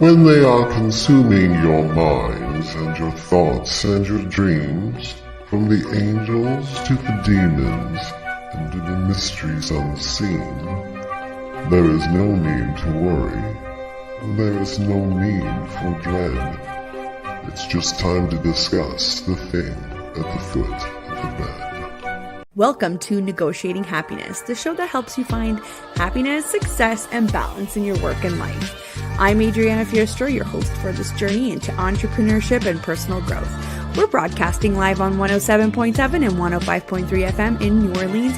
when they are consuming your minds and your thoughts and your dreams, from the angels to the demons and to the mysteries unseen, there is no need to worry. There is no need for dread. It's just time to discuss the thing at the foot of the bed. Welcome to Negotiating Happiness, the show that helps you find happiness, success, and balance in your work and life. I'm Adriana Fiestra, your host for this journey into entrepreneurship and personal growth. We're broadcasting live on 107.7 and 105.3 FM in New Orleans.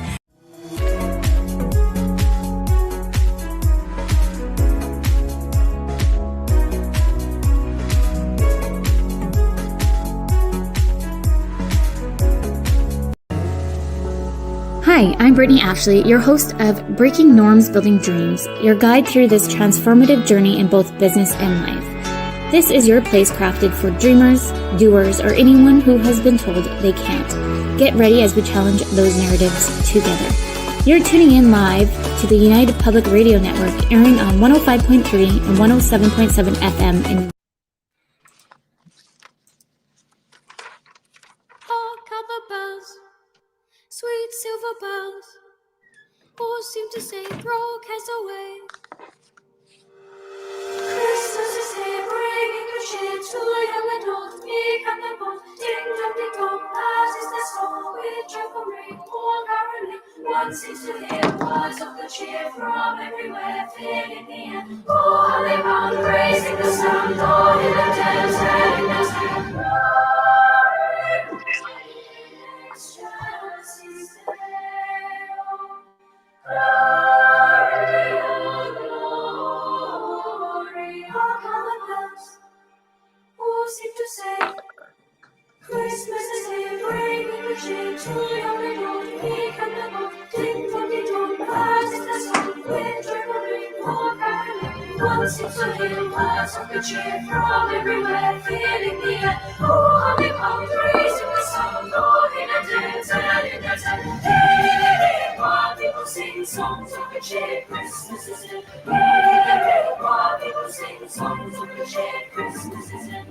Hi, I'm Brittany Ashley, your host of Breaking Norms, Building Dreams, your guide through this transformative journey in both business and life. This is your place crafted for dreamers, doers, or anyone who has been told they can't. Get ready as we challenge those narratives together. You're tuning in live to the United Public Radio Network, airing on 105.3 and 107.7 FM in sweet silver bells, all seem to say throw cares away. Christmas is here, bringing good cheer to young and old, meek and the bold. Ding dong, that is the song with joyful ring, all caroling. One seems to hear words of good cheer from everywhere, filling the air. Oh, how they bound, raising the sound, all in the dance, telling us seem to say Christmas is here, bringing the cheer to young and old, meek and the bold. Ding dong, that is the sound with joyful ring, all caroling. One seems to hear words of good cheer from everywhere, filling the air. Oh, how they pound, raising the sound, all in a dance and in a tent. Hey, while people sing songs of good cheer, Christmas is here. Hey, while people sing songs of good cheer, Christmas is here.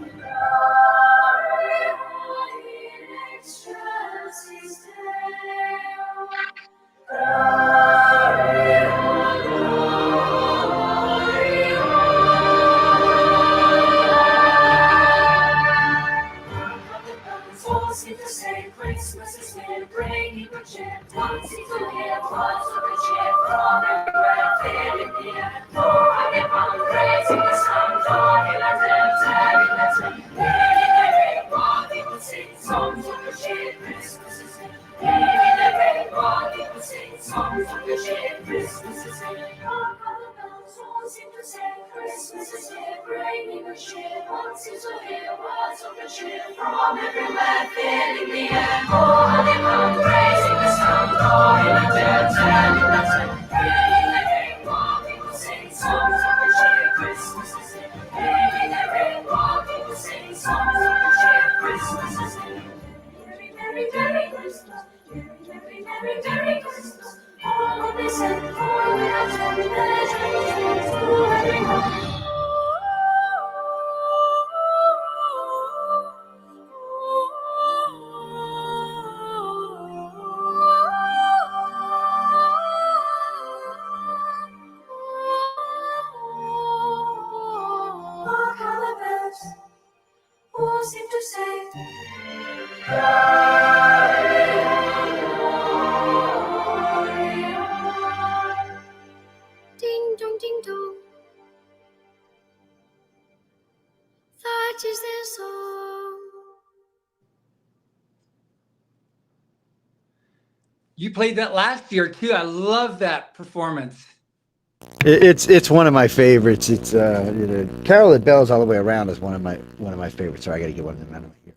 All seem to say Christmas is here, bringing good cheer. One seems to hear words of good cheer from everywhere, filling the air. Oh, how they pound, raising the sound, joy in a dance, telling us hey, while people sing songs of good cheer, Christmas is here. Hey, while people sing songs of good cheer, Christmas is here. All seem to say Christmas is here, bringing good cheer. One seems to hear words of good cheer from everywhere, filling the air. Oh, how they pound, raising the sound, joy in a dance, telling us hey, while people sing songs of good cheer, Christmas is here. Hey, while people sing songs of good cheer, Christmas is here. Merry, merry, merry Christmas. Merry, merry, merry, merry Christmas. All they said, for we are told, measure to everyone. Hark how the bells all seem to say ding dong, that is their song. You played that last year too. I love that performance. It's one of my favorites. It's Carol of Bells all the way around is one of my favorites. Sorry, I got to get one of them out of here.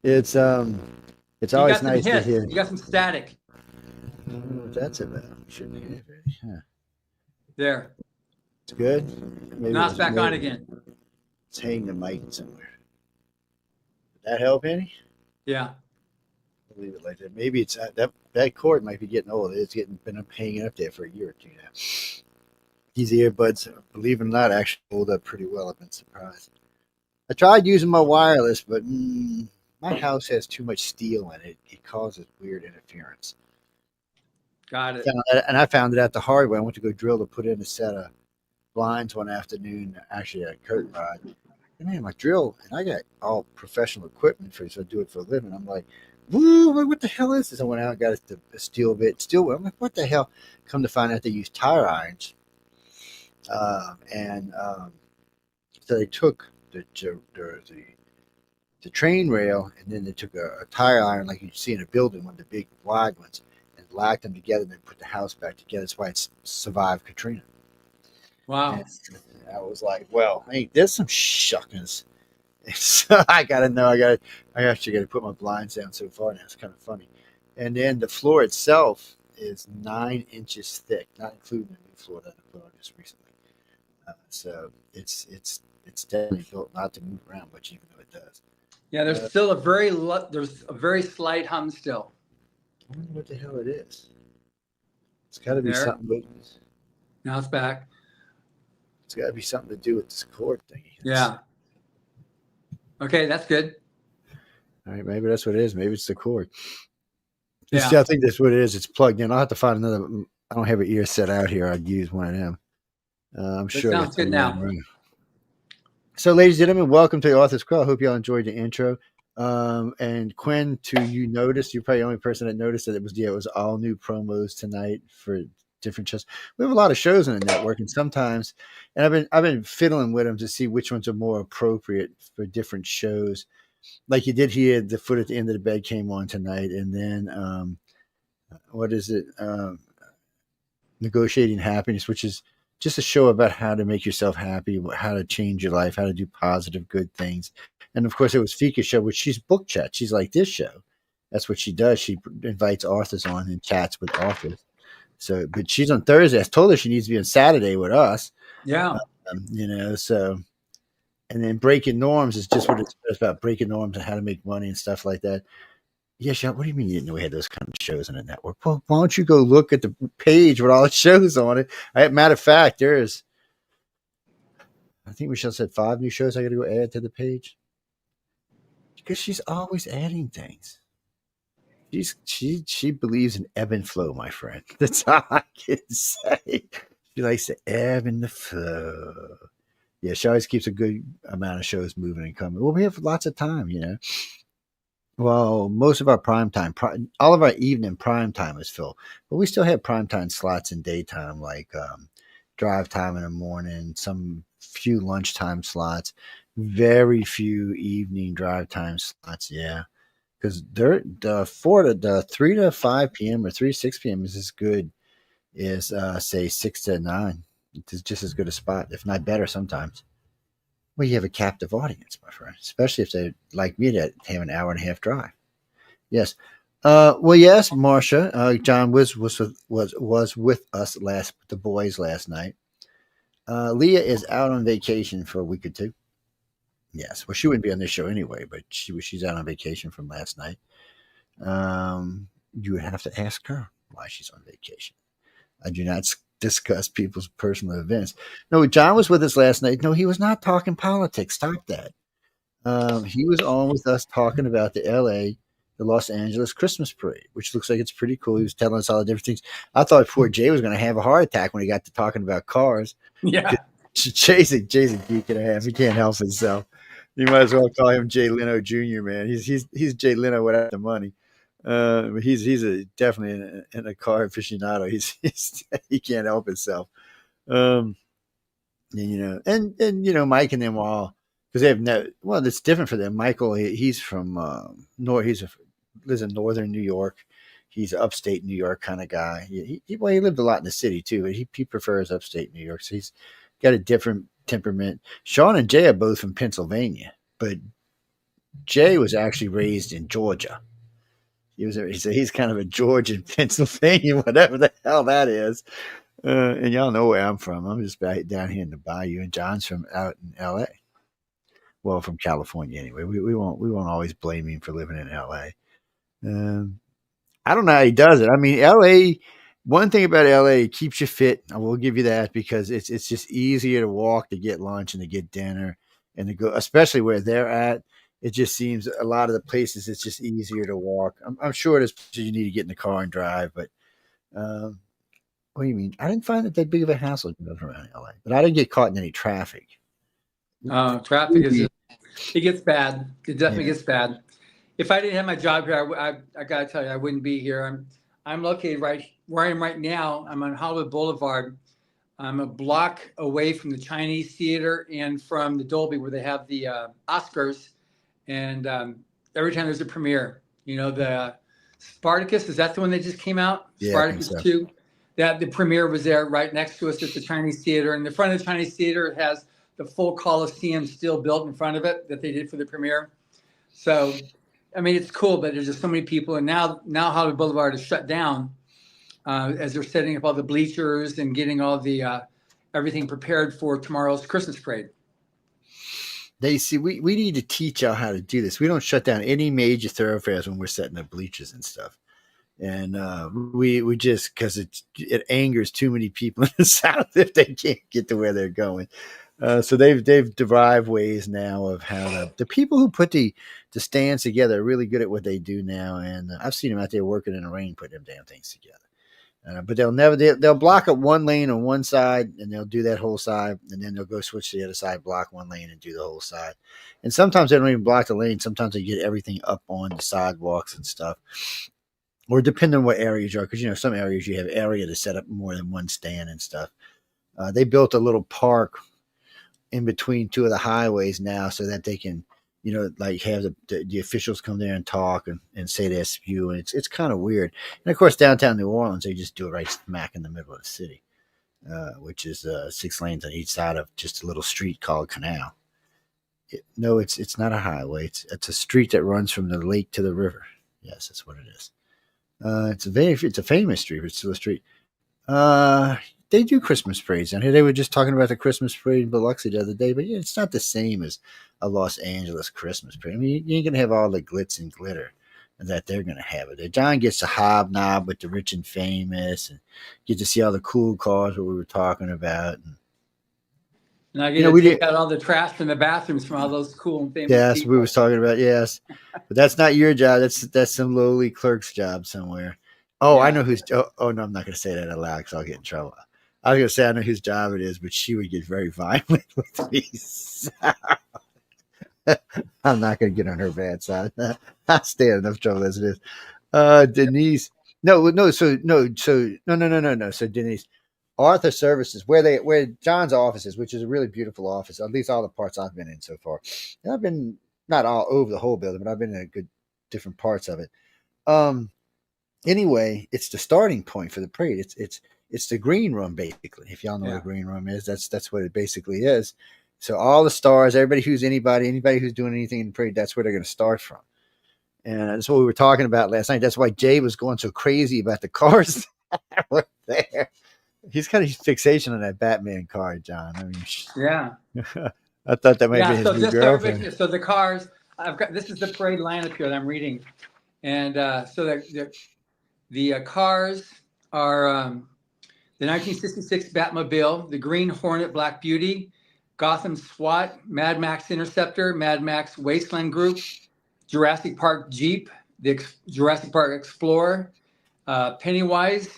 It's always nice to hear. You got some static. I don't know what that's about. Shouldn't hear it. Yeah. There. It's good. Maybe Now it's back on again. Let's hang the mic somewhere. Did that help any? Yeah. I'll leave it like that. Maybe it's that cord might be getting old. It's been hanging up there for a year or two now. These earbuds, believe it or not, actually hold up pretty well. I've been surprised. I tried using my wireless, but my house has too much steel in it. It causes weird interference. Got it. And I found it out the hard way. I went to go drill to put in a set of blinds one afternoon, actually at a curtain rod. And man, my drill, and I got all professional equipment for, so I do it for a living. I'm like, woo, what the hell is this? I went out and got a steel bit, steel. I'm like, what the hell? Come to find out they use tire irons. So they took the train rail, and then they took a tire iron like you see in a building, one of the big wide ones, and locked them together and then put the house back together. That's why it's survived Katrina. Wow. And I was like, well, hey, there's some shuckings. So I gotta know. I actually gotta put my blinds down so far now. It's kind of funny. And then the floor itself is 9 inches thick, not including the new floor that I put on just recently. So it's definitely built not to move around much, even though it does. Yeah, there's still a very slight hum still. I wonder what the hell it is. It's got to be There. something. But Now it's back. it's got to be something to do with this cord thing. Yeah. Okay, that's good. All right, maybe that's what it is. Maybe it's the cord. Yeah. See, I think that's what it is. It's plugged in. I'll have to find another. I don't have an ear set out here. I'd use one of them. I'm sure. Sounds good now. So, ladies and gentlemen, welcome to the Authors Quill. I hope y'all enjoyed the intro. And Quinn, you noticed, you're probably the only person that noticed that it was all new promos tonight for different shows. We have a lot of shows on the network, and sometimes, and I've been fiddling with them to see which ones are more appropriate for different shows. Like you did hear, the Foot at the End of the Bed came on tonight, and then what is it? Negotiating Happiness, which is just a show about how to make yourself happy, how to change your life, how to do positive, good things. And of course, it was Fika's show, which she's book chat. She's like this show. That's what she does. She invites authors on and chats with authors. So, but she's on Thursday. I told her she needs to be on Saturday with us. Yeah. So, and then Breaking Norms is just what it's about, breaking norms and how to make money and stuff like that. Yeah, Sean, what do you mean you didn't know we had those kind of shows on the network? Well, why don't you go look at the page with all the shows on it? Matter of fact, I think Michelle said 5 new shows I got to go add to the page. Because she's always adding things. She believes in ebb and flow, my friend. That's all I can say. She likes to ebb and the flow. Yeah, she always keeps a good amount of shows moving and coming. Well, we have lots of time, Well, most of our prime time, all of our evening prime time is filled, but we still have prime time slots in daytime, like drive time in the morning, some few lunchtime slots, very few evening drive time slots. Yeah, because the 3 to 5 p.m. or 3 to 6 p.m. is as good as say 6 to 9. It's just as good a spot, if not better sometimes. Well, you have a captive audience, my friend, especially if they like me that have an hour and a half drive. Yes. Well, yes, Marcia. John was with us the boys last night. Leah is out on vacation for a week or two. Yes. Well, she wouldn't be on this show anyway, but she's out on vacation from last night. You would have to ask her why she's on vacation. I do not discuss people's personal events. No, John was with us last night. No, he was not talking politics. Stop that. He was on with us talking about the Los Angeles Christmas parade, which looks like it's pretty cool. He was telling us all the different things. I thought poor Jay was going to have a heart attack when he got to talking about cars. Yeah. Jay's a geek and a half. He can't help himself. You might as well call him Jay Leno Jr., man. He's Jay Leno without the money. He's definitely a car aficionado. He can't help himself. And Mike and them all, because they have it's different for them. Michael, he's from lives in northern New York. He's an upstate New York kind of guy. He lived a lot in the city too, but he prefers upstate New York. So he's got a different temperament. Sean and Jay are both from Pennsylvania, but Jay was actually raised in Georgia. He's kind of a Georgian, Pennsylvania, whatever the hell that is. And y'all know where I'm from. I'm just down here in the bayou, and John's from out in L.A. Well, from California anyway. We won't always blame him for living in L.A. I don't know how he does it. I mean, L.A. One thing about LA, it keeps you fit. I will give you that because it's just easier to walk to get lunch and to get dinner and to go, especially where they're at. It just seems a lot of the places it's just easier to walk. I'm sure there's places you need to get in the car and drive, but um, what do you mean? I didn't find it that big of a hassle moving around LA, but I didn't get caught in any traffic. Traffic is it gets bad. It definitely Yeah, gets bad. If I didn't have my job here, I gotta tell you, I wouldn't be here. I'm located right where I am right now. I'm on Hollywood Boulevard. I'm a block away from the Chinese Theater and from the Dolby where they have the Oscars. And every time there's a premiere, the Spartacus, is that the one that just came out? yeah, I think Spartacus so. 2. That the premiere was there right next to us at the Chinese Theater. And the front of the Chinese Theater has the full Coliseum still built in front of it that they did for the premiere. So, I mean, it's cool, but there's just so many people. And now Hollywood Boulevard is shut down as they're setting up all the bleachers and getting all the everything prepared for tomorrow's Christmas parade. They see we need to teach y'all how to do this. We don't shut down any major thoroughfares when we're setting up bleachers and stuff. And we just because it angers too many people in the South if they can't get to where they're going. So they've derived ways now of how the people who put the stands together are really good at what they do now. And I've seen them out there working in the rain putting them damn things together. But they'll block up one lane on one side and they'll do that whole side, and then they'll go switch to the other side, block one lane and do the whole side. And sometimes they don't even block the lane. Sometimes they get everything up on the sidewalks and stuff. Or depending on what areas you are, because some areas you have area to set up more than one stand and stuff. They built a little park in between two of the highways now so that they can, like have the officials come there and talk and say their spew. And it's kind of weird. And of course, downtown New Orleans, they just do it right smack in the middle of the city, which is 6 lanes on each side of just a little street called Canal. No, it's not a highway. It's a street that runs from the lake to the river. Yes, that's what it is. It's a famous street, but it's still a street. They do Christmas parades down here. They were just talking about the Christmas parade in Biloxi the other day, but yeah, it's not the same as a Los Angeles Christmas parade. I mean, you ain't gonna have all the glitz and glitter that they're gonna have it there. John gets to hobnob with the rich and famous, and get to see all the cool cars that we were talking about. And I get to take out all the trash from the bathrooms from all those cool and famous yes, people. we was talking about yes, but that's not your job. That's some lowly clerk's job somewhere. Oh, yeah. I know who's. Oh no, I'm not going to say that out loud because I'll get in trouble. I was going to say I know whose job it is, but she would get very violent with me. So, I'm not going to get on her bad side. I stay in enough trouble as it is. Denise, no. So Denise, Arthur Services, where John's office is, which is a really beautiful office. At least all the parts I've been in so far. And I've been not all over the whole building, but I've been in good different parts of it. Anyway, it's the starting point for the parade. It's the green room basically. If y'all know what a green room is, that's what it basically is. So all the stars, everybody who's anybody who's doing anything in the parade, that's where they're going to start from. And that's what we were talking about last night. That's why Jay was going so crazy about the cars that were there. He's got a fixation on that Batman car, John. I mean, yeah. I thought that might be his new girlfriend. So the cars, this is the parade lineup here that I'm reading, and so the cars are the 1966 Batmobile, the Green Hornet Black Beauty, Gotham SWAT, Mad Max Interceptor, Mad Max Wasteland Group, Jurassic Park Jeep, the Jurassic Park Explorer, Pennywise,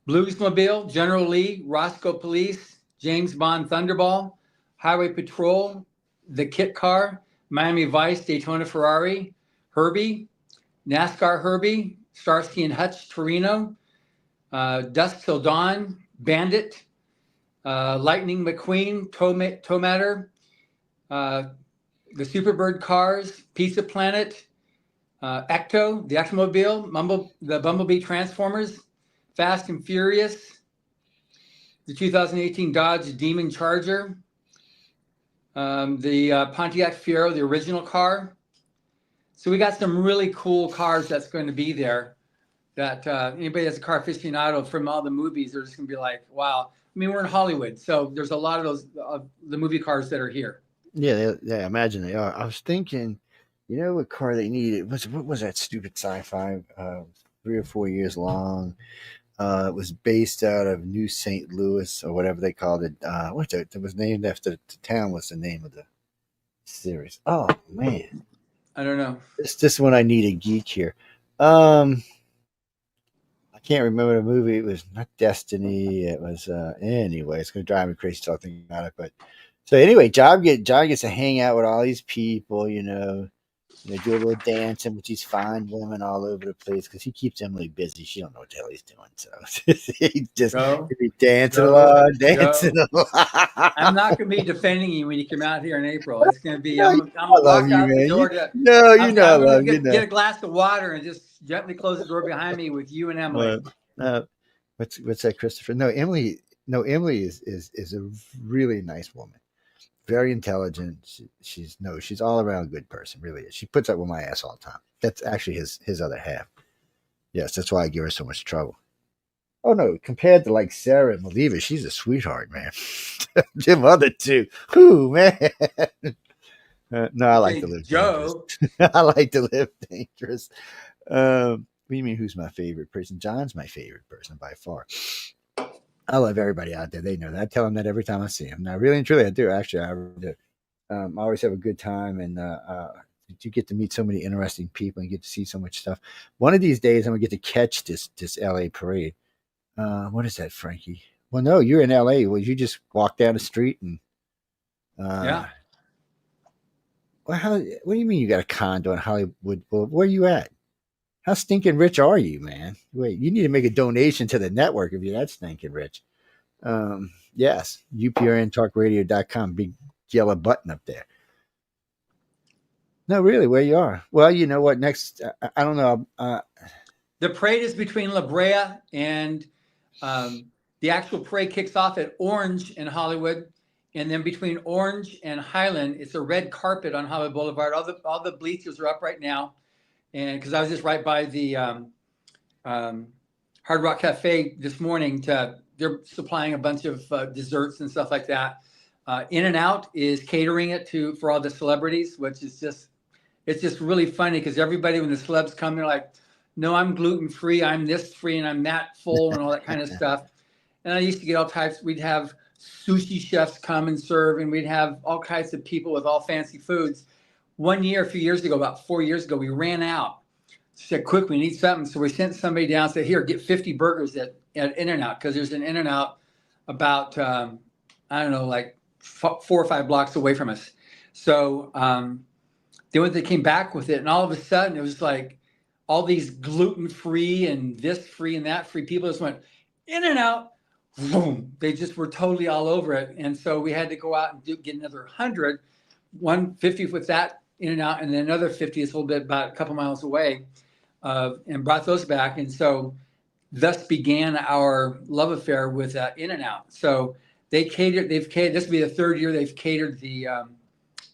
Bluesmobile, General Lee, Roscoe Police, James Bond Thunderball, Highway Patrol, the Kit Car, Miami Vice, Daytona Ferrari, Herbie, NASCAR Herbie, Starsky and Hutch Torino, Dusk Till Dawn, Bandit, Lightning McQueen, Tow Matter, the Superbird Cars, Pizza Planet, Ecto, the Ectomobile, the Bumblebee Transformers, Fast and Furious, the 2018 Dodge Demon Charger, the Pontiac Fiero, the original car. So we got some really cool cars that's going to be there that anybody that's a car aficionado from all the movies, they're just going to be like, wow. I mean, we're in Hollywood, so there's a lot of those, the movie cars that are here. Yeah, I imagine they are. I was thinking, what car they needed? What was that stupid sci-fi 3 or 4 years long. It was based out of New St. Louis or whatever they called it. It was named after the town. Was the name of the series? Oh man, I don't know. this one I need a geek here. I can't remember the movie. It was not Destiny. It was anyway. It's gonna drive me crazy talking about it. But so anyway, John gets to hang out with all these people. They do a little dancing with these fine women all over the place because he keeps Emily busy. She don't know what the hell he's doing. So Joe, he'd be dancing a Joe, lot, dancing Joe. a lot. I'm not going to be defending you when you come out here in April. It's going to be, No, I'm I going to love walk you, out the man. door to, You know I I'm going love to you. get a glass of water and just gently close the door behind me with you and Emily. Uh, what's that, Christopher? No, Emily. No, Emily is a really nice woman. Very intelligent. She's all around a good person. Really is. She puts up with my ass all the time. That's actually his other half. Yes, that's why I give her so much trouble. Oh no, compared to like Sarah and Maliva, she's a sweetheart, man. Them other two, whoo, man. No, I like Okay, to live dangerous. Joe. I like to live dangerous. What do you mean? Who's my favorite person? John's my favorite person by far. I love everybody out there. They know that. I tell them that every time I see them. Now, really and truly, I do. Actually, I really do. I always have a good time, and you get to meet so many interesting people and get to see so much stuff. One of these days, I'm gonna get to catch this LA parade. What is that, Frankie? Well, no, you're in LA. Well, you just walk down the street and Yeah. Well, what do you mean you got a condo in Hollywood? Well, where are you at? How stinking rich are you, man? Wait, you need to make a donation to the network if you're that stinking rich. Yes, uprntalkradio.com, big yellow button up there. No, really, where you are. Well, you know what? Next, I don't know. The parade is between La Brea and the actual parade kicks off at Orange in Hollywood. And then between Orange and Highland, it's a red carpet on Hollywood Boulevard. All the bleachers are up right now. And because I was just right by the Hard Rock Cafe this morning, they're supplying a bunch of desserts and stuff like that. In-N-Out is catering it for all the celebrities, which is it's just really funny because everybody, when the celebs come, they're like, no, I'm gluten-free, I'm this free, and I'm that full, and all that kind of stuff. And I used to get all types. We'd have sushi chefs come and serve, and we'd have all kinds of people with all fancy foods. One year, a few years ago, about 4 years ago, we ran out. Said, quick, we need something. So we sent somebody down and said, here, get 50 burgers at In-N-Out, because there's an In-N-Out about, I don't know, like 4 or 5 blocks away from us. So they came back with it, and all of a sudden, it was like all these gluten-free and this free and that free people just went, In-N-Out. Boom. They just were totally all over it. And so we had to go out and get another 100, 150 with that In-N-Out, and then another 50 is a little bit about a couple miles away, and brought those back. And so thus began our love affair with In-N-Out. So they've catered, this will be the 3rd year they've catered the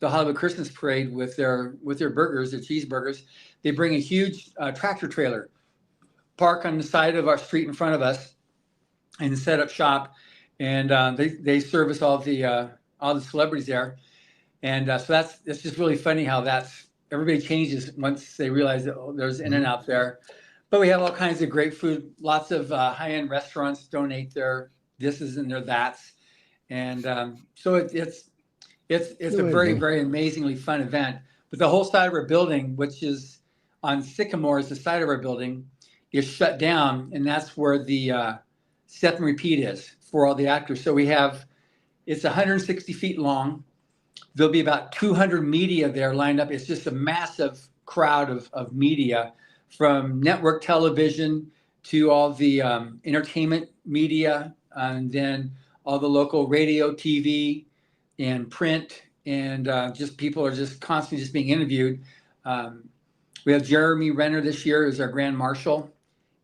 Hollywood Christmas parade with their burgers, their cheeseburgers. They bring a huge tractor trailer, park on the side of our street in front of us, and set up shop, and they service all the celebrities there, and so that's just really funny how everybody changes once they realize that there's In-N-Out there. But we have all kinds of great food. Lots of high-end restaurants donate their thises and their that's, and so it's a very, very amazingly fun event. But the whole side of our building, which is on Sycamore, is the side of our building, is shut down, and that's where the set and repeat is for all the actors. So it's 160 feet long. There'll be about 200 media there lined up. It's just a massive crowd of media, from network television to all the entertainment media, and then all the local radio, TV, and print, and just people are just constantly just being interviewed. We have Jeremy Renner this year as our Grand Marshal,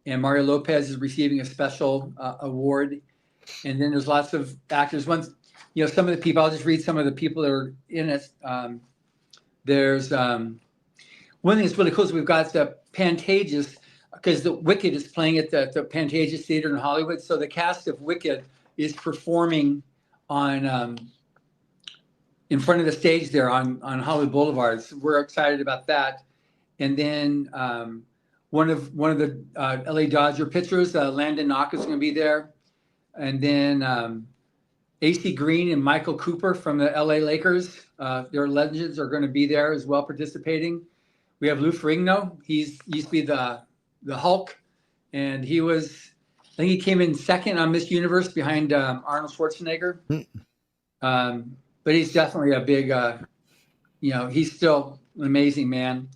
and Mario Lopez is receiving a special award. And then there's lots of actors. Some of the people, I'll just read some of the people that are in it. There's one thing that's really cool is we've got the Pantages, because the Wicked is playing at the Pantages Theater in Hollywood. So the cast of Wicked is performing on in front of the stage there on Hollywood Boulevard. So we're excited about that. And then one of the LA Dodger pitchers, Landon Knock, is going to be there, and then AC Green and Michael Cooper from the LA Lakers, their legends, are going to be there as well, participating. We have Lou Ferrigno. He used to be the Hulk, and I think he came in second on Miss Universe behind Arnold Schwarzenegger. But he's definitely a big, he's still an amazing man.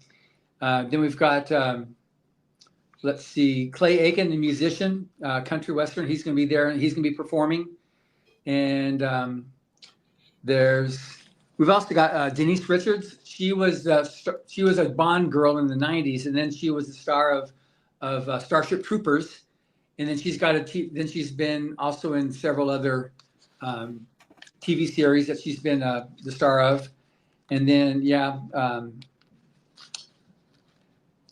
Then we've got, let's see, Clay Aiken, the musician, country western. He's going to be there, and he's going to be performing. And we've also got Denise Richards. She was a Bond girl in the '90s, and then she was the star of Starship Troopers. And then then she's been also in several other TV series that she's been the star of. And then,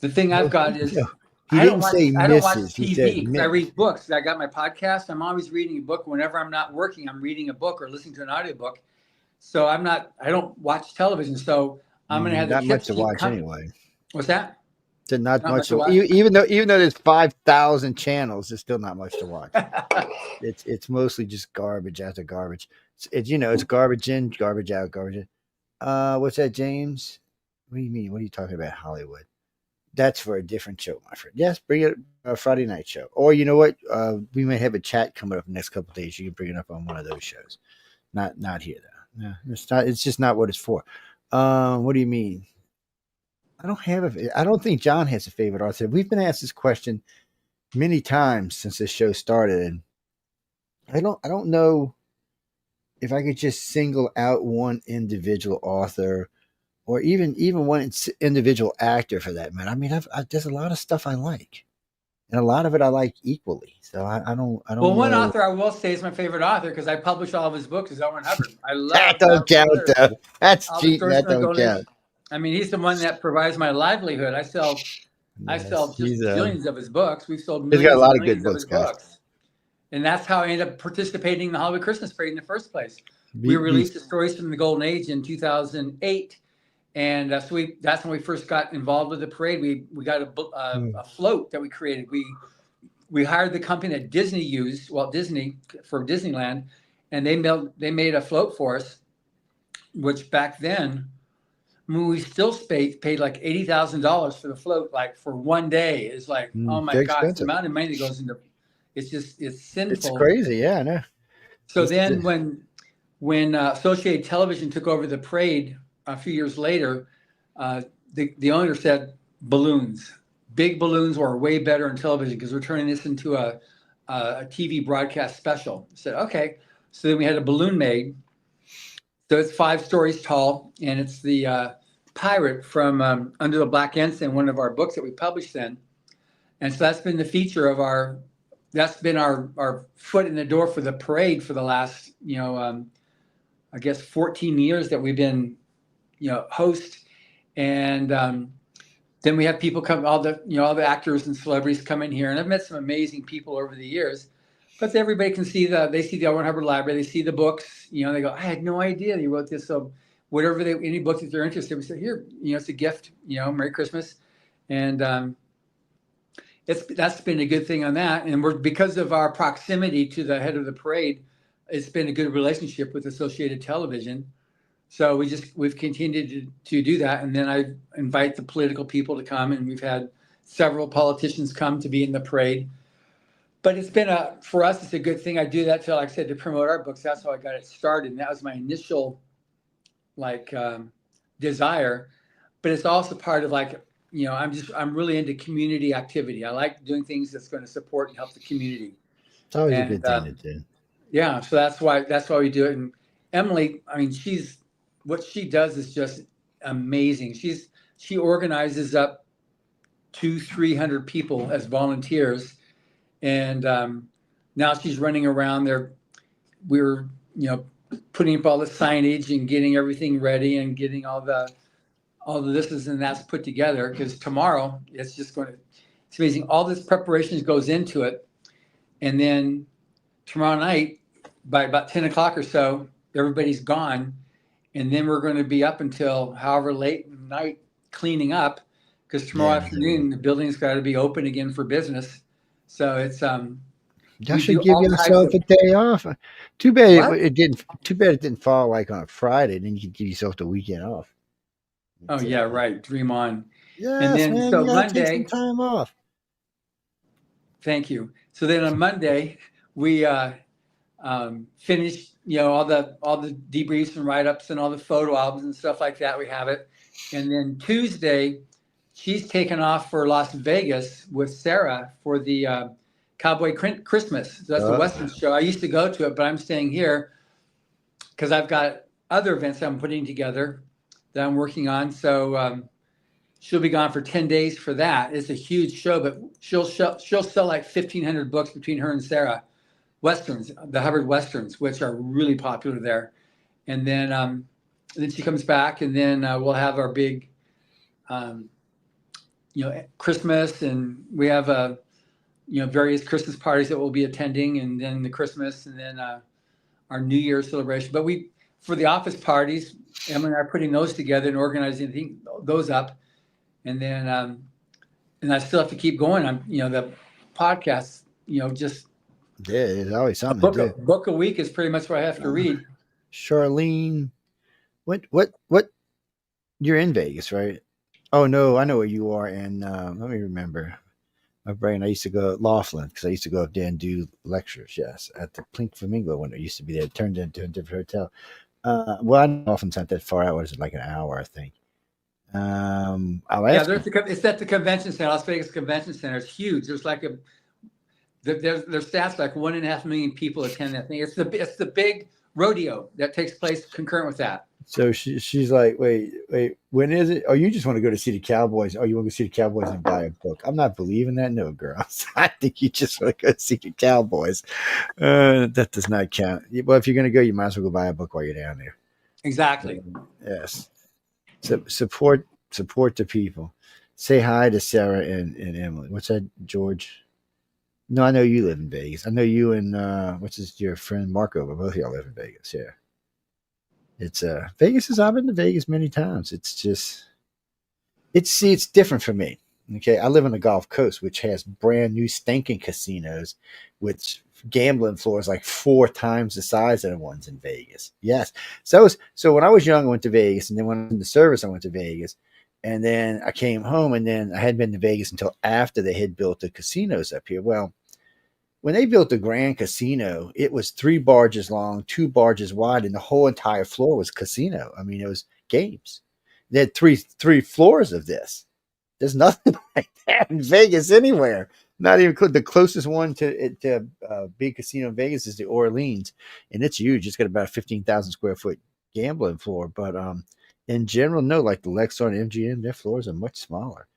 the thing I've got is I don't watch TV. I read books. I got my podcast. I'm always reading a book. Whenever I'm not working, I'm reading a book or listening to an audiobook. So I don't watch television. So I'm going to have not much to watch anyway. What's that? Not much to watch. Even though there's 5,000 channels, there's still not much to watch. It's mostly just garbage after garbage. It's garbage in, garbage out, garbage in. What's that, James? What do you mean? What are you talking about, Hollywood? That's for a different show, my friend. Yes, bring it a Friday night show. Or you know what? We may have a chat coming up in the next couple of days. You can bring it up on one of those shows. Not here though. No, it's not. It's just not what it's for. What do you mean? I don't think John has a favorite author. We've been asked this question many times since this show started, and I don't know if I could just single out one individual author. Or even one individual actor for that matter. I mean, there's a lot of stuff I like, and a lot of it I like equally. So I don't. Well, one author I will say is my favorite author because I publish all of his books is Owen Hubbard. I love that. Don't count though. That's cheating. That don't count. I mean, he's the one that provides my livelihood. I sell just billions of his books. We've sold millions. He's got a lot of good books, guys. And that's how I ended up participating in the Hollywood Christmas Parade in the first place. We released the Stories from the Golden Age in 2008. And that's when we first got involved with the parade. We got a float that we created. We hired the company that Disney used, Walt Disney, for Disneyland, and they made a float for us, which back then, we still paid like $80,000 for the float, like for one day. It's like, oh my God, the amount of money that goes into it's sinful. It's crazy, yeah, I know. So then when Associated Television took over the parade a few years later, the owner said big balloons are way better on television because we're turning this into a TV broadcast special. I said, okay. So then we had a balloon made. So it's 5 stories tall, and it's the pirate from Under the Black Ensign, one of our books that we published then. And so that's been the feature of our foot in the door for the parade for the last, I guess 14 years that we've been host. And then we have people come, all the actors and celebrities come in here, and I've met some amazing people over the years. But everybody can see they see the Owen Hubbard Library, they see the books, they go, I had no idea you wrote this. So whatever any book that they're interested in, we say, here, it's a gift, Merry Christmas. And that's been a good thing on that. And because of our proximity to the head of the parade, it's been a good relationship with Associated Television. So we've continued to do that. And then I invite the political people to come, and we've had several politicians come to be in the parade. But it's been for us, it's a good thing. I do that like I said, to promote our books. That's how I got it started. And that was my initial desire. But it's also part of I'm really into community activity. I like doing things that's going to support and help the community. It's always a good thing to do. Yeah. So that's why we do it. And Emily, I mean, what she does is just amazing. She organizes up 200-300 people as volunteers. And now she's running around there. We're, putting up all the signage and getting everything ready and getting all the this and that's put together, because tomorrow it's amazing. All this preparation goes into it. And then tomorrow night, by about 10 o'clock or so, everybody's gone. And then we're going to be up until however late at night cleaning up, because tomorrow Yeah. afternoon the building's got to be open again for business. So it's Y'all we should do give all types yourself of a day off. Too bad what? it didn't. Too bad it didn't fall like on a Friday. Then you could give yourself the weekend off. Oh But, yeah, right. Dream on. And yes, then man, so you gotta take some Monday, time off. thank you. So then on Monday we finished, all the debriefs and write ups and all the photo albums and stuff like that. We have it, and then Tuesday, she's taken off for Las Vegas with Sarah for the Cowboy Christmas. So that's the Western show. I used to go to it, but I'm staying here because I've got other events I'm putting together that I'm working on. So she'll be gone for 10 days for that. It's a huge show, but she'll sell like 1,500 books between her and Sarah. Westerns, the Hubbard Westerns, which are really popular there. And then she comes back, and then we'll have our big, Christmas, and we have various Christmas parties that we'll be attending, and then the Christmas, and then our New Year's celebration. But for the office parties, Emily and I are putting those together and organizing those up, and then and I still have to keep going. The podcasts, just Yeah, there's always a something to do. book a week is pretty much what I have to read. Charlene, what? You're in Vegas, right? Oh no, I know where you are. And let me remember. My brain. I used to go at Laughlin because I used to go up there and do lectures. Yes, at the Pink Flamingo when it used to be there. It turned into a different hotel. Well, I know Laughlin's not that far out. Was it like an hour? I think. I'll Yeah, ask him. it's at the convention center. Las Vegas Convention Center. It's huge. There's like there's stats like 1.5 million people attend that thing. It's the big rodeo that takes place concurrent with that. So she's like, wait, when is it? Oh, you just want to go to see the Cowboys? Oh, you want to see the Cowboys and buy a book? I'm not believing that. No, girl. I think you just want to go see the Cowboys. That does not count. Well, if you're going to go, you might as well go buy a book while you're down there. Exactly. Yes. So support the people. Say hi to Sarah and Emily. What's that, George? No, I know you live in Vegas. I know you and your friend Marco, but both of y'all live in Vegas. Yeah. It's Vegas I've been to Vegas many times. It's just it's different for me. Okay. I live on the Gulf Coast, which has brand new stinking casinos, which gambling floors like 4 times the size of the ones in Vegas. Yes. So when I was young, I went to Vegas, and then when I was in the service, I went to Vegas. And then I came home, and then I hadn't been to Vegas until after they had built the casinos up here. Well, when they built the Grand Casino, it was 3 barges long, 2 barges wide, and the whole entire floor was casino. I mean, it was games. They had three floors of this. There's nothing like that in Vegas anywhere. Not even the closest one to big casino in Vegas is the Orleans, and it's huge. It's got about a 15,000 square foot gambling floor. But in general, no, like the Lexar and MGM, their floors are much smaller.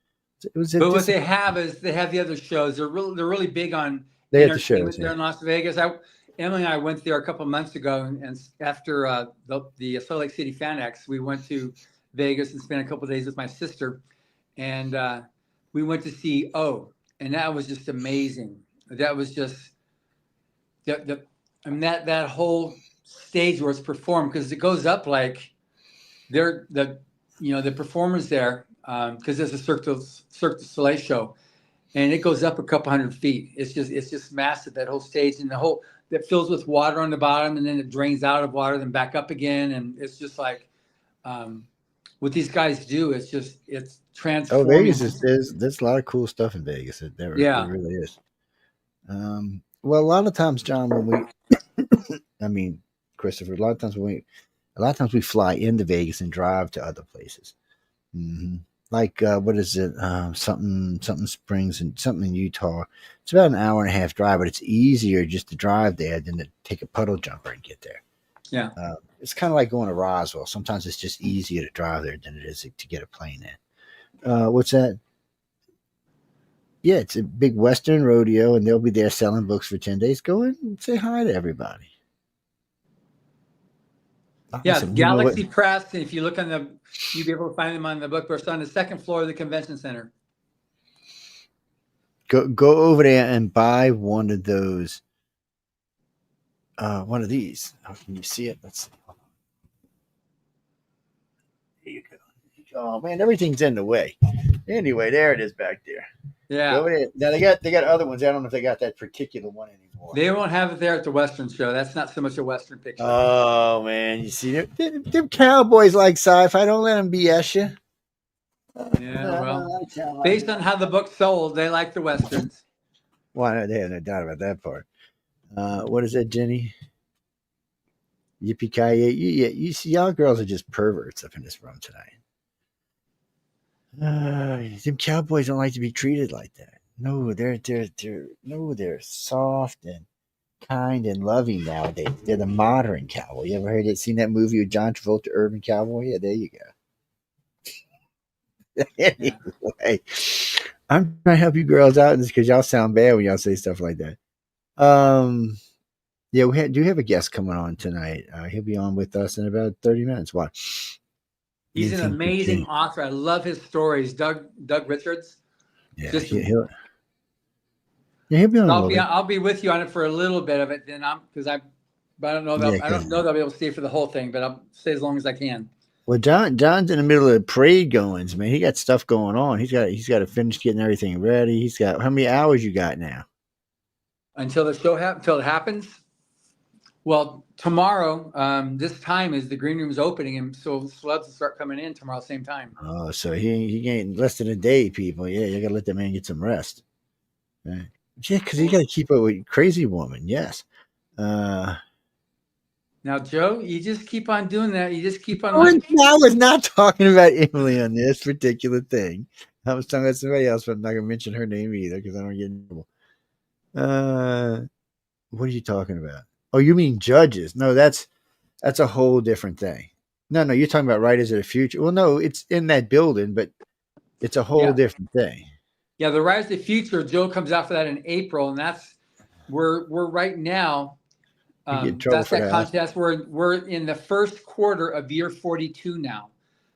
But what they have is they have the other shows. They're really big on they have the entertainment shows there in Las Vegas. Emily and I went there a couple of months ago, and after the Salt Lake City Fan X, we went to Vegas and spent a couple of days with my sister, and we went to see and that was just amazing. That was just that whole stage where it's performed, because it goes up like the performers there, because there's a Cirque du Soleil show, and it goes up a couple hundred feet. It's just massive, that whole stage, and the whole that fills with water on the bottom, and then it drains out of water, then back up again, and it's just like what these guys do. It's transforming. Oh, Vegas there's a lot of cool stuff in Vegas. There really is. Well, a lot of times, John, when we, Christopher, a lot of times we fly into Vegas and drive to other places. Mm-hmm. Like what is it? Something Springs and something in Utah. It's about an hour and a half drive, but it's easier just to drive there than to take a puddle jumper and get there. Yeah. It's kind of like going to Roswell. Sometimes it's just easier to drive there than it is to get a plane in. What's that? Yeah, it's a big Western rodeo, and they'll be there selling books for 10 days. Go in and say hi to everybody. Yeah, Listen, Galaxy Press, and if you look you'll be able to find them on the book. But it's on the 2nd floor of the convention center. Go over there and buy one of those. One of these. Oh, can you see it? Let's see. There you go. Oh man, everything's in the way. Anyway, there it is back there. Yeah. Go ahead. Now they got other ones. I don't know if they got that particular one anymore. They won't have it there at the Western show. That's not so much a Western picture. Oh man, you see them cowboys like sci-fi. Don't let them BS you. Yeah, well, based on how the book sold, they like the Westerns. Well, they have no doubt about that part. What is that, Jenny? Yippee-ki-yay. Yeah, you see, y'all girls are just perverts up in this room tonight. Them cowboys don't like to be treated like that. No, they're soft and kind and loving nowadays. They're the modern cowboy. You ever seen that movie with John Travolta, Urban Cowboy? Yeah, there you go. Anyway, I'm trying to help you girls out because y'all sound bad when y'all say stuff like that. Yeah, we do have a guest coming on tonight. He'll be on with us in about 30 minutes. Why? He's an amazing author. I love his stories. Doug Richards. Yeah, Just, he'll be on. I'll be with you on it for a little bit of it. Then but I don't know. I don't know that I'll be able to stay for the whole thing, but I'll stay as long as I can. Well, John's in the middle of parade goings, man. He got stuff going on. He's got to finish getting everything ready. He's got how many hours you got now? Until the show until it happens. Well, tomorrow, this time is the green room's opening, and so celebs will start coming in tomorrow, same time. Oh, so he ain't less than a day, people. Yeah, you gotta let that man get some rest. Right. Yeah, because you gotta keep up with crazy woman. Yes. Now, Joe, you just keep on doing that. You just keep on. I was not talking about Emily on this particular thing. I was talking about somebody else, but I'm not gonna mention her name either because I don't get in trouble. What are you talking about? Oh, you mean judges? No, that's a whole different thing. No, you're talking about Writers of the Future. Well, no, it's in that building, but it's a whole different thing. Yeah, the Writers of the Future. Joe comes out for that in April, and that's we're right now. That's that contest. We're in the first quarter of year 42 now.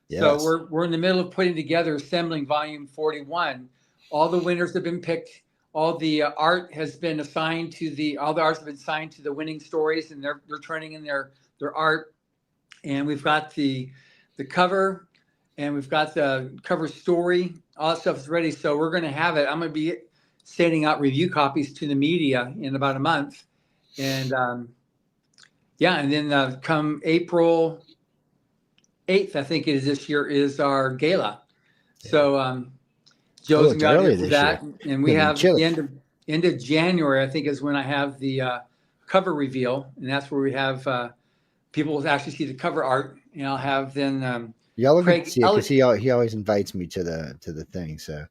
Yes. So we're in the middle of putting together, assembling volume 41. All the winners have been picked. All the art has been assigned to all the arts have been assigned to the winning stories, and they're turning in their art. And we've got the cover, and we've got the cover story. All that stuff is ready. So we're going to have it. I'm going to be sending out review copies to the media in about a month. And and then come April 8th, I think it is this year, is our gala. Yeah. So Joe's going to do that, and we have the end of January, I think, is when I have the cover reveal, and that's where we have people will actually see the cover art, and I'll have then y'all can see it because he always invites me to the thing. So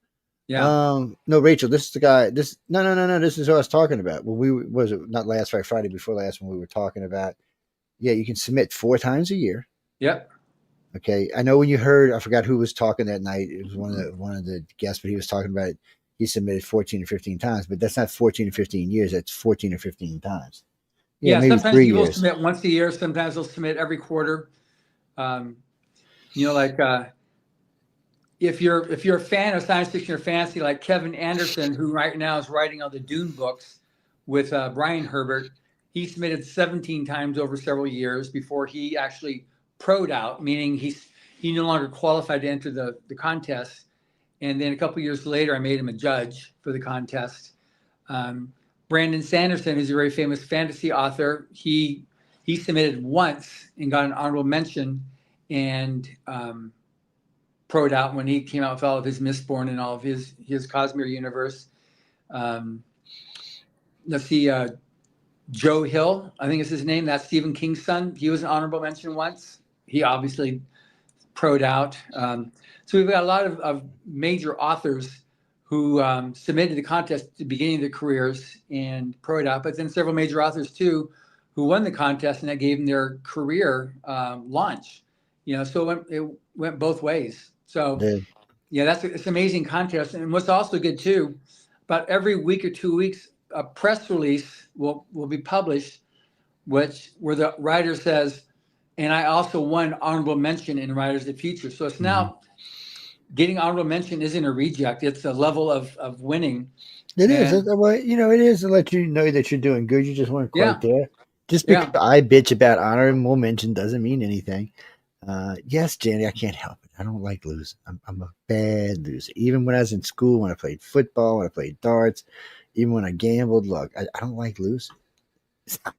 yeah, no, Rachel, this is the guy. This is who I was talking about. Well, was it not last Friday before last when we were talking about? Yeah, you can submit 4 times a year. Yep. Okay, I know when you heard, I forgot who was talking that night. It was one of the guests, but he was talking about he submitted 14 or 15 times, but that's not 14 or 15 years. That's 14 or 15 times. Yeah, sometimes people will submit once a year. Sometimes they'll submit every quarter. If you're a fan of science fiction or fantasy, like Kevin Anderson, who right now is writing all the Dune books with Brian Herbert, he submitted 17 times over several years before he actually pro'd out, meaning he no longer qualified to enter the contest. And then a couple years later, I made him a judge for the contest. Brandon Sanderson, who's a very famous fantasy author, he submitted once and got an honorable mention and pro'd out when he came out with all of his Mistborn and all of his Cosmere universe. Let's see, Joe Hill, I think is his name. That's Stephen King's son. He was an honorable mention once. He obviously pro'd out. So we've got a lot of major authors who submitted the contest at the beginning of their careers and pro'd out, but then several major authors too who won the contest, and that gave them their career launch. So it went both ways. So it's an amazing contest. And what's also good too, about every week or 2 weeks, a press release will be published, where the writer says, and I also won honorable mention in Writers of the Future. So it's now getting honorable mention isn't a reject. It's a level of winning. It is. Well, it is to let you know that you're doing good. You just weren't quite there. Just because I bitch about honorable mention doesn't mean anything. Yes, Jenny, I can't help it. I don't like losing. I'm a bad loser. Even when I was in school, when I played football, when I played darts, even when I gambled, look, I don't like losing. I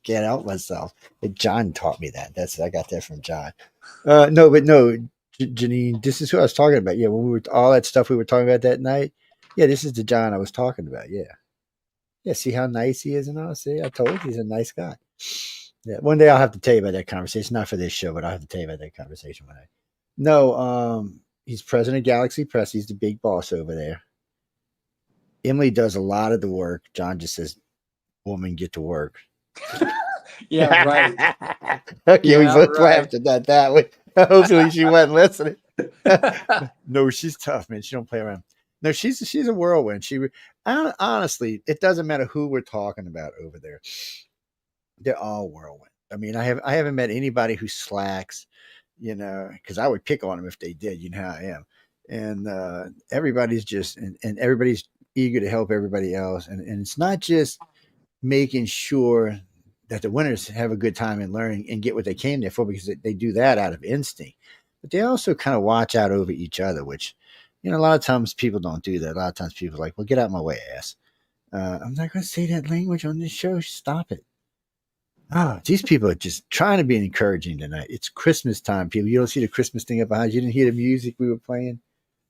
can't help myself. And John taught me that. I got that from John. No, Janine, this is who I was talking about. Yeah, when we were all that stuff we were talking about that night. Yeah, this is the John I was talking about. Yeah, yeah. See how nice he is and all. See, I told you he's a nice guy. Yeah, one day I'll have to tell you about that conversation. Not for this show, but I'll have to tell you about that conversation one day. No, he's president of Galaxy Press. He's the big boss over there. Emily does a lot of the work. John just says, "Woman, get to work." Yeah, right. Okay, Yeah, we both right. laughed at that way. Hopefully she wasn't listening. No, she's tough, man. She don't play around. No, she's a whirlwind. Honestly, it doesn't matter who we're talking about over there. They're all whirlwind. I mean, I haven't met anybody who slacks, because I would pick on them if they did. You know how I am. And everybody's just and everybody's eager to help everybody else. And it's not just making sure that the winners have a good time in learning and get what they came there for, because they do that out of instinct. But they also kind of watch out over each other, which, a lot of times people don't do that. A lot of times people are like, well, get out of my way, ass. I'm not going to say that language on this show. Stop it. Oh, these people are just trying to be encouraging tonight. It's Christmas time, people. You don't see the Christmas thing up behind you. You didn't hear the music we were playing.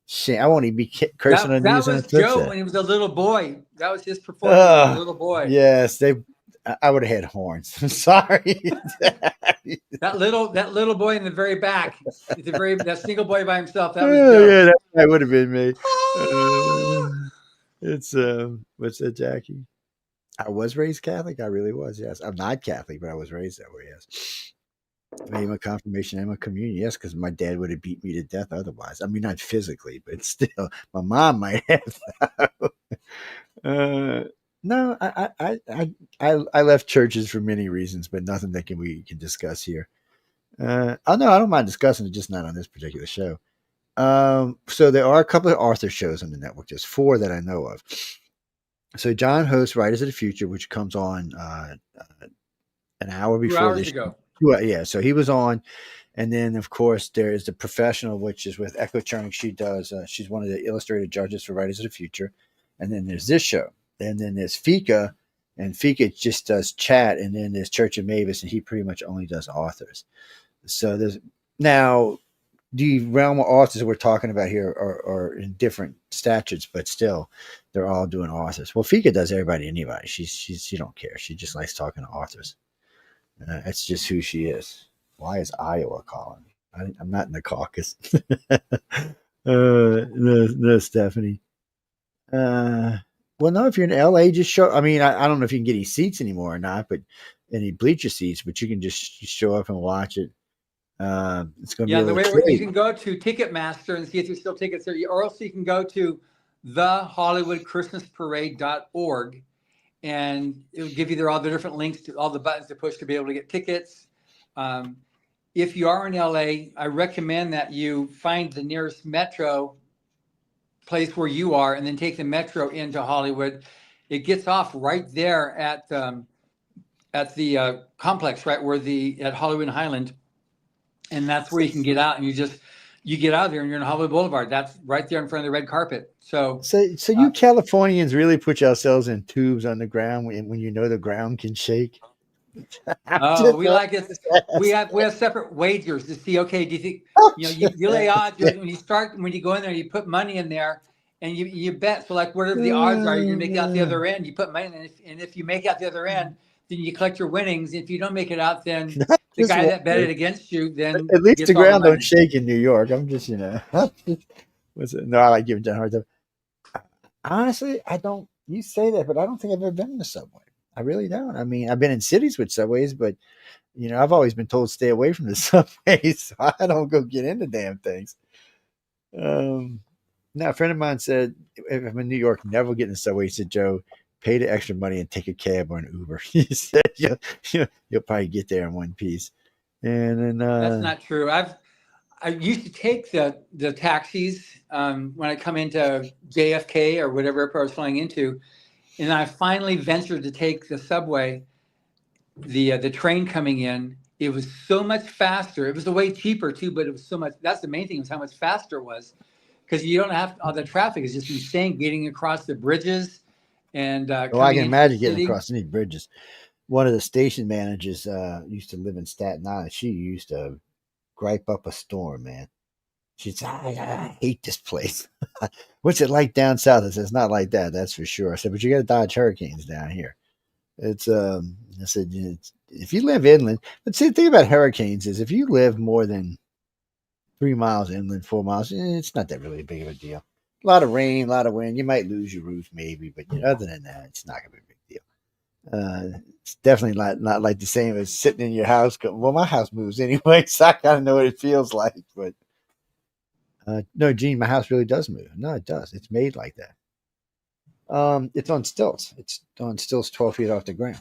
Shit, I won't even be cursing on That news on was the flip Joe side. when he was a little boy. That was his performance as a little boy. Yes, I would have had horns. I'm sorry. That little boy in the very back, that single boy by himself. That was Oh, Joe. yeah, that would have been me. It's what's that, Jackie? I was raised Catholic. I really was. Yes, I'm not Catholic, but I was raised that way. Yes. I made my confirmation and my communion. Yes, because my dad would have beat me to death otherwise. I mean, not physically, but still, my mom might have. No, I left churches for many reasons, but nothing that we can discuss here. No, I don't mind discussing it, just not on this particular show. So there are a couple of Arthur shows on the network. There's 4 that I know of. So John hosts Writers of the Future, which comes on an hour before 2 hours this. ago. Yeah, so he was on, and then of course there is the Professional, which is with Echo Churning. She does. She's one of the illustrated judges for Writers of the Future, and then there's this show, and then there's Fika, and Fika just does chat, and then there's Church of Mavis, and he pretty much only does authors. So there's now the realm of authors we're talking about here are in different statutes, but still they're all doing authors. Well, Fika does everybody, anybody. She don't care. She just likes talking to authors. That's just who she is. Why is Iowa calling me? I'm not in the caucus. No, Stephanie. Well, no, if you're in LA, just show. I mean, I don't know if you can get any seats anymore or not, but any bleacher seats, but you can just show up and watch it. It's going to be a The way little you can go to Ticketmaster and see if there's still tickets there, or else you can go to thehollywoodchristmasparade.org, and it'll give you all the different links to all the buttons to push to be able to get tickets. If you are in LA, I recommend that you find the nearest metro place where you are, and then take the metro into Hollywood. It gets off right there at the complex, right where at Hollywood and Highland. And that's where you can get out, and you get out of there and you're in Hollywood Boulevard. That's right there in front of the red carpet. So you Californians really put yourselves in tubes on the ground when you know the ground can shake. Oh, we like it. We have separate wagers to see. Okay, do you think you lay odds when you go in there, you put money in there, and you bet. So like whatever the odds are, you're gonna make it out the other end. You put money in, and if you make out the other end, then you collect your winnings. If you don't make it out, then the guy that betted against you, then at least gets the all ground money. don't shake in New York. I'm just what's it? No, I like giving John a hard time. Honestly, I don't. You say that, but I don't think I've ever been in the subway. I really don't. I mean, I've been in cities with subways, but I've always been told to stay away from the subways, so I don't go get into damn things. Now, a friend of mine said, if I'm in New York, never get in the subway. He said, Joe, pay the extra money and take a cab or an Uber. He said, you'll probably get there in one piece. And then that's not true. I used to take the taxis when I come into JFK or whatever airport I was flying into, and I finally ventured to take the subway, the train coming in. It was so much faster. It was way cheaper too, but it was so much. That's the main thing, was how much faster it was, because you don't have all the traffic is just insane getting across the bridges and Oh, I coming can into the imagine getting city. across any bridges. One of the station managers used to live in Staten Island. She used to gripe up a storm, man. She'd say, I hate this place. What's it like down south? I said, it's not like that, that's for sure. I said, but you got to dodge hurricanes down here. It's I said, if you live inland, but see, the thing about hurricanes is if you live more than 3 miles inland, 4 miles, it's not that really big of a deal. A lot of rain, a lot of wind. You might lose your roof, maybe, but other than that, it's not going to be a big deal. It's definitely not like the same as sitting in your house. Well, my house moves anyway, so I kind of know what it feels like. But no, Gene, my house really does move. No, it does. It's made like that. It's on stilts. It's on stilts 12 feet off the ground.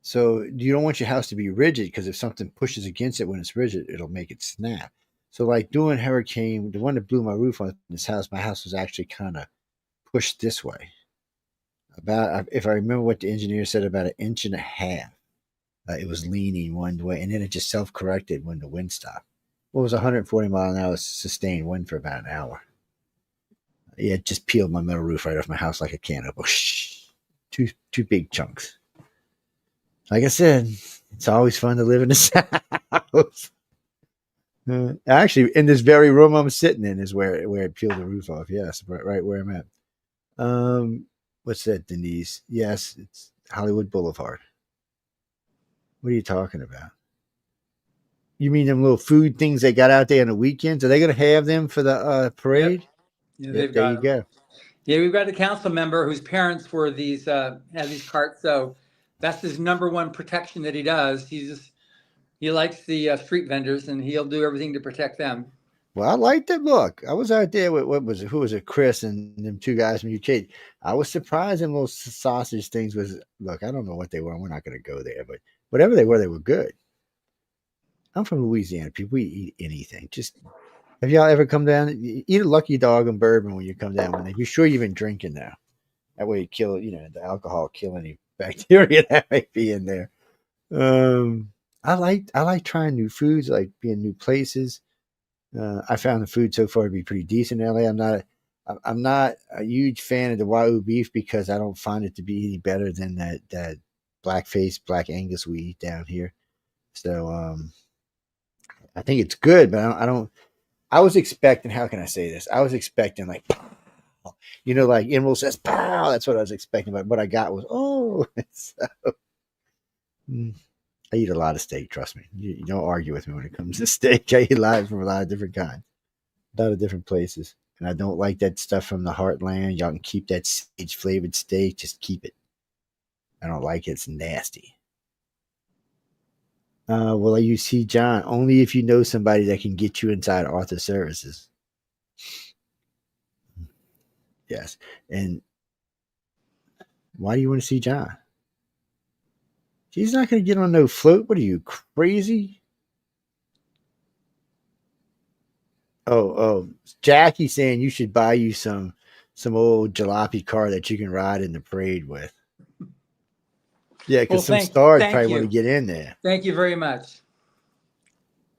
So you don't want your house to be rigid, because if something pushes against it when it's rigid, it'll make it snap. So like doing hurricane, the one that blew my roof on this house, my house was actually kind of pushed this way. About, if I remember what the engineer said, about 1.5 inches. It was leaning one way, and then it just self-corrected when the wind stopped. Well, it was 140 mile an hour sustained wind for about an hour. Yeah, it just peeled my metal roof right off my house like a can of two big chunks. Like I said, it's always fun to live in this house. Actually, in this very room I'm sitting in is where it peeled the roof off. Yes, right where I'm at. What's that, Denise? Yes, it's Hollywood Boulevard. What are you talking about? You mean them little food things they got out there on the weekends? Are they going to have them for the parade? Yep. Yeah, Yep, they've there got you them. go. Yeah, we've got a council member whose parents were these had these carts, so that's his number one protection that he does. He likes the street vendors, and he'll do everything to protect them. Well, I liked it. Look, I was out there with who was it? Chris and them two guys from UK. I was surprised them little sausage things was. Look, I don't know what they were. We're not going to go there, but whatever they were good. I'm from Louisiana. People eat anything. Just have y'all ever come down? Eat a Lucky Dog and bourbon when you come down. When they be sure you've been drinking now. That way, you kill the alcohol, kill any bacteria that may be in there. I like trying new foods, I like being new places. I found the food so far to be pretty decent in LA. I'm not a huge fan of the Wagyu beef because I don't find it to be any better than that black Angus we eat down here. So I think it's good, but I don't. I was expecting. How can I say this? I was expecting like, like Emerald says, pow. That's what I was expecting, but what I got was So, I eat a lot of steak. Trust me. You don't argue with me when it comes to steak. I eat a lot from a lot of different kinds, a lot of different places, and I don't like that stuff from the heartland. Y'all can keep that sage flavored steak. Just keep it. I don't like it. It's nasty. Well, you see, John, only if you know somebody that can get you inside Author Services. Yes. And why do you want to see John? He's not going to get on no float. What are you, crazy? Oh, Jackie saying you should buy you some old jalopy car that you can ride in the parade with. Yeah, because some stars probably want to get in there. Thank you very much.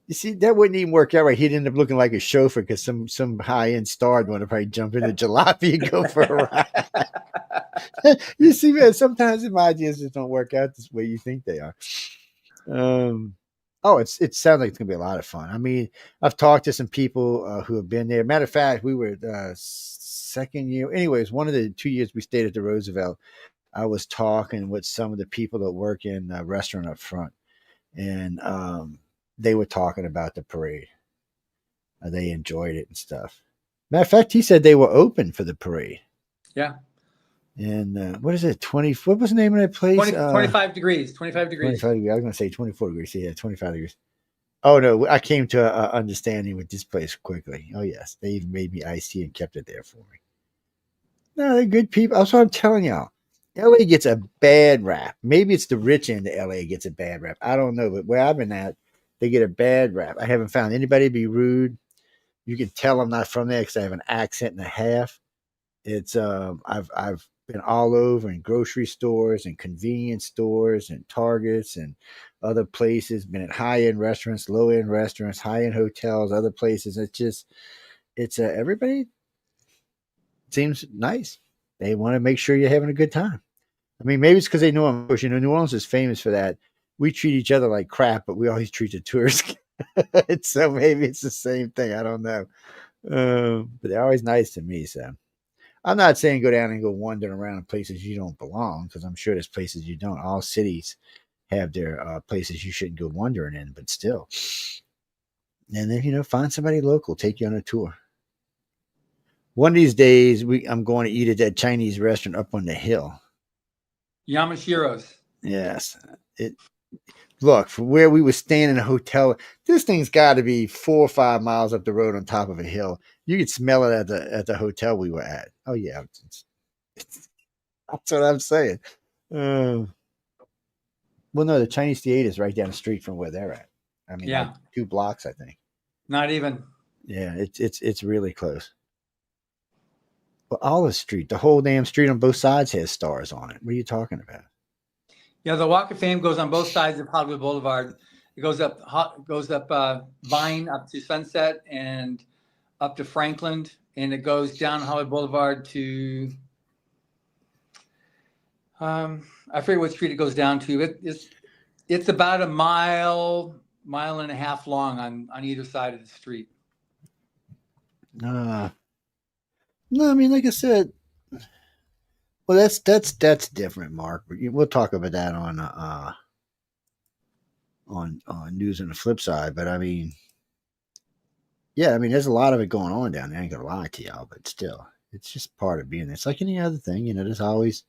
You see, that wouldn't even work out right. He'd end up looking like a chauffeur because some high-end star would want to probably jump in a jalopy and go for a ride. You see, man, sometimes my ideas just don't work out this way you think they are. It sounds like it's going to be a lot of fun. I mean, I've talked to some people who have been there. Matter of fact, we were second year. Anyways, one of the 2 years we stayed at the Roosevelt, I was talking with some of the people that work in a restaurant up front, and they were talking about the parade. They enjoyed it and stuff. Matter of fact, he said they were open for the parade. Yeah. And what is it? What was the name of that place? 25 degrees. 25 degrees. 25 degrees. I was going to say 24 degrees. Yeah, 25 degrees. Oh, no. I came to an understanding with this place quickly. Oh, yes. They even made me iced tea and kept it there for me. No, they're good people. That's what I'm telling y'all. LA gets a bad rap. Maybe it's the rich end of LA gets a bad rap. I don't know. But where I've been at, they get a bad rap. I haven't found anybody be rude. You can tell I'm not from there because I have an accent and a half. It's I've been all over in grocery stores and convenience stores and Targets and other places. Been at high-end restaurants, low-end restaurants, high-end hotels, other places. It's everybody seems nice. They want to make sure you're having a good time. I mean, maybe it's because they know I'm Jewish. You know, New Orleans is famous for that. We treat each other like crap, but we always treat the tourists. So maybe it's the same thing. I don't know. But they're always nice to me. So I'm not saying go down and go wandering around in places you don't belong, because I'm sure there's places you don't. All cities have their places you shouldn't go wandering in, but still. And then, you know, find somebody local, take you on a tour. One of these days, I'm going to eat at that Chinese restaurant up on the hill. Yamashiro's. Yes. Look, from where we were staying in a hotel, this thing's got to be 4 or 5 miles up the road on top of a hill. You could smell it at the hotel we were at. Oh yeah, that's what I'm saying. Well, no, the Chinese theater is right down the street from where they're at. I mean, Yeah. like 2 blocks, I think. Not even. Yeah, it's really close. But Olive Street, the whole damn street on both sides has stars on it. What are you talking about? Yeah, the Walk of Fame goes on both sides of Hollywood Boulevard. It goes up Vine up to Sunset and up to Franklin, and it goes down Hollywood Boulevard to I forget what street it goes down to. It's about a mile and a half long on either side of the street. No, I mean, like I said, well, that's different, Mark. We'll talk about that on news on the flip side. But I mean, yeah, I mean, there's a lot of it going on down there. I ain't gonna lie to y'all, but still, it's just part of being there. It's like any other thing, you know. There's always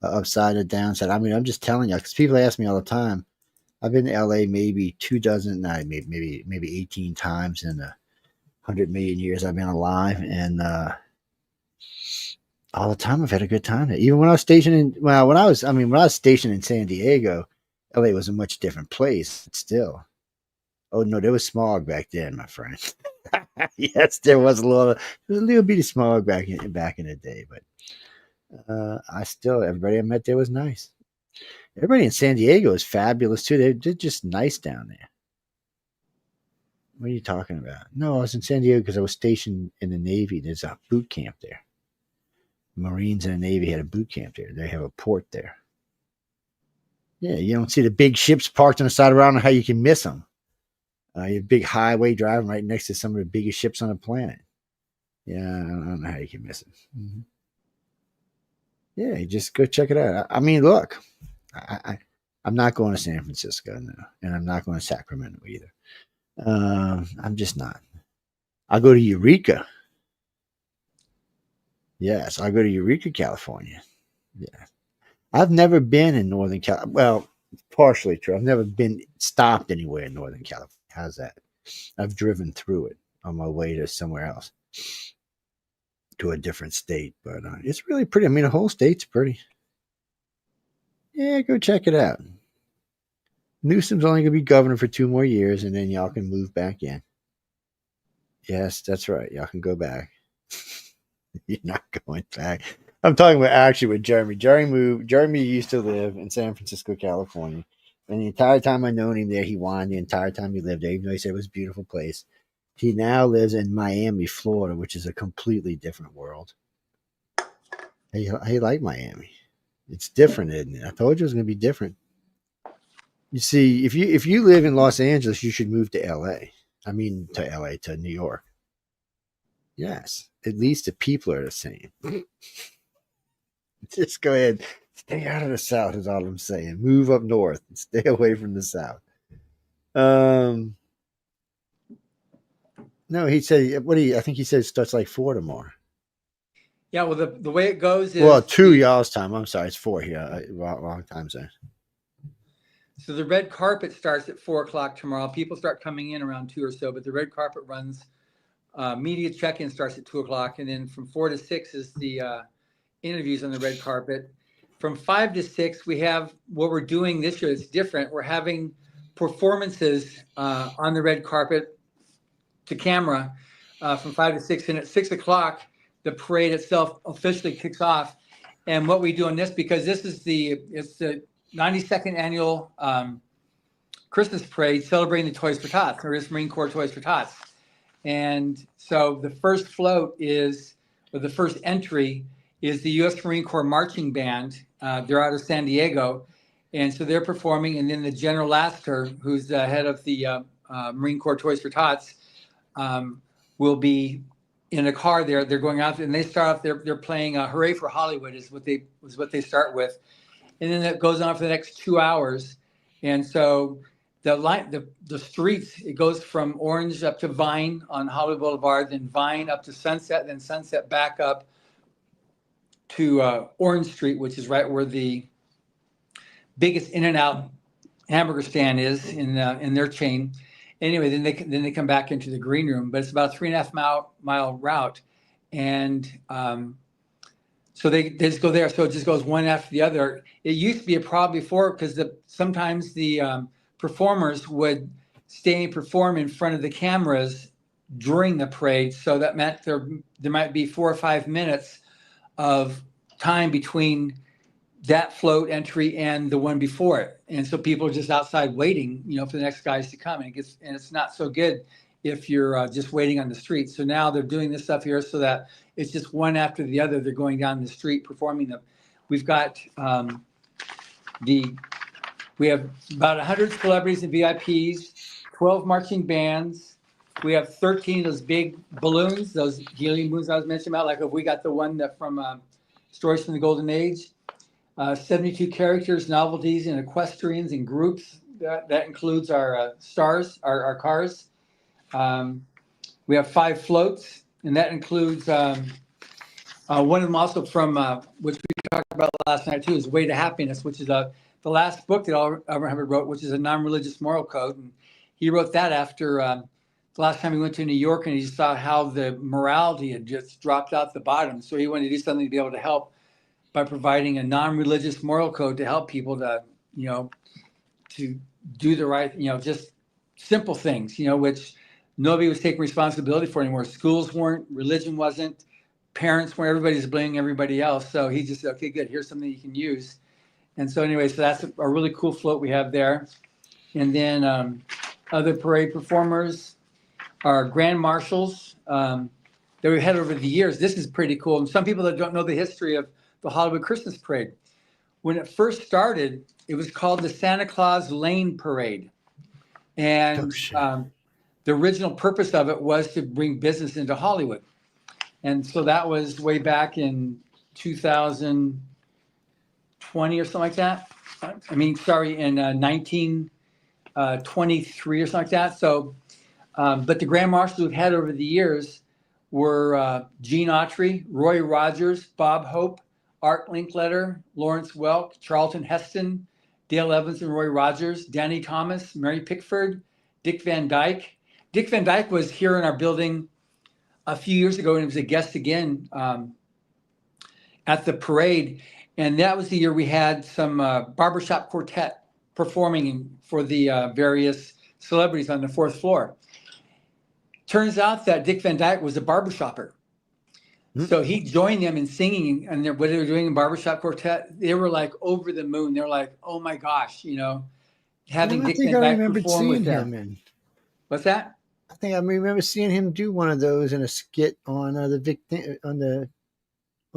an upside and downside. I mean, I'm just telling you, because people ask me all the time. I've been to LA maybe 24, maybe 18 times in the 100 million years I've been alive, and all the time I've had a good time there. Even when I was stationed when I was stationed in San Diego, LA was a much different place. But still, oh no, there was smog back then, my friend. Yes, there was a little bit of smog back in the day, but everybody I met there was nice. Everybody in San Diego is fabulous too. They're just nice down there. What are you talking about? No, I was in San Diego because I was stationed in the Navy. There's a boot camp there. Marines and the Navy had a boot camp there. They have a port there. Yeah, you don't see the big ships parked on the side of the road. I don't know how you can miss them. You have a big highway driving right next to some of the biggest ships on the planet. Yeah, I don't know how you can miss them. Mm-hmm. Yeah, you just go check it out. I mean, look, I'm not going to San Francisco now, and I'm not going to Sacramento either. I'm just not. I'll go to Eureka. Yes, I'll go to Eureka, California. Yeah. I've never been in Northern California. Well, partially true. I've never been stopped anywhere in Northern California. How's that? I've driven through it on my way to somewhere else, to a different state. But it's really pretty. I mean, the whole state's pretty. Yeah, go check it out. Newsom's only going to be governor for 2 more years, and then y'all can move back in. Yes, that's right. Y'all can go back. You're not going back. I'm talking about actually with Jeremy. Jeremy used to live in San Francisco, California. And the entire time I known him there, he whined the entire time he lived there, even though he said it was a beautiful place. He now lives in Miami, Florida, which is a completely different world. I like Miami. It's different, isn't it? I told you it was going to be different. You see, if you live in Los Angeles, you should move to LA. I mean, to New York. Yes, at least the people are the same. Just go ahead. Stay out of the South is all I'm saying. Move up north and stay away from the South. No, he said, I think he said it starts like 4 tomorrow. Yeah, well, the way it goes is... Well, 2 y'all's time. I'm sorry, it's 4 here. Wrong time zone. So the red carpet starts at 4 o'clock tomorrow. People start coming in around 2 or so, but the red carpet runs... media check-in starts at 2 o'clock, and then from 4 to 6 is the interviews on the red carpet. From 5 to 6, we have what we're doing this year. It's different. We're having performances on the red carpet to camera from 5 to 6, and at 6 o'clock, the parade itself officially kicks off. And what we do in this, because it's the 92nd annual Christmas parade celebrating the Toys for Tots, or Marine Corps Toys for Tots. And so the first float the first entry is the U.S. Marine Corps Marching Band. They're out of San Diego. And so they're performing. And then the General Lasker, who's the head of the Marine Corps Toys for Tots, will be in a car there. They're going out and they start off, they're playing Hooray for Hollywood is what they start with. And then it goes on for the next 2 hours. And so the streets, it goes from Orange up to Vine on Hollywood Boulevard, then Vine up to Sunset, then Sunset back up to Orange Street, which is right where the biggest In-N-Out hamburger stand is in their chain. Anyway, then they come back into the green room, but it's about a 3.5 mile route, and so they just go there. So it just goes one after the other. It used to be a problem before because sometimes the performers would stay and perform in front of the cameras during the parade. So that meant there might be 4 or 5 minutes of time between that float entry and the one before it. And so people are just outside waiting, for the next guys to come. And it's not so good if you're just waiting on the street. So now they're doing this stuff here so that it's just one after the other. They're going down the street performing them. We've got we have about 100 celebrities and VIPs, 12 marching bands. We have 13 of those big balloons, those helium balloons I was mentioning about, like if we got the one that from Stories from the Golden Age. 72 characters, novelties, and equestrians and groups. That includes our stars, our cars. We have 5 floats, and that includes one of them also from, which we talked about last night too, is Way to Happiness, which is the last book that Albert Hubbard wrote, which is a non-religious moral code. And he wrote that after the last time he went to New York, and he saw how the morality had just dropped out the bottom. So he wanted to do something to be able to help by providing a non-religious moral code to help people to do the right, just simple things, which nobody was taking responsibility for anymore. Schools weren't, religion wasn't, parents weren't, everybody's blaming everybody else. So he just said, okay, good, here's something you can use. And so anyway, so that's a really cool float we have there. And then other parade performers are grand marshals that we've had over the years. This is pretty cool. And some people that don't know the history of the Hollywood Christmas Parade. When it first started, it was called the Santa Claus Lane Parade. And the original purpose of it was to bring business into Hollywood. And so that was way back in 2020 or something like that. In 1923 or something like that. So, but the Grand Marshals we've had over the years were Gene Autry, Roy Rogers, Bob Hope, Art Linkletter, Lawrence Welk, Charlton Heston, Dale Evans and Roy Rogers, Danny Thomas, Mary Pickford, Dick Van Dyke. Dick Van Dyke was here in our building a few years ago, and he was a guest again at the parade. And that was the year we had some barbershop quartet performing for the various celebrities on the 4th floor. Turns out that Dick Van Dyke was a barbershopper. So he joined them in singing, and what they were doing in barbershop quartet, they were like over the moon. They were like, "Oh my gosh," having Dick Van Dyke perform with them. What's that? I think I remember seeing him do one of those in a skit on on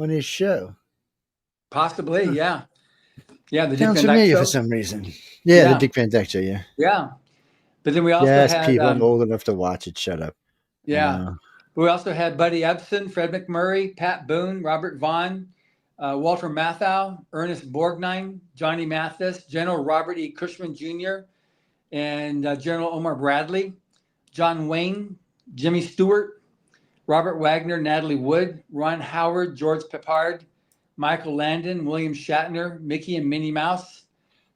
his show. Possibly, yeah. The Dick Sounds Van Dyke familiar show. for some reason. Yeah, the Dick Van Dyke show. Yeah. Yeah, but then we also had people. I'm old enough to watch it. Shut up. Yeah. We also had Buddy Ebsen, Fred McMurray, Pat Boone, Robert Vaughn, Walter Matthau, Ernest Borgnine, Johnny Mathis, General Robert E. Cushman Jr., and General Omar Bradley, John Wayne, Jimmy Stewart, Robert Wagner, Natalie Wood, Ron Howard, George Peppard, Michael Landon, William Shatner, Mickey and Minnie Mouse,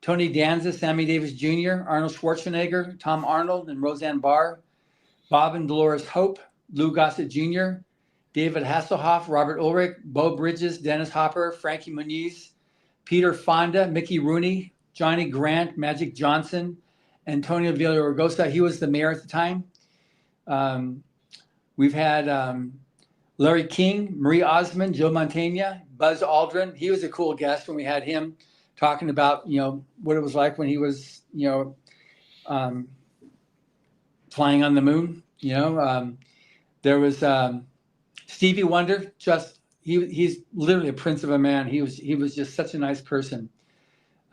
Tony Danza, Sammy Davis Jr., Arnold Schwarzenegger, Tom Arnold, and Roseanne Barr, Bob and Dolores Hope, Lou Gossett Jr., David Hasselhoff, Robert Ulrich, Bo Bridges, Dennis Hopper, Frankie Muniz, Peter Fonda, Mickey Rooney, Johnny Grant, Magic Johnson, Antonio Villaraigosa. He was the mayor at the time. We've had Larry King, Marie Osmond, Joe Mantegna, Buzz Aldrin. He was a cool guest when we had him talking about, what it was like when he was, um, flying on the moon. There was Stevie Wonder. He's literally a prince of a man. He was just such a nice person.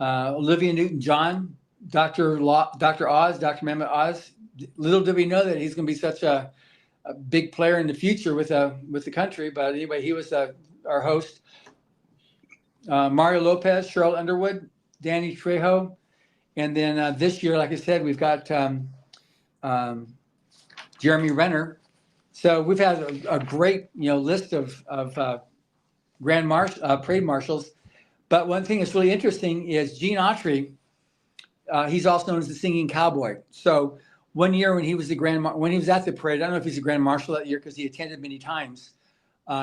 Olivia Newton-John, Dr. Oz, Dr. Mehmet Oz. Little did we know that he's going to be such a big player in the future with the country. But anyway, he was our host. Mario Lopez, Cheryl Underwood, Danny Trejo, and then this year, like I said, we've got Jeremy Renner. So we've had a great list of parade marshals. But one thing that's really interesting is Gene Autry. He's also known as the singing cowboy. So one year when he was when he was at the parade, I don't know if he's a grand marshal that year because he attended many times.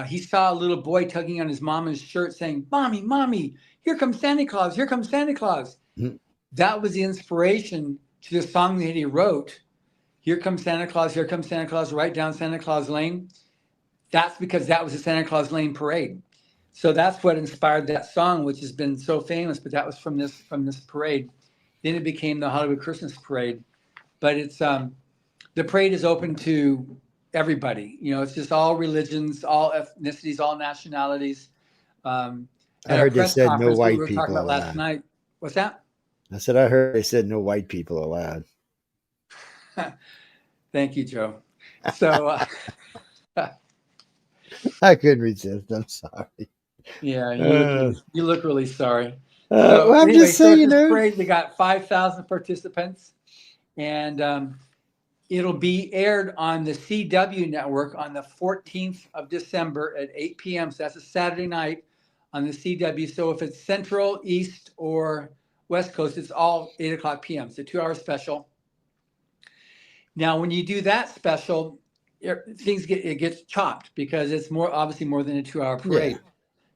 He saw a little boy tugging on his mama's shirt saying, "Mommy, Mommy, here comes Santa Claus, here comes Santa Claus." Mm-hmm. That was the inspiration to the song that he wrote, "Here comes Santa Claus, right down Santa Claus Lane." That's because that was the Santa Claus Lane parade. So that's what inspired that song, which has been so famous, but that was from this parade. Then it became the Hollywood Christmas Parade. But it's the parade is open to everybody. It's just all religions, all ethnicities, all nationalities. I heard they said no white people talking about last night. What's that? I said I heard they said no white people allowed. Thank you, Joe. So I couldn't resist. I'm sorry. Yeah, you look really sorry. Well, I'm just saying, parade, we got 5,000 participants, and it'll be aired on the CW network on the 14th of December at 8 p.m. So that's a Saturday night on the CW. So if it's Central, East, or West Coast, it's all 8 o'clock p.m. It's a 2-hour special. Now, when you do that special, it gets chopped because it's obviously more than a 2-hour parade. Yeah.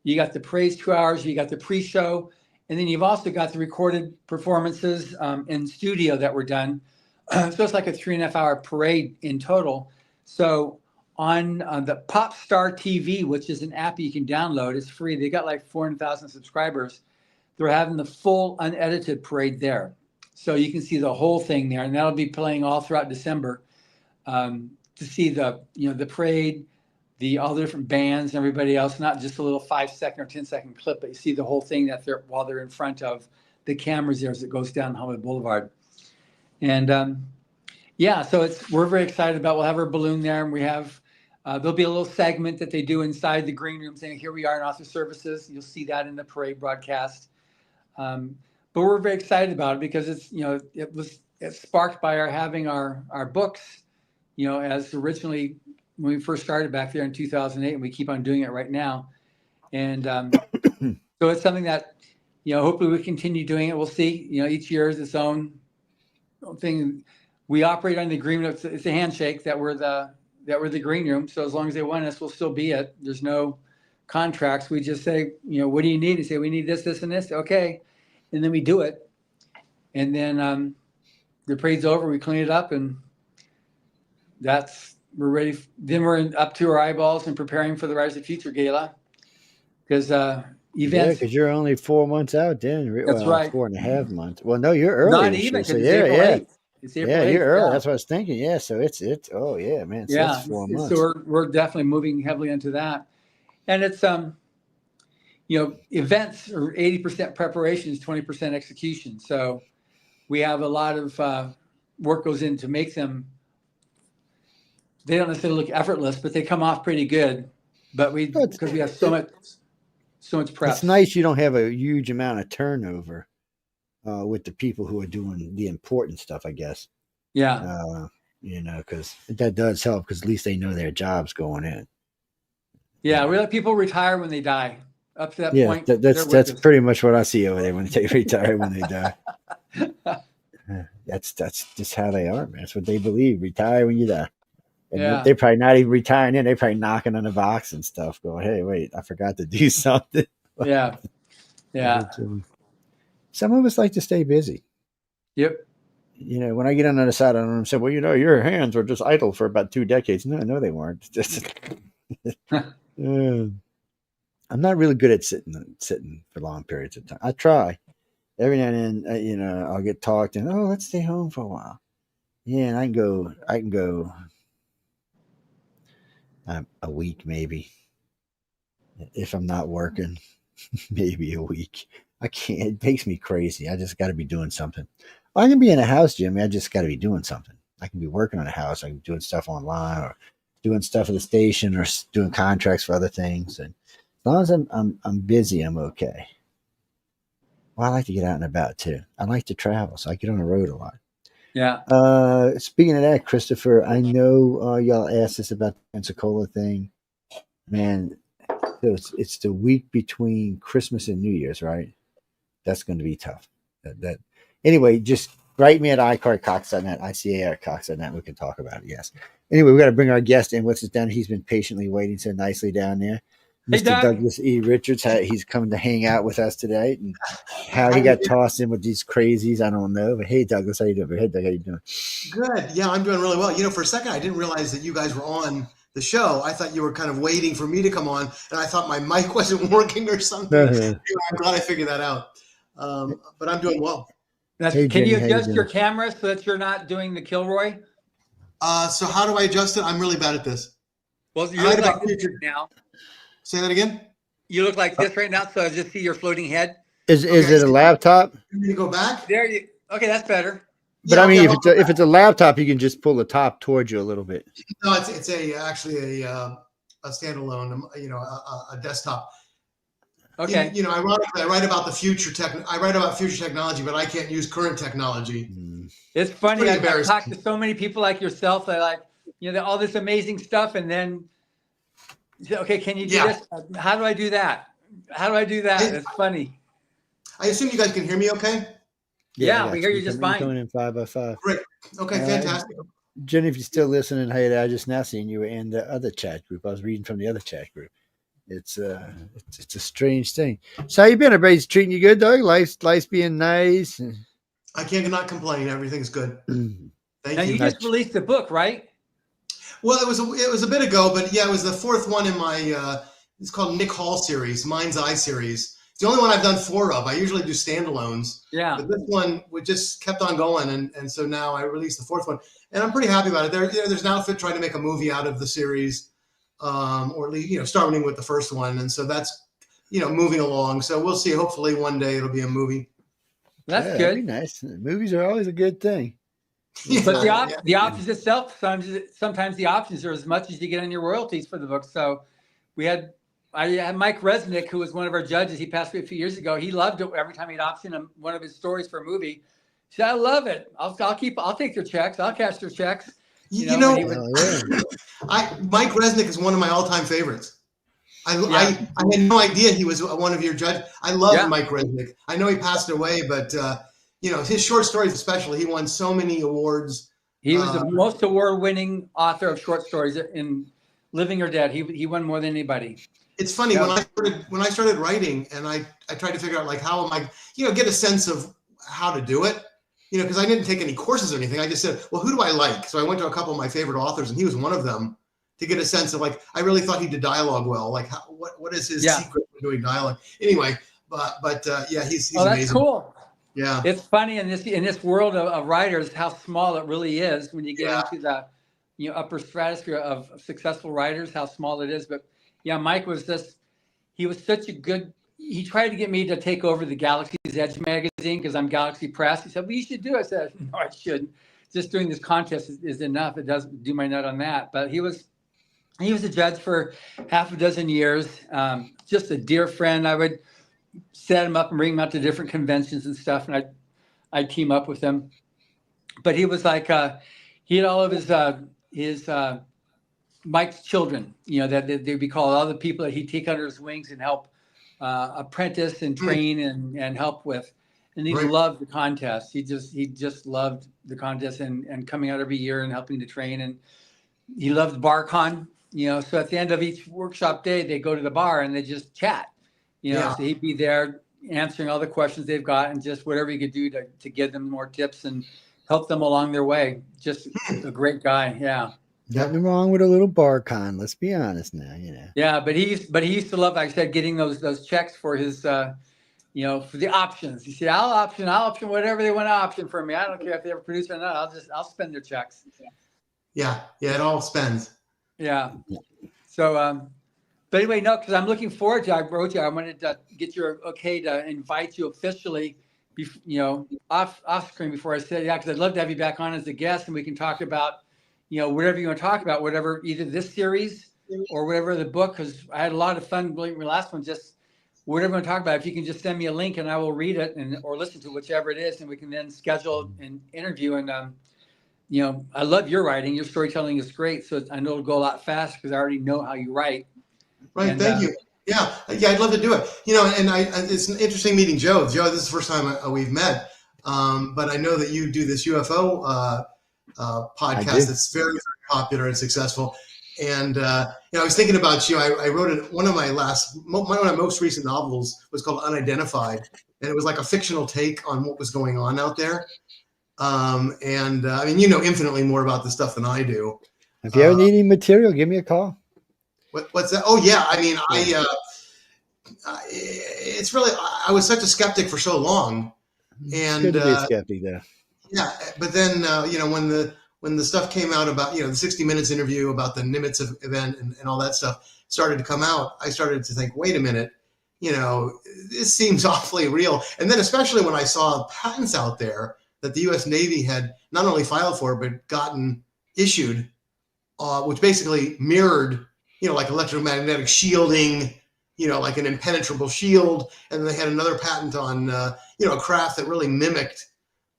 You got the praise 2 hours, you got the pre-show, and then you've also got the recorded performances in studio that were done. So it's like a 3.5-hour parade in total. So on the Pop Star TV, which is an app you can download, it's free. They got like 400,000 subscribers. They're having the full unedited parade there. So you can see the whole thing there, and that'll be playing all throughout December to see the parade, all the different bands and everybody else, not just a little 5-second or 10-second clip, but you see the whole thing while they're in front of the cameras there as it goes down Hollywood Boulevard. And so we're very excited about. We'll have our balloon there, and we have there'll be a little segment that they do inside the green room saying, "Here we are in Author Services." You'll see that in the parade broadcast. But we're very excited about it because it's sparked by having our books, as originally when we first started back there in 2008, and we keep on doing it right now. And so it's something that, hopefully we continue doing it. We'll see, each year is its own thing. We operate on the agreement. It's a handshake that we're the green room. So as long as they want us, we'll still be it. There's no contracts. We just say, what do you need? And say, we need this, this, and this. Okay. And then we do it. And then the parade's over. We clean it up, and we're ready. Then we're up to our eyeballs and preparing for the Rise of the Future Gala. Because events. Yeah, because you're only 4 months out then. That's right. 4.5 months. Well, no, you're early. Not even. So April 8th. It's April 8th. You're early. Yeah. That's what I was thinking. Yeah, so it's. Oh yeah, man. So it's 4 months. So we're definitely moving heavily into that, and it's events are 80% preparations, 20% execution. So we have a lot of work goes in to make them. They don't necessarily look effortless, but they come off pretty good. But because we have so much prep. It's nice you don't have a huge amount of turnover with the people who are doing the important stuff, I guess. Yeah. Because that does help because at least they know their job's going in. Yeah, we let people retire when they die. Up to that point. That's pretty much what I see over there when they retire when they die. That's just how they are, man. That's what they believe. Retire when you die. And they're probably not even retiring in. They're probably knocking on the box and stuff, going, "Hey, wait, I forgot to do something." Yeah. Some of us like to stay busy. Yep. When I get on the other side, I don't say, "Well, your hands were just idle for about 2 decades." No, they weren't. I'm not really good at sitting for long periods of time. I try every now and then. I'll get talked and let's stay home for a while. Yeah, and I can go a week maybe if I'm not working. Maybe a week. I can't. It makes me crazy. I just got to be doing something. Well, I can be in a house, Jimmy. I just got to be doing something. I can be working on a house. I can be doing stuff online or doing stuff at the station or doing contracts for other things. And as long as I'm busy, I'm okay. Well, I like to get out and about too. I like to travel, so I get on the road a lot. Yeah. Speaking of that, Christopher, I know y'all asked us about the Pensacola thing. Man, so it's the week between Christmas and New Year's, right? That's going to be tough. Anyway, just write me at iCarCox.net, ICARCox.net. We can talk about it. Yes. Anyway, we got to bring our guest in. What's his down? He's been patiently waiting so nicely down there. Hey, Mr. Doug. Douglas E. Richards, he's coming to hang out with us today. And how he got tossed in with these crazies, I don't know. But hey, Douglas, how you doing? Hey, Doug, how you doing? Good. Yeah, I'm doing really well. For a second, I didn't realize that you guys were on the show. I thought you were kind of waiting for me to come on, and I thought my mic wasn't working or something. I'm glad I figured that out. But I'm doing well. Hey, can Jenny, you how you adjust your doing? camera so that you're not doing the Kilroy? So how do I adjust it? I'm really bad at this. Well, you I like look like about this future- right now. Say that again. You look like this right now, so I just see your floating head. Is Okay, it a laptop? You need to go back. There you. Okay, that's better. But Yeah, I mean, okay, if it's a laptop, you can just pull the top towards you a little bit. no, it's actually a standalone, a desktop. Okay. Ironically, I write about the future I write about future technology, but I can't use current technology. It's funny. pretty I've embarrassing. talked to so many people like yourself that all this amazing stuff, and then you say, okay, can you do this? How do I do that? How do I do that? It's funny. I assume you guys can hear me okay? Yeah, we hear you just fine. Coming in 5x5. Great. Okay, fantastic. Jenny, if you're still listening, hey, I just now seen you were in the other chat group. I was reading from the other chat group. It's a strange thing. So how you been? Everybody's treating you good, Doug? Life's being nice. I cannot complain. Everything's good. Thank Now you. you just released a book, right? Well, it was a bit ago, but yeah, it was the fourth one in my. It's called Nick Hall series, Mind's Eye series. It's the only one I've done 4 of. I usually do standalones. Yeah. But this one we just kept on going, and so now I released the 4th one, and I'm pretty happy about it. There's an outfit trying to make a movie out of the series, or at least starting with the first one, and so that's moving along. So we'll see. Hopefully one day it'll be a movie. That's That'd good. be nice. Movies are always a good thing. But the options itself, sometimes the options are as much as you get on your royalties for the book. So I had Mike Resnick, who was one of our judges. He passed away a few years ago. He loved it every time he'd option one of his stories for a movie. He said, I love it. I'll take your checks. I'll cash your checks. Mike Resnick is one of my all-time favorites. I had no idea he was one of your judges. I love Mike Resnick. I know he passed away, but his short stories especially, he won so many awards. He was the most award-winning author of short stories in living or dead. He won more than anybody. It's funny when I started writing, and I tried to figure out how am I get a sense of how to do it, because I didn't take any courses or anything. I just said, well, who do I like? So I went to a couple of my favorite authors, and he was one of them, to get a sense of I really thought he did dialogue well. What is his secret for doing dialogue? Anyway, but he's that's amazing. Cool. Yeah, it's funny in this world of writers how small it really is when you get into the upper stratosphere of successful writers, how small it is. But Mike was he was such a good. He tried to get me to take over the Galaxy's Edge magazine because I'm Galaxy Press. He said, well, you should do it. I said, no, I shouldn't. Just doing this contest is enough. It doesn't do my nut on that. But he was a judge for half a dozen years. Just a dear friend. I would set him up and bring him out to different conventions and stuff, and I'd team up with him. But he was he had all of his Mike's children, that they'd be called, all the people that he'd take under his wings and help apprentice and train and help with. And he loved the contest. He just loved the contest and coming out every year and helping to train. And he loved BarCon, so at the end of each workshop day, they go to the bar and they just chat, so he'd be there answering all the questions they've got and just whatever he could do to give them more tips and help them along their way. Just a great guy. Yeah. Nothing wrong with a little bar con. Let's be honest now, Yeah, but he used to love, like I said, getting those checks for his for the options. He said, I'll option whatever they want to option for me. I don't care if they ever produce it or not. I'll spend their checks. Yeah, it all spends. Yeah. So but anyway, no, because I'm looking forward to. I wrote you. I wanted to get your okay to invite you officially, off screen before I said because I'd love to have you back on as a guest, and we can talk about, whatever you want to talk about, whatever either this series or whatever the book. Because I had a lot of fun. Believe me, last one, just whatever you want to talk about. If you can just send me a link and I will read it or listen to whichever it is, and we can then schedule an interview. And I love your writing. Your storytelling is great, so I know it'll go a lot faster because I already know how you write. Right. Thank you. Yeah. I'd love to do it. And it's an interesting meeting Joe. Joe, this is the first time we've met. But I know that you do this UFO podcast that's very, very popular and successful. And I was thinking about you. I wrote it. One of my most recent novels was called Unidentified, and it was like a fictional take on what was going on out there. I mean, infinitely more about this stuff than I do. If you ever need any material, give me a call. What's that? Oh yeah. I mean, it's really, I was such a skeptic for so long, and it's good to be a skeptic there. Yeah. But then, when the stuff came out about, the 60 Minutes interview about the Nimitz event and all that stuff started to come out, I started to think, wait a minute, this seems awfully real. And then especially when I saw patents out there that the U.S. Navy had not only filed for, but gotten issued, which basically mirrored, like electromagnetic shielding, like an impenetrable shield. And they had another patent on, a craft that really mimicked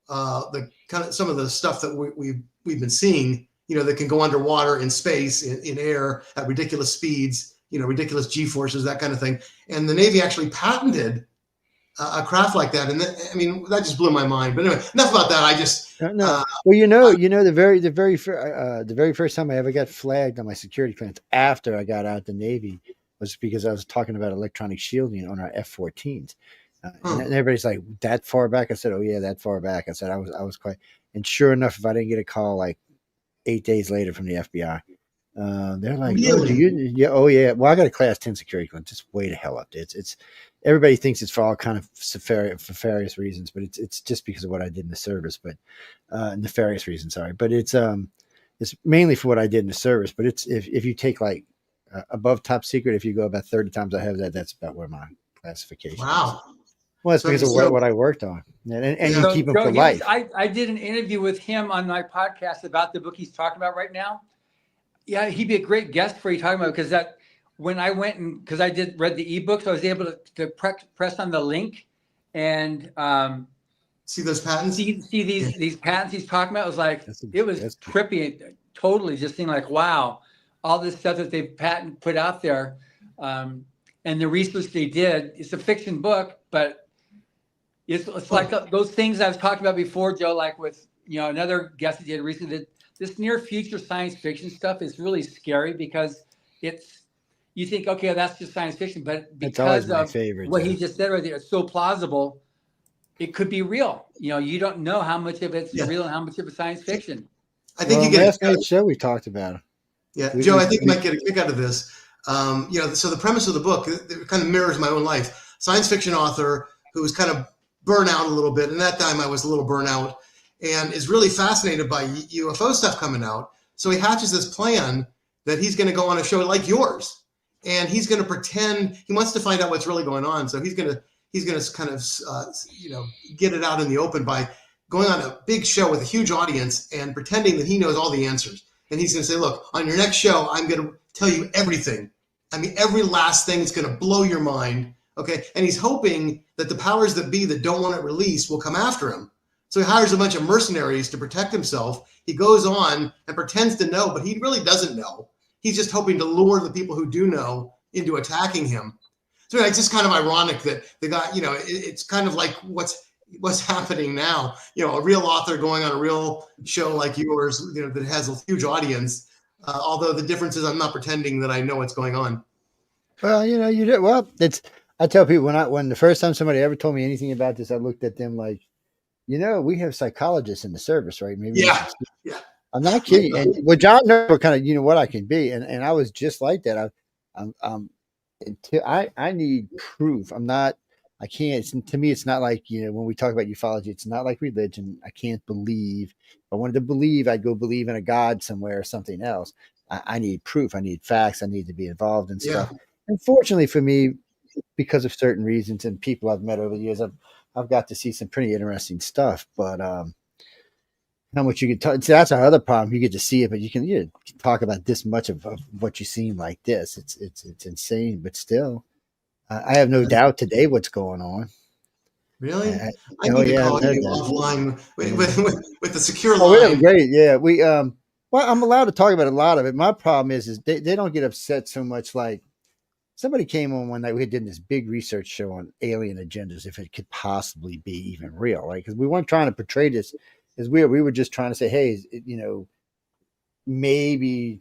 the kind of some of the stuff that we've been seeing, that can go underwater, in space, in air at ridiculous speeds, ridiculous G-forces, that kind of thing. And the Navy actually patented a craft like that. And that just blew my mind. But anyway, enough about that. I just no. Well, the very first time I ever got flagged on my security clearance after I got out of the Navy was because I was talking about electronic shielding on our F-14s. And everybody's like, that far back? I said, oh yeah, that far back. I said, I was quite, and sure enough, if I didn't get a call like 8 days later from the FBI, they're like, really? Oh yeah. Well, I got a class 10 security clearance. It's way the hell up there. It's everybody thinks it's for all kind of nefarious reasons, but it's just because of what I did in the service, but nefarious reasons, sorry. But it's mainly for what I did in the service, but it's, if you take like above top secret, if you go about 30 times I have that's about where my classification Wow. is. Well, it's because of what I worked on, and you keep them for life. I did an interview with him on my podcast about the book he's talking about right now. Yeah, he'd be a great guest for you talking about, because when I went because I read the ebook, so I was able to press on the link and see those patents. See these patents he's talking about. It was like it was trippy, totally just seeing like, wow, all this stuff that they've put out there, and the research they did. It's a fiction book, but it's like those things I was talking about before, Joe, like with another guest that did recently, that this near future science fiction stuff is really scary because you think, okay, that's just science fiction, but because of what he just said right there, it's so plausible, it could be real. You don't know how much of it's real and how much of it's science fiction. I think you get last night's show we talked about it. Yeah, Joe, I think you might get a kick out of this. So the premise of the book, it kind of mirrors my own life. Science fiction author who was kind of burnt out a little bit, and that time I was a little burnt out, and is really fascinated by UFO stuff coming out. So he hatches this plan that he's going to go on a show like yours, and he's going to pretend he wants to find out what's really going on. So he's going to kind of get it out in the open by going on a big show with a huge audience and pretending that he knows all the answers. And he's going to say, look, on your next show, I'm going to tell you everything. I mean, every last thing is going to blow your mind. Okay. And he's hoping that the powers that be that don't want it released will come after him. So he hires a bunch of mercenaries to protect himself. He goes on and pretends to know, but he really doesn't know. He's just hoping to lure the people who do know into attacking him. So it's just kind of ironic that the guy, it's kind of like what's happening now. A real author going on a real show like yours, that has a huge audience. Although the difference is I'm not pretending that I know what's going on. Well, you did. Well, I tell people when the first time somebody ever told me anything about this, I looked at them like, we have psychologists in the service, right? Maybe yeah. I'm not kidding. And well, John knows what kind of, you know, what I can be. And I was just like that. I'm I need proof. I'm not, I can't, to me, it's not like, you know, when we talk about ufology, it's not like religion. I can't believe. If I wanted to believe, I'd go believe in a God somewhere or something else. I need proof. I need facts. I need to be involved in Yeah. stuff. And fortunately for me, because of certain reasons and people I've met over the years, I've got to see some pretty interesting stuff. But how much you can talk? See, that's our other problem. You get to see it, but you can talk about this much of what you seen like this. It's insane, but still, I have no doubt today what's going on. Really? I Oh need to yeah, call no you doubt. offline with the secure Oh, we have a line. great, yeah. We well, I'm allowed to talk about a lot of it. My problem is they don't get upset so much. Like somebody came on one night, we did this big research show on alien agendas, if it could possibly be even real, right? Because we weren't trying to portray this as weird. We were just trying to say, hey, you know, maybe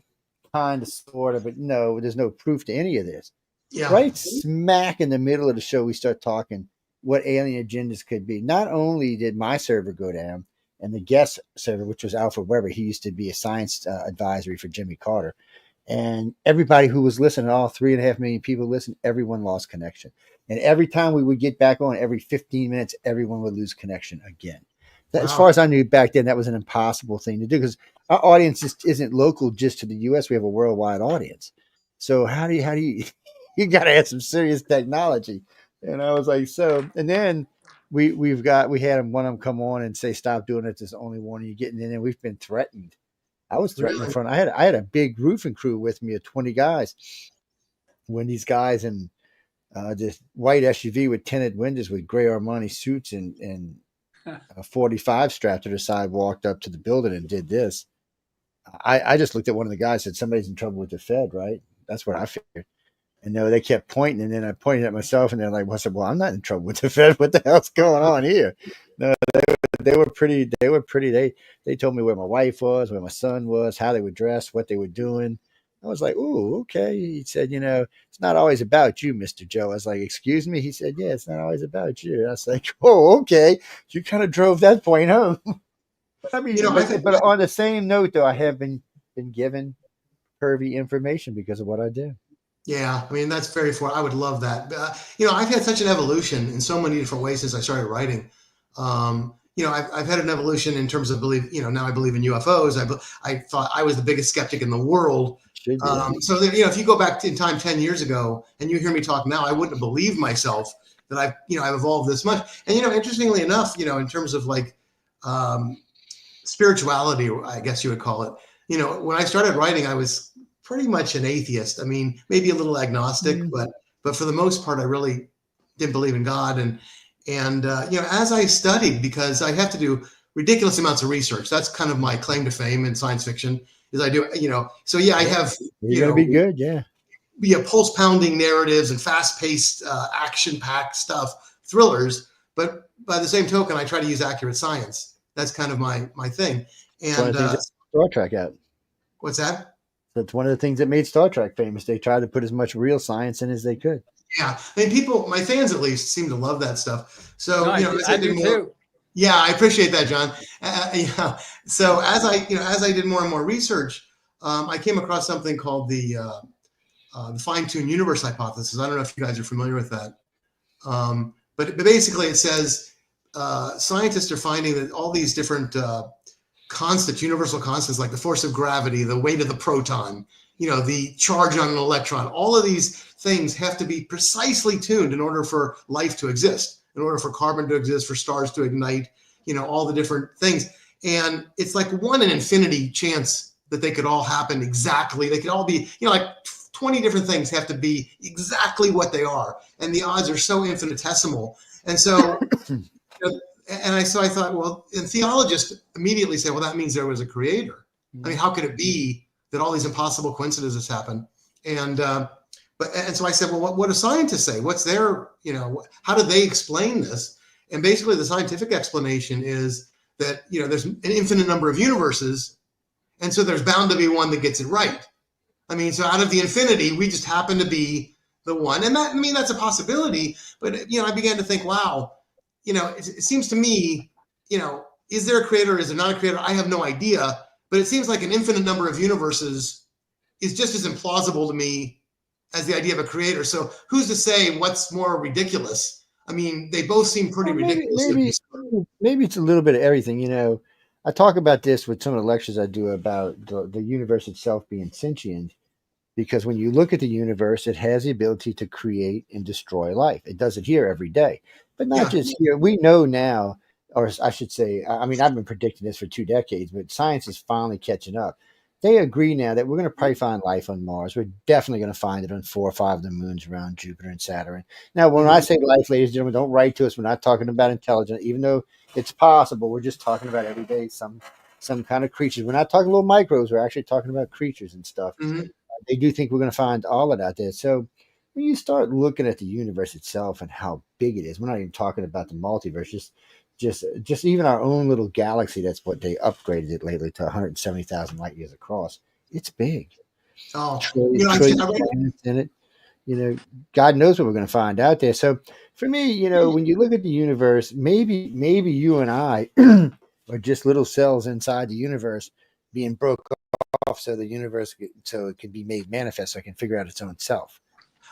kind of, sort of, but no, there's no proof to any of this. Yeah. Right smack in the middle of the show, we start talking what alien agendas could be. Not only did my server go down, and the guest server, which was Alfred Weber, he used to be a science advisory for Jimmy Carter. And everybody who was listening, all 3.5 million people listened, everyone lost connection. And every time we would get back on, every 15 minutes, everyone would lose connection again. As far Wow. as I knew back then, that was an impossible thing to do because our audience just isn't local just to the U.S. We have a worldwide audience. So how do you you got to have some serious technology? And I was like, so, and then we had one of them come on and say, stop doing it. There's only one you're getting in, and we've been threatened. I was threatened in Really? front. I had a big roofing crew with me of 20 guys. When these guys in this white SUV with tinted windows with gray Armani suits and a 45 strapped to the side walked up to the building and did this. I just looked at one of the guys and said, somebody's in trouble with the Fed, right? That's what I figured. And no, they kept pointing, and then I pointed at myself, and they're like, "Well, I said, well, I'm not in trouble with the Fed. What the hell's going on here?" No, they were pretty. They were pretty. They told me where my wife was, where my son was, how they were dressed, what they were doing. I was like, "Ooh, okay." He said, "You know, it's not always about you, Mister Joe." I was like, "Excuse me." He said, "Yeah, it's not always about you." I was like, "Oh, okay." You kind of drove that point home. I mean, You know, but on the same note, though, I have been given pervy information because of what I do. yeah, I mean, that's very far. I would love that. You know, I've had such an evolution in so many different ways since I started writing. You know, I've had an evolution in terms of you know, now I believe in UFOs. I thought I was the biggest skeptic in the world. Should be. So, you know, if you go back in time 10 years ago and you hear me talk now, I wouldn't have believed myself that I've evolved this much. And, you know, interestingly enough, you know, in terms of like spirituality, I guess you would call it, you know, when I started writing, I was pretty much an atheist. I mean, maybe a little agnostic, but for the most part, I really didn't believe in God. And you know, as I studied, because I have to do ridiculous amounts of research. That's kind of my claim to fame in science fiction. Is I do, you know, so yeah, I have, You're gonna be good, yeah. Pulse pounding narratives and fast paced, action packed stuff, thrillers. But by the same token, I try to use accurate science. That's kind of my thing. One And of the things that Star Trek out. what's that? That's one of the things that made Star Trek famous. They tried to put as much real science in as they could. Yeah, I mean, people, my fans at least, seem to love that stuff. So No, you know, I do too. yeah, I appreciate that, John. Yeah. So as I did more and more research, I came across something called the fine-tuned universe hypothesis. I don't know if you guys are familiar with that, but basically it says scientists are finding that all these different constants, universal constants, like the force of gravity, the weight of the proton, you know, the charge on an electron, all of these things have to be precisely tuned in order for life to exist, in order for carbon to exist, for stars to ignite, you know, all the different things. And it's like 1 in infinity chance that they could all happen exactly. They could all be, you know, like 20 different things have to be exactly what they are. And the odds are so infinitesimal. And so, you know, so I thought, well, and theologists immediately say, well, that means there was a creator. I mean, how could it be that all these impossible coincidences happen? And so I said, well, what do scientists say? What's their, you know, how do they explain this? And basically the scientific explanation is that, you know, there's an infinite number of universes. And so there's bound to be one that gets it right. I mean, so out of the infinity, we just happen to be the one. And that, I mean, that's a possibility. But, you know, I began to think, wow, you know, it seems to me, you know, is there a creator? Is there not a creator? I have no idea. but it seems like an infinite number of universes is just as implausible to me as the idea of a creator. So who's to say what's more ridiculous? I mean, they both seem pretty Well, ridiculous. maybe it's a little bit of everything. I talk about this with some of the lectures I do about the universe itself being sentient, because when you look at the universe, it has the ability to create and destroy life. It does it here every day, but not just here. We know now, or I should say, I mean, I've been predicting this for 2 decades, but science is finally catching up. They agree now that we're going to probably find life on Mars. We're definitely going to find it on 4 or 5 of the moons around Jupiter and Saturn. Now, when I say life, ladies and gentlemen, don't write to us. We're not talking about intelligent, even though it's possible. We're just talking about every day some kind of creatures. We're not talking little microbes. We're actually talking about creatures and stuff. They do think we're going to find all of that there. So when you start looking at the universe itself and how big it is, we're not even talking about the multiverse, just even our own little galaxy. That's what they upgraded it lately to 170,000 light years across. It's big. Oh, Trillion planets in it. God knows what we're going to find out there. So for me, when you look at the universe, maybe you and I are just little cells inside the universe being broke off so the universe, so it can be made manifest, so it can figure out its own self.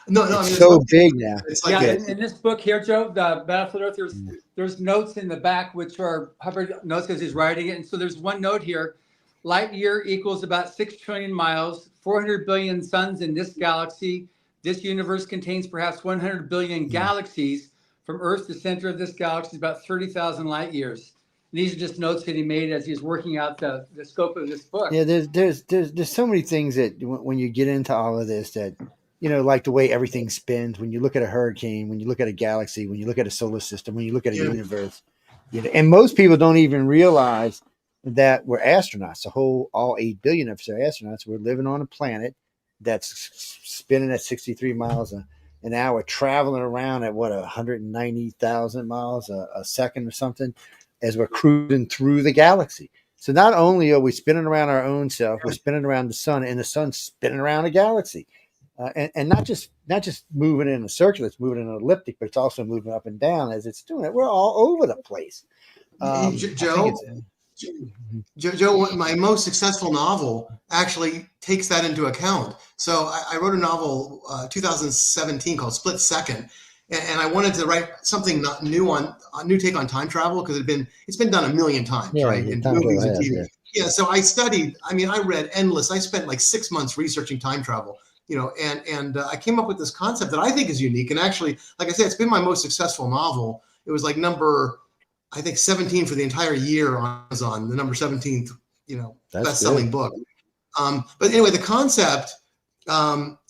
No, it's I mean, so big now. It's like in this book here, Joe, the Battlefield Earth, there's notes in the back which are Hubbard notes as he's writing it. And so there's one note here: light year equals about 6 trillion miles, 400 billion suns in this galaxy. This universe contains perhaps 100 billion galaxies. From Earth to center of this galaxy is about 30,000 light years. And these are just notes that he made as he was working out the scope of this book. Yeah, there's so many things that when you get into all of this that, like the way everything spins, when you look at a hurricane, when you look at a galaxy, when you look at a solar system, when you look at a universe, and most people don't even realize that we're astronauts. All 8 billion of us are astronauts. We're living on a planet that's spinning at 63 miles an hour, traveling around at 190,000 miles a second or something, as we're cruising through the galaxy. So not only are we spinning around our own self, we're spinning around the sun, and the sun's spinning around a galaxy, and not just moving in a circle, it's moving in an elliptic, but it's also moving up and down as it's doing it. We're all over the place. Joe, my most successful novel actually takes that into account. So I wrote a novel 2017 called Split Second, and I wanted to write something not new on a new take on time travel, because it's been done a million times, right? In movies and TV. Yeah. So I studied. I mean, I read endless. I spent like 6 months researching time travel. And I came up with this concept that I think is unique. And actually, like I said, it's been my most successful novel. It was like number, I think, 17 for the entire year on Amazon, the number 17th, best-selling book. But anyway, the concept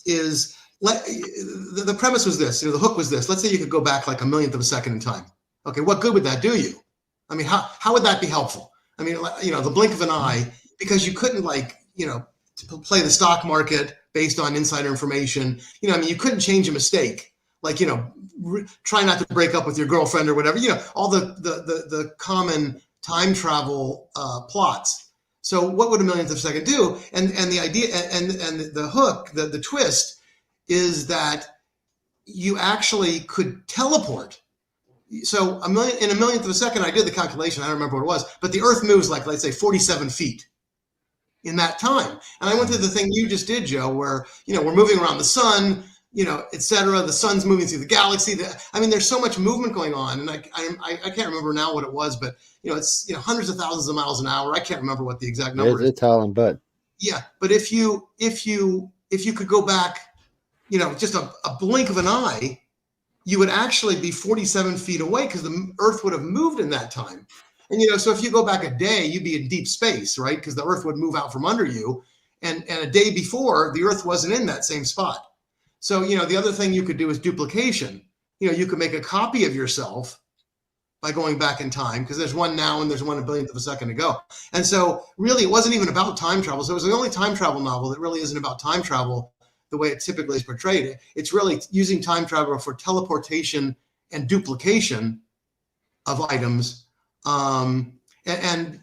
is, the premise was this, the hook was this. Let's say you could go back like a millionth of a second in time. Okay, what good would that do you? I mean, how would that be helpful? I mean, the blink of an eye, because you couldn't play the stock market based on insider information. You couldn't change a mistake. Try not to break up with your girlfriend or whatever, all the common time travel plots. So what would a millionth of a second do? And the idea and the hook, the twist is that you actually could teleport. So in a millionth of a second, I did the calculation, I don't remember what it was, but the Earth moves like, let's say, 47 feet in that time. And I went through the thing you just did, Joe, where, we're moving around the sun, et cetera. The sun's moving through the galaxy. There's so much movement going on. And I can't remember now what it was, but, it's, hundreds of thousands of miles an hour. I can't remember what the exact number is. It's howling, but. Yeah. But if you could go back, just a blink of an eye, you would actually be 47 feet away, because the Earth would have moved in that time. And, so if you go back a day, you'd be in deep space, right? Because the Earth would move out from under you. And a day before, the Earth wasn't in that same spot. So, the other thing you could do is duplication. You could make a copy of yourself by going back in time, because there's one now and there's one a billionth of a second ago. And so really, it wasn't even about time travel. So it was the only time travel novel that really isn't about time travel the way it typically is portrayed. It's really using time travel for teleportation and duplication of items. And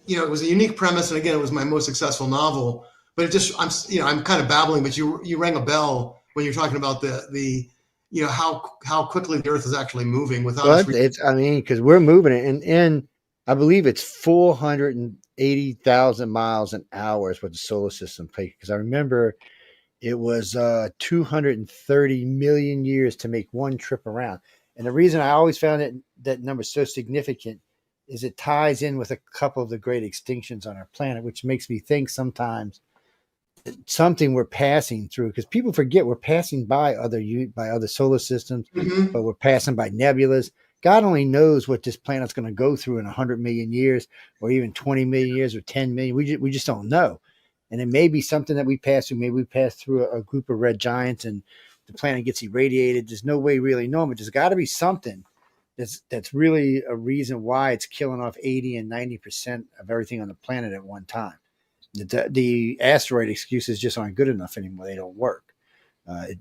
it was a unique premise. And again, it was my most successful novel, but I'm kind of babbling, but you rang a bell when you're talking about the how quickly the Earth is actually moving without us. Because we're moving it, and I believe it's 400 80,000 miles an hour is what the solar system takes. Because I remember it was 230 million years to make one trip around. And the reason I always found that number so significant is it ties in with a couple of the great extinctions on our planet, which makes me think sometimes something we're passing through, because people forget we're passing by other solar systems, Mhm. but we're passing by nebulas. God only knows what this planet's going to go through in 100 million years, or even 20 million years, or 10 million. We just don't know. And it may be something that we pass through. Maybe we pass through a group of red giants and the planet gets irradiated. There's no way really knowing, but there's got to be something that's really a reason why it's killing off 80 and 90% of everything on the planet at one time. The asteroid excuses just aren't good enough anymore. They don't work.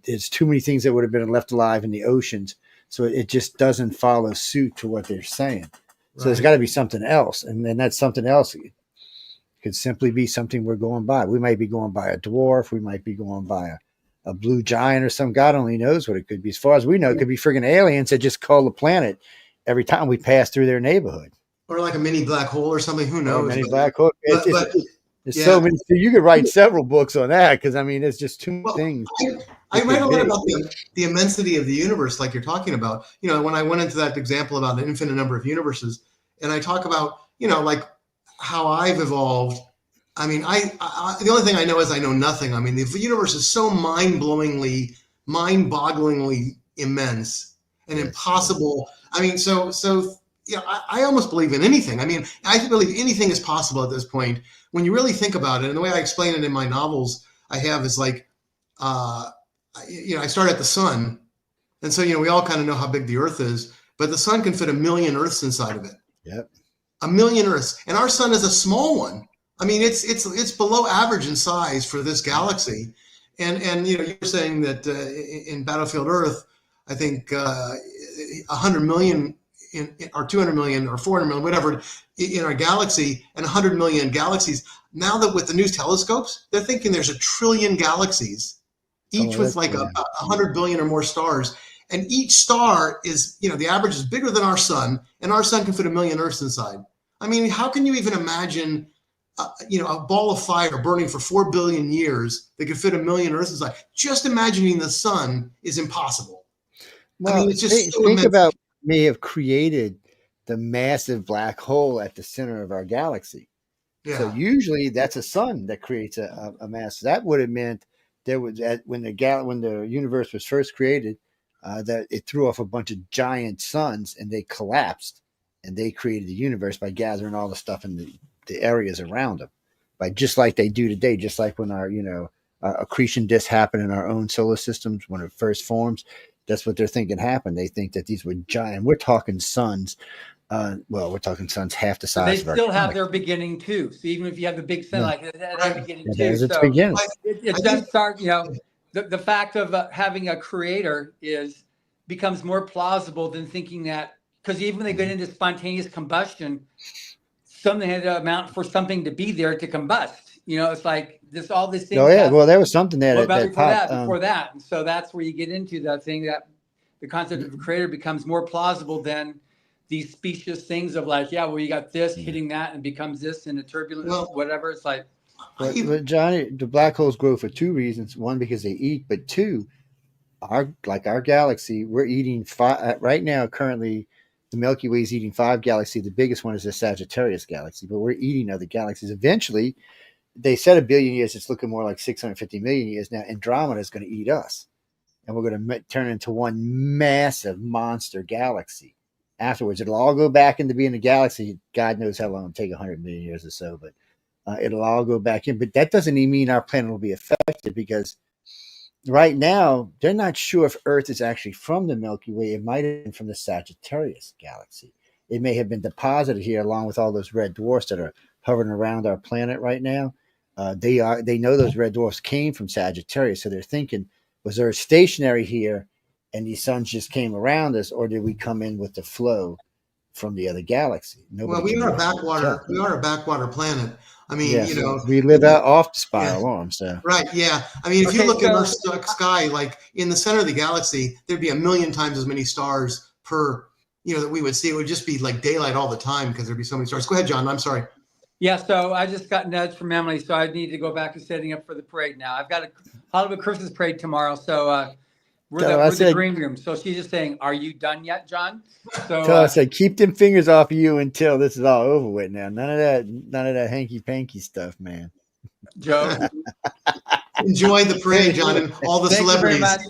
It's too many things that would have been left alive in the oceans. So it just doesn't follow suit to what they're saying. So there's got to be something else. And then that something else could simply be something we're going by. We might be going by a dwarf. We might be going by a blue giant or some. God only knows what it could be. As far as we know, it could be friggin' aliens that just call the planet every time we pass through their neighborhood. Or like a mini black hole or something. Who knows? Or mini black hole. There's yeah. so many. You could write several books on that, because I mean, it's just too many things. I write a lot about the immensity of the universe, like you're talking about. You know, when I went into that example about an infinite number of universes, and I talk about, you know, like how I've evolved. I mean, I the only thing I know is I know nothing. I mean, the universe is so mind-bogglingly immense and impossible. I mean, so you know, I almost believe in anything. I mean, I believe anything is possible at this point. When you really think about it, and the way I explain it in my novels, I have is like, you know, I start at the sun, and so, you know, we all kind of know how big the Earth is, but the sun can fit 1 million Earths inside of it. Yep. 1 million Earths, and our sun is a small one. I mean, it's below average in size for this galaxy, and you know, you're saying that in Battlefield Earth, I think 100 million. Or 200 million or 400 million, whatever, in our galaxy, and 100 million galaxies. Now that with the new telescopes, they're thinking there's 1 trillion galaxies, each with like 100 billion or more stars. And each star is, you know, the average is bigger than our sun, and our sun can fit 1 million Earths inside. I mean, how can you even imagine, you know, a ball of fire burning for 4 billion years that could fit 1 million Earths inside? Just imagining the sun is impossible. Well, I mean, it's just think about may have created the massive black hole at the center of our galaxy. Yeah. So usually that's a sun that creates a mass. That would have meant there was when the universe was first created, that it threw off a bunch of giant suns and they collapsed, and they created the universe by gathering all the stuff in the areas around them, by just like they do today, just like when our accretion disk happened in our own solar systems when it first forms. That's what they're thinking happened. They think that these were giant. We're talking suns. We're talking suns half the size of our. They still have their beginning too. So even if you have the big sun, like that beginning too. It's beginning. It does start. You know, the fact of having a creator becomes more plausible than thinking that, because even when they get into spontaneous combustion, something had to amount for something to be there to combust. You know, it's like all this thing. Oh yeah, well, there was something there before that, and so that's where you get into that thing, that the concept of a creator becomes more plausible than these specious things of like, yeah, well, you got this hitting that and becomes this in a turbulence, whatever. It's like, but Johnny, the black holes grow for two reasons. One, because they eat, but two, our galaxy, we're eating right now. Currently, the Milky Way is eating 5 galaxies. The biggest one is the Sagittarius galaxy, but we're eating other galaxies. Eventually, they said 1 billion years. It's looking more like 650 million years now. Andromeda is going to eat us, and we're going to turn into one massive monster galaxy. Afterwards, it'll all go back into being a galaxy. God knows how long it'll take, 100 million years or so, but it'll all go back in. But that doesn't even mean our planet will be affected, because right now they're not sure if Earth is actually from the Milky Way. It might have been from the Sagittarius galaxy. It may have been deposited here along with all those red dwarfs that are hovering around our planet right now. They know those red dwarfs came from Sagittarius, so they're thinking, was there a stationary here and these suns just came around us, or did we come in with the flow from the other galaxy? We are a backwater. We are a backwater planet. I mean, you know, we live out off the spiral arm. So right, yeah. I mean, if you look at our sky, like in the center of the galaxy, there'd be 1 million times as many stars per, that we would see. It would just be like daylight all the time because there'd be so many stars. Go ahead, John. I'm sorry. Yeah, so I just got nudged from Emily, so I need to go back to setting up for the parade now. I've got a Hollywood Christmas parade tomorrow, so So I we're the said, green room. So she's just saying, "Are you done yet, John?" So so I said, keep them fingers off of you until this is all over with. Now, none of that hanky panky stuff, man. Joe, Enjoy the parade, John, and all the thank you very celebrities. much.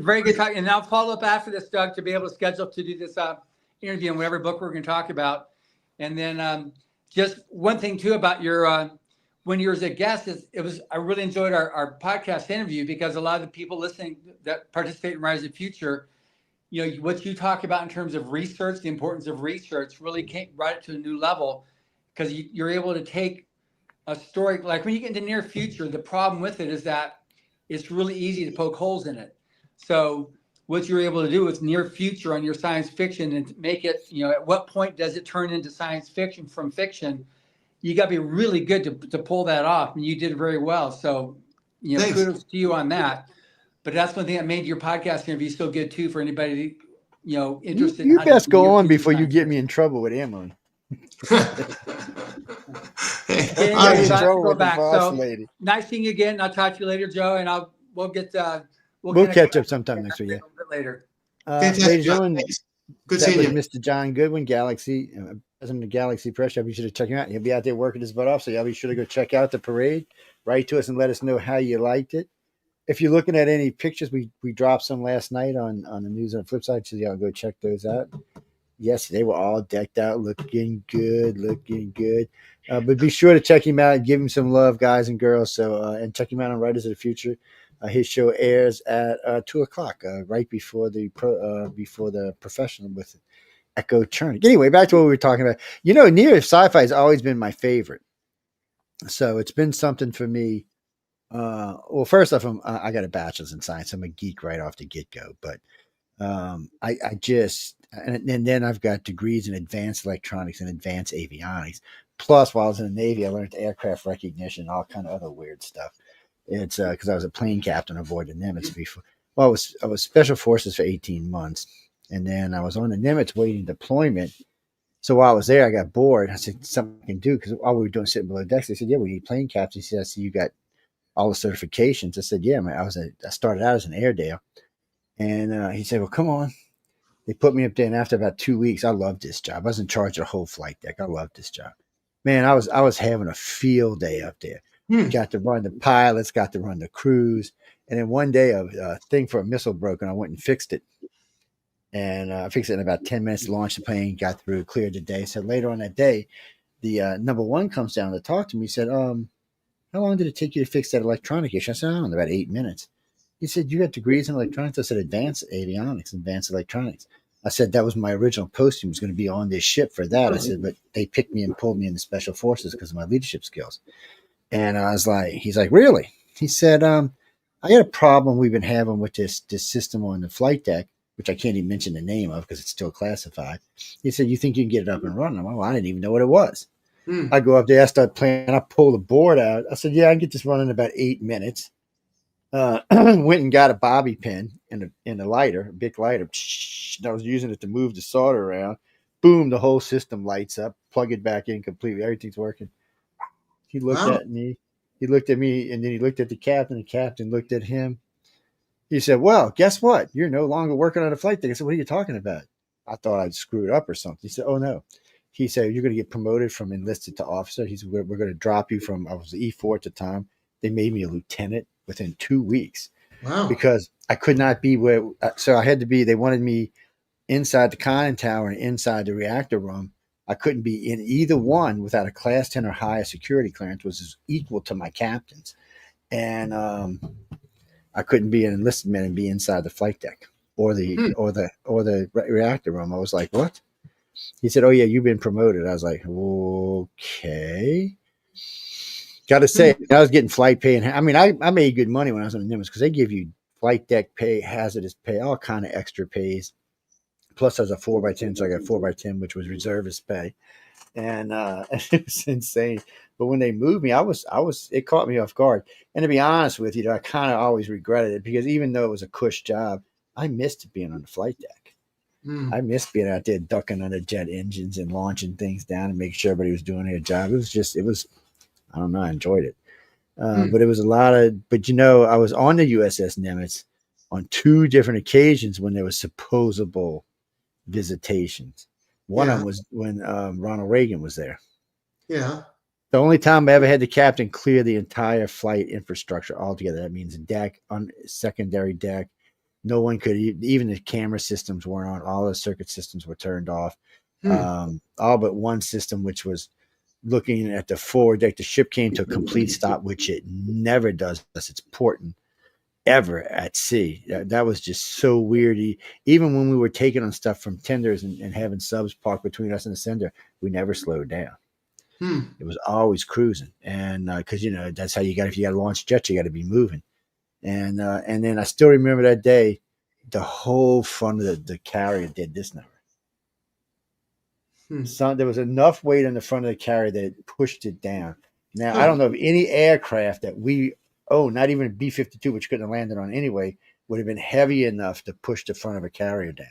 Very good talk. And I'll follow up after this, Doug, to be able to schedule to do this interview and whatever book we're going to talk about. And then just one thing too about your when you were as a guest is I really enjoyed our podcast interview because a lot of the people listening that participate in Rise of the Future, you know, what you talk about in terms of research, the importance of research really came right to a new level because you're able to take a story like when you get into near future, the problem with it is that it's really easy to poke holes in it. So what you're able to do with near future on your science fiction and make it, you know, at what point does it turn into science fiction from fiction? You got to be really good to pull that off, and you did very well. So, you know, Thanks. kudos to you on that. But that's one thing that made your podcast interview so good too for anybody, you know, interested. You in best go near on future before you science get me fiction. in trouble with Emily. Okay, All Get me right, in so I have to trouble go with the back. boss So lady. nice seeing you again. I'll talk to you later, Joe, and we'll We'll connect catch up sometime next week. a little bit later. Ladies fantastic, and John. gentlemen, Thanks. Good that seeing was you. Mr. John Goodwin, Galaxy, president of Galaxy Press Shop. You should check him out. He'll be out there working his butt off. So y'all be sure to go check out the parade. Write to us and let us know how you liked it. If you're looking at any pictures, we dropped some last night on the news on the flip side, so y'all go check those out. Yes, they were all decked out, looking good. But be sure to check him out, give him some love, guys and girls. So and check him out on Writers of the Future. His show airs at 2:00, right before the professional with Echo Churning. Anyway, back to what we were talking about. You know, near sci-fi has always been my favorite. So it's been something for me. Well, first off, I got a bachelor's in science. I'm a geek right off the get-go. But I just and then I've got degrees in advanced electronics and advanced avionics. Plus, while I was in the Navy, I learned aircraft recognition and all kind of other weird stuff. It's because I was a plane captain aboard the Nimitz before. Well, I was special forces for 18 months, and then I was on the Nimitz waiting deployment. So while I was there, I got bored. I said something I can do because while we were doing sitting below decks, they said, "Yeah, we need plane captains." He said, "I see you got all the certifications." I said, "Yeah, man. I started out as an Airedale," and he said, "Well, come on." They put me up there, and after about 2 weeks, I loved this job. I was in charge of the whole flight deck. I loved this job. Man, I was having a field day up there. Got to run the pilots, got to run the crews. And then one day a thing for a missile broke and I went and fixed it. And I fixed it in about 10 minutes, launched the plane, got through, cleared the day. So later on that day, the number one comes down to talk to me. He said, how long did it take you to fix that electronic issue? I said, oh, in about 8 minutes. He said, you got degrees in electronics? I said, advanced avionics, advanced electronics. I said, that was my original posting, was going to be on this ship for that. I said, but they picked me and pulled me into special forces because of my leadership skills. And I was like, he's like, really? He said, I got a problem we've been having with this system on the flight deck, which I can't even mention the name of because it's still classified. He said, you think you can get it up and running? I'm like, well, I didn't even know what it was. I go up there, I start playing, I pull the board out. I said, yeah, I can get this running in about 8 minutes. Went and got a bobby pin and a lighter, a big lighter. And I was using it to move the solder around. Boom, the whole system lights up. Plug it back in completely. Everything's working. He looked at me. He looked at me, and then he looked at the captain. The captain looked at him. He said, well, guess what? You're no longer working on a flight deck. I said, what are you talking about? I thought I'd screwed up or something. He said, oh, no. He said, you're going to get promoted from enlisted to officer. He said, we're going to drop you from, I was the E4 at the time. They made me a lieutenant within 2 weeks. Wow. Because I could not be where, so I had to be, they wanted me inside the conning tower and inside the reactor room. I couldn't be in either one without a class 10 or higher security clearance, which is equal to my captain's. And I couldn't be an enlisted man and be inside the flight deck or the reactor room. I was like, what? He said, oh, yeah, you've been promoted. I was like, okay. Got to say, I was getting flight pay. And I mean, I made good money when I was on the Nimitz because they give you flight deck pay, hazardous pay, all kind of extra pays. Plus, I was a 4x10, so I got 4x10, which was reservist pay. And it was insane. But when they moved me, it caught me off guard. And to be honest with you, I kind of always regretted it because even though it was a cush job, I missed being on the flight deck. Mm. I missed being out there ducking under jet engines and launching things down and making sure everybody was doing their job. I don't know, I enjoyed it. Mm. But it was a lot of, but I was on the USS Nimitz on 2 different occasions when there was supposable visitations. One of Yeah. them was when Ronald Reagan was there. Yeah. The only time I ever had the captain clear the entire flight infrastructure altogether. That means deck, on secondary deck. No one could, even the camera systems weren't on. All the circuit systems were turned off. Hmm. All but one system, which was looking at the forward deck. The ship came to a complete stop, which it never does unless it's porting ever at sea. That was just so weird. Even when we were taking on stuff from tenders and having subs parked between us and the sender, we never slowed down. Hmm. It was always cruising, and because that's how you got. If you got to launch jet, you got to be moving. And then I still remember that day, the whole front of the carrier did this number. Hmm. So there was enough weight on the front of the carrier that it pushed it down. Now, I Huh. don't know of any aircraft that we not even a B-52, which couldn't have landed on anyway, would have been heavy enough to push the front of a carrier down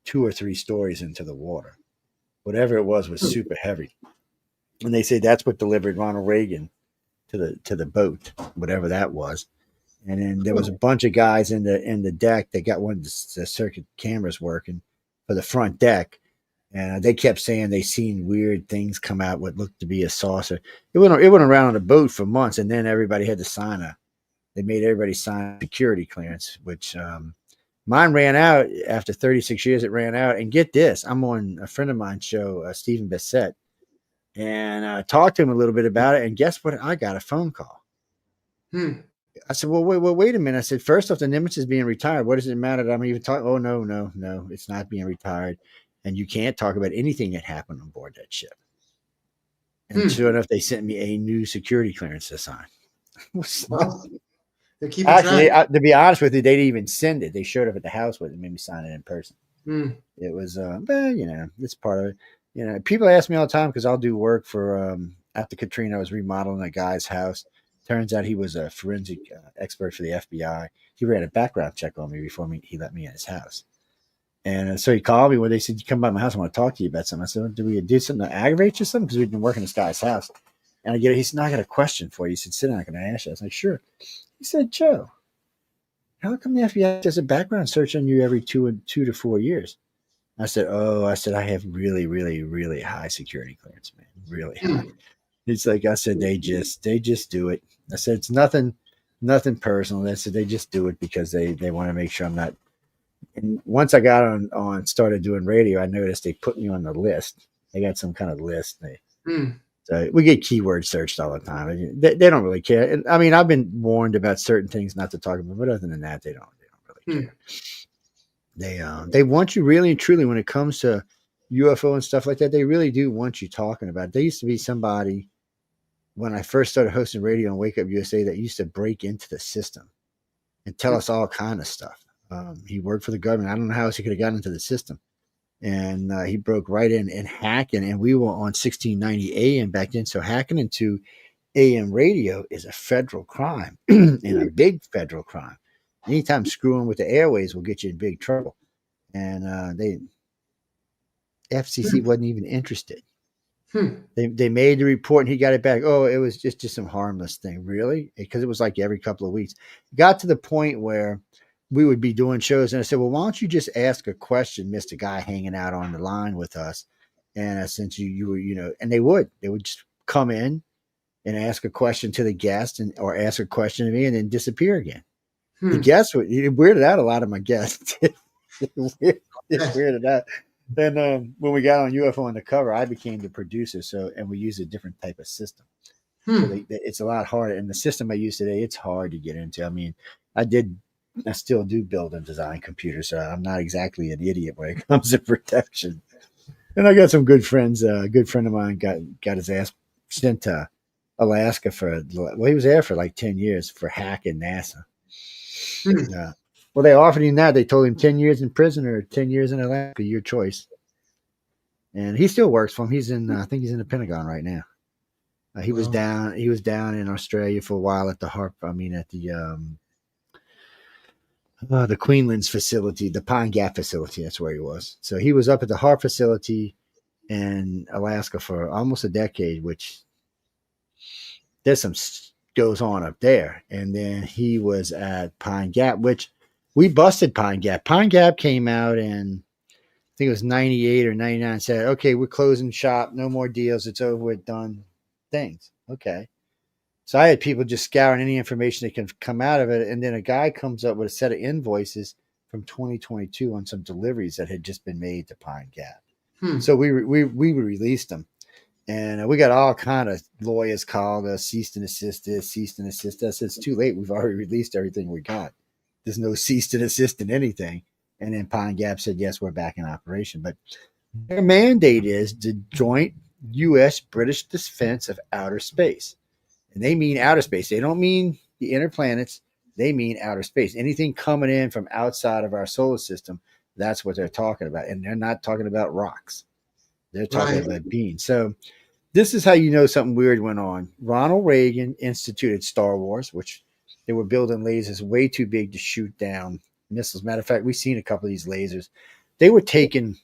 2 or 3 stories into the water. Whatever it was super heavy. And they say that's what delivered Ronald Reagan to the boat, whatever that was. And then there was a bunch of guys in the deck that got one of the circuit cameras working for the front deck. And they kept saying they seen weird things come out what looked to be a saucer. It went around on the boat for months, and then everybody had to they made everybody sign a security clearance, which mine ran out after 36 years. It ran out. And get this, I'm on a friend of mine's show, Stephen Bissett, and I talked to him a little bit about it. And guess what? I got a phone call. Hmm. I said, well, wait a minute. I said, first off, the Nimitz is being retired. What does it matter that I'm even talking? Oh, no, it's not being retired. And you can't talk about anything that happened on board that ship. And sure enough, they sent me a new security clearance to sign. Well, they're keeping track. Actually, to be honest with you, they didn't even send it. They showed up at the house with it and made me sign it in person. Hmm. It was, it's part of it. People ask me all the time because I'll do work for, after Katrina, I was remodeling a guy's house. Turns out he was a forensic expert for the FBI. He ran a background check on me before he let me in his house. And so he called me when they said, you come by my house, I want to talk to you about something. I said, do we do something to aggravate you or something? Because we've been working this guy's house. And he said, no, I got a question for you. He said, sit down, I can ask you. I was like, sure. He said, Joe, how come the FBI does a background search on you every 2 to 4 years? I said, I have really, really, really high security clearance, man. Really high. It's like I said, they just do it. I said it's nothing personal. I said they just do it because they want to make sure I'm not. And once I got on started doing radio, I noticed they put me on the list. They got some kind of list. So we get keyword searched all the time. They don't really care. And, I mean, I've been warned about certain things not to talk about, but other than that, they don't really care. They want you really and truly when it comes to UFO and stuff like that. They really do want you talking about it. There used to be somebody when I first started hosting radio on Wake Up USA that used to break into the system and tell us all kind of stuff. He worked for the government. I don't know how else he could have gotten into the system. And he broke right in and hacking. And we were on 1690 AM back then. So hacking into AM radio is a federal crime and a big federal crime. Anytime screwing with the airways will get you in big trouble. And FCC wasn't even interested. They made the report and he got it back. Oh, it was just some harmless thing. Really? Because it was like every couple of weeks. It got to the point where we would be doing shows and I said, well, why don't you just ask a question, Mr. Guy hanging out on the line with us? And since you were, and they would just come in and ask a question to the guest or ask a question to me and then disappear again. The guests it weirded out a lot of my guests. It weirded out. Then when we got on UFO Undercover, I became the producer. And we use a different type of system. So it's a lot harder. And the system I use today, it's hard to get into. I mean, I still do build and design computers, so I'm not exactly an idiot when it comes to protection. And I got some good friends. A good friend of mine got his ass sent to Alaska he was there for like 10 years for hacking NASA. Well, they offered him that. They told him 10 years in prison or 10 years in Alaska, your choice. And he still works for him. I think he's in the Pentagon right now. He was down in Australia for a while at the the Queensland's facility, the Pine Gap facility. That's where he was. So he was up at the Hart facility in Alaska for almost a decade, which there's some goes on up there. And then he was at Pine Gap, which we busted Pine Gap. Pine Gap came out in, I think it was 98 or 99, said, okay, we're closing shop. No more deals. It's over with, done things. Okay. So I had people just scouring any information that can come out of it. And then a guy comes up with a set of invoices from 2022 on some deliveries that had just been made to Pine Gap. So we released them. And we got all kind of lawyers called us, ceased and desist this, ceased and desist that. I said, it's too late. We've already released everything we got. There's no ceased and desist in anything. And then Pine Gap said, yes, we're back in operation. But their mandate is the joint U.S.-British defense of outer space. And they mean outer space. They don't mean the inner planets. They mean outer space. Anything coming in from outside of our solar system, that's what they're talking about. And they're not talking about rocks. They're talking about beings. So this is how you know something weird went on. Ronald Reagan instituted Star Wars, which they were building lasers way too big to shoot down missiles. Matter of fact, we've seen a couple of these lasers. They were taking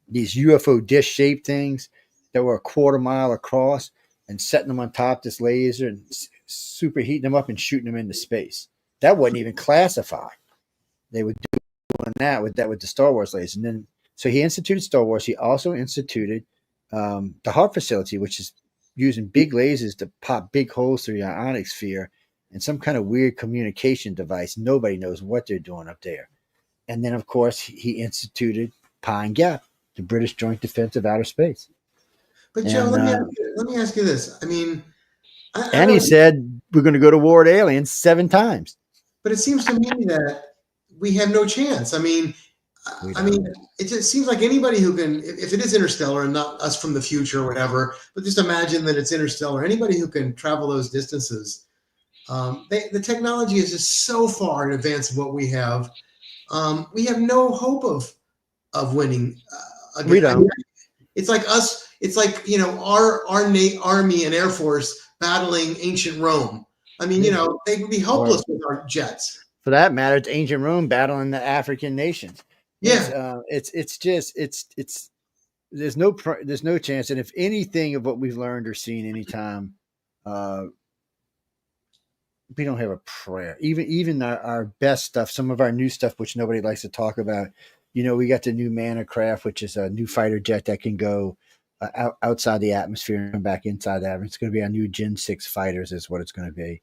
these UFO dish-shaped things that were a quarter mile across and setting them on top of this laser and superheating them up and shooting them into space. That wasn't even classified. They were doing that with the Star Wars laser. And then, so he instituted Star Wars. He also instituted the Hart facility, which is using big lasers to pop big holes through the ionic sphere and some kind of weird communication device. Nobody knows what they're doing up there. And then, of course, he instituted Pine Gap, the British Joint Defense of Outer Space. But Joe, let me ask you this. I mean, and he said we're going to go to war with aliens 7 times. But it seems to me that we have no chance. I mean, it just seems like anybody who can, if it is interstellar and not us from the future or whatever, but just imagine that it's interstellar. Anybody who can travel those distances, the technology is just so far in advance of what we have. We have no hope of winning. We don't. I mean, it's like us. It's like, you know, our Army and Air Force battling ancient Rome. I mean, you know, they would be helpless with our jets. For that matter, it's ancient Rome battling the African nations. Yeah, it's just there's no chance. And if anything of what we've learned or seen anytime, we don't have a prayer. Even our best stuff, some of our new stuff, which nobody likes to talk about. You know, we got the new Mana craft, which is a new fighter jet that can go outside the atmosphere and come back inside the atmosphere. It's going to be our new Gen 6 fighters is what it's going to be.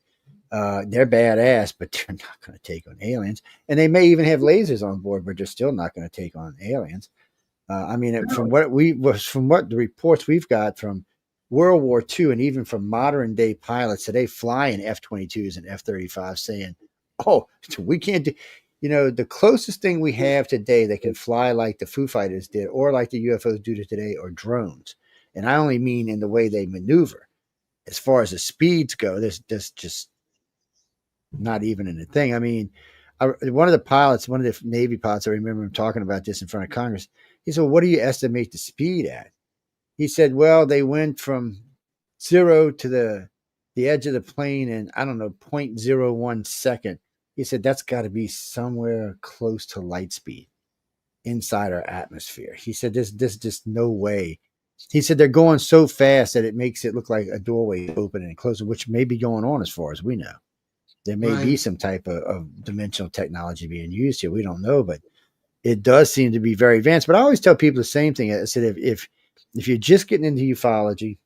They're badass, but they're not going to take on aliens. And they may even have lasers on board, but they're still not going to take on aliens. I mean, from what the reports we've got from World War II and even from modern day pilots today flying F-22s and F-35 saying, oh, we can't do, you know, the closest thing we have today that can fly like the Foo Fighters did or like the UFOs do today are drones. And I only mean in the way they maneuver. As far as the speeds go, there's just not even in the thing. I mean, one of the Navy pilots, I remember him talking about this in front of Congress. He said, well, what do you estimate the speed at? He said, well, they went from 0 to the edge of the plane in, I don't know, 0.01 second. He said, that's got to be somewhere close to light speed inside our atmosphere. He said, there's just no way. He said, they're going so fast that it makes it look like a doorway opening and closing, which may be going on as far as we know. There may be some type of dimensional technology being used here. We don't know, but it does seem to be very advanced. But I always tell people the same thing. I said, if you're just getting into ufology,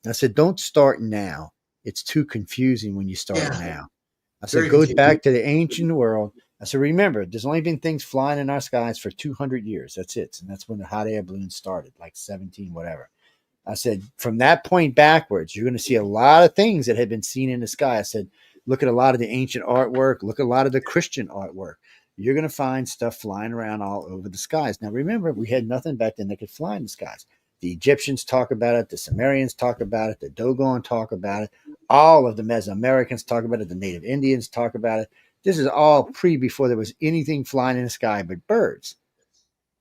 I said, don't start now. It's too confusing when you start now. I said, it goes back to the ancient world. I said, remember, there's only been things flying in our skies for 200 years. That's it. And that's when the hot air balloon started, like 17, whatever. I said, from that point backwards, you're going to see a lot of things that had been seen in the sky. I said, look at a lot of the ancient artwork. Look at a lot of the Christian artwork. You're going to find stuff flying around all over the skies. Now, remember, we had nothing back then that could fly in the skies. The Egyptians talk about it. The Sumerians talk about it. The Dogon talk about it. All of the Mesoamericans talk about it. The Native Indians talk about it. This is all before there was anything flying in the sky but birds.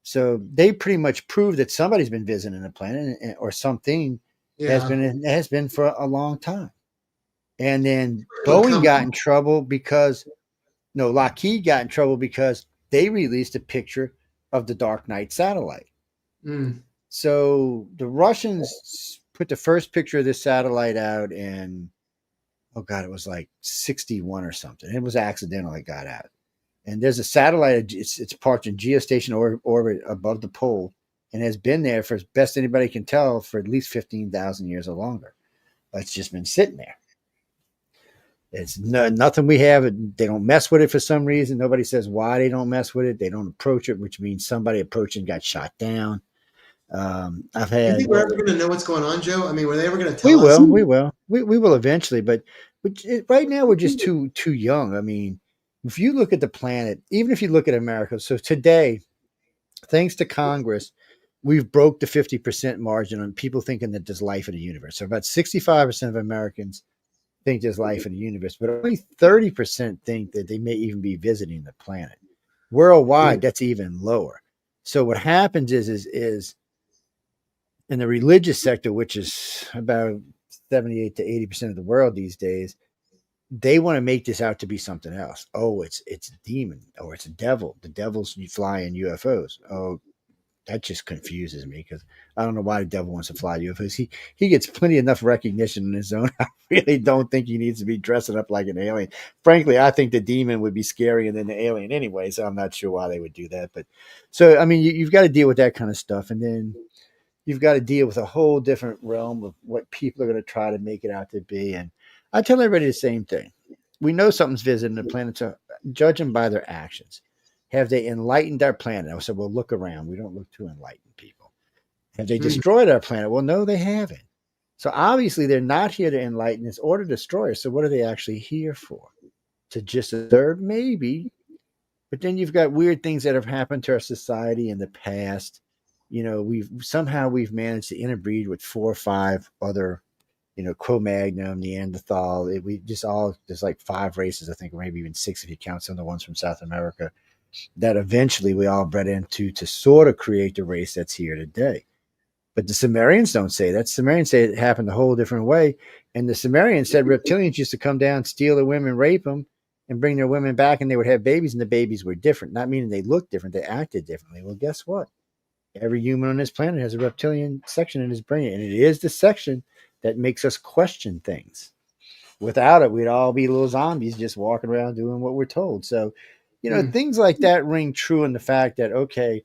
So they pretty much proved that somebody's been visiting the planet or something has been for a long time. And then Boeing got in trouble because No, Lockheed got in trouble because they released a picture of the Dark Knight satellite. Mm. So the Russians put the first picture of this satellite out in, oh God, it was like 61 or something. It was accidental. It got out. And there's a satellite, it's parked in geostationary orbit above the pole and has been there for, as best anybody can tell, for at least 15,000 years or longer. But it's just been sitting there. It's nothing we have. They don't mess with it for some reason. Nobody says why they don't mess with it. They don't approach it, which means somebody approached and got shot down. I've Do you had. think we're ever going to know what's going on, Joe? I mean, were they ever going to We tell us? will. We will eventually, but right now we're just too young. I mean, if you look at the planet, even if you look at America, so today, thanks to Congress, we've broke the 50% margin on people thinking that there's life in the universe. So about 65% of Americans think there's life in the universe, but only 30% think that they may even be visiting the planet. Worldwide, that's even lower. So what happens is in the religious sector, which is about 78 to 80% of the world these days, they want to make this out to be something else. Oh, it's a demon, or it's a devil. The devil's flying UFOs. Oh, that just confuses me because I don't know why the devil wants to fly UFOs. He gets plenty enough recognition in his own. I really don't think he needs to be dressing up like an alien. Frankly, I think the demon would be scarier than the alien anyway, so I'm not sure why they would do that. But so I mean, you've got to deal with that kind of stuff, and then you've got to deal with a whole different realm of what people are going to try to make it out to be. And I tell everybody the same thing. We know something's visiting the planet, so judge them by their actions. Have they enlightened our planet? I said, well, look around. We don't look to enlighten people. Have they destroyed our planet? Well, no, they haven't. So obviously they're not here to enlighten us or to destroy us. So what are they actually here for? To just observe? Maybe. But then you've got weird things that have happened to our society in the past. You know, we've managed to interbreed with 4 or 5 other, Cro-Magnon, Neanderthal. There's like 5 races, I think, or maybe even 6 if you count some of the ones from South America, that eventually we all bred into to sort of create the race that's here today. But the Sumerians don't say that. Sumerians say it happened a whole different way. And the Sumerians said reptilians used to come down, steal the women, rape them, and bring their women back, and they would have babies, and the babies were different. Not meaning they looked different, they acted differently. Well, guess what? Every human on this planet has a reptilian section in his brain, and it is the section that makes us question things. Without it, we'd all be little zombies just walking around doing what we're told. So, things like that ring true in the fact that, okay,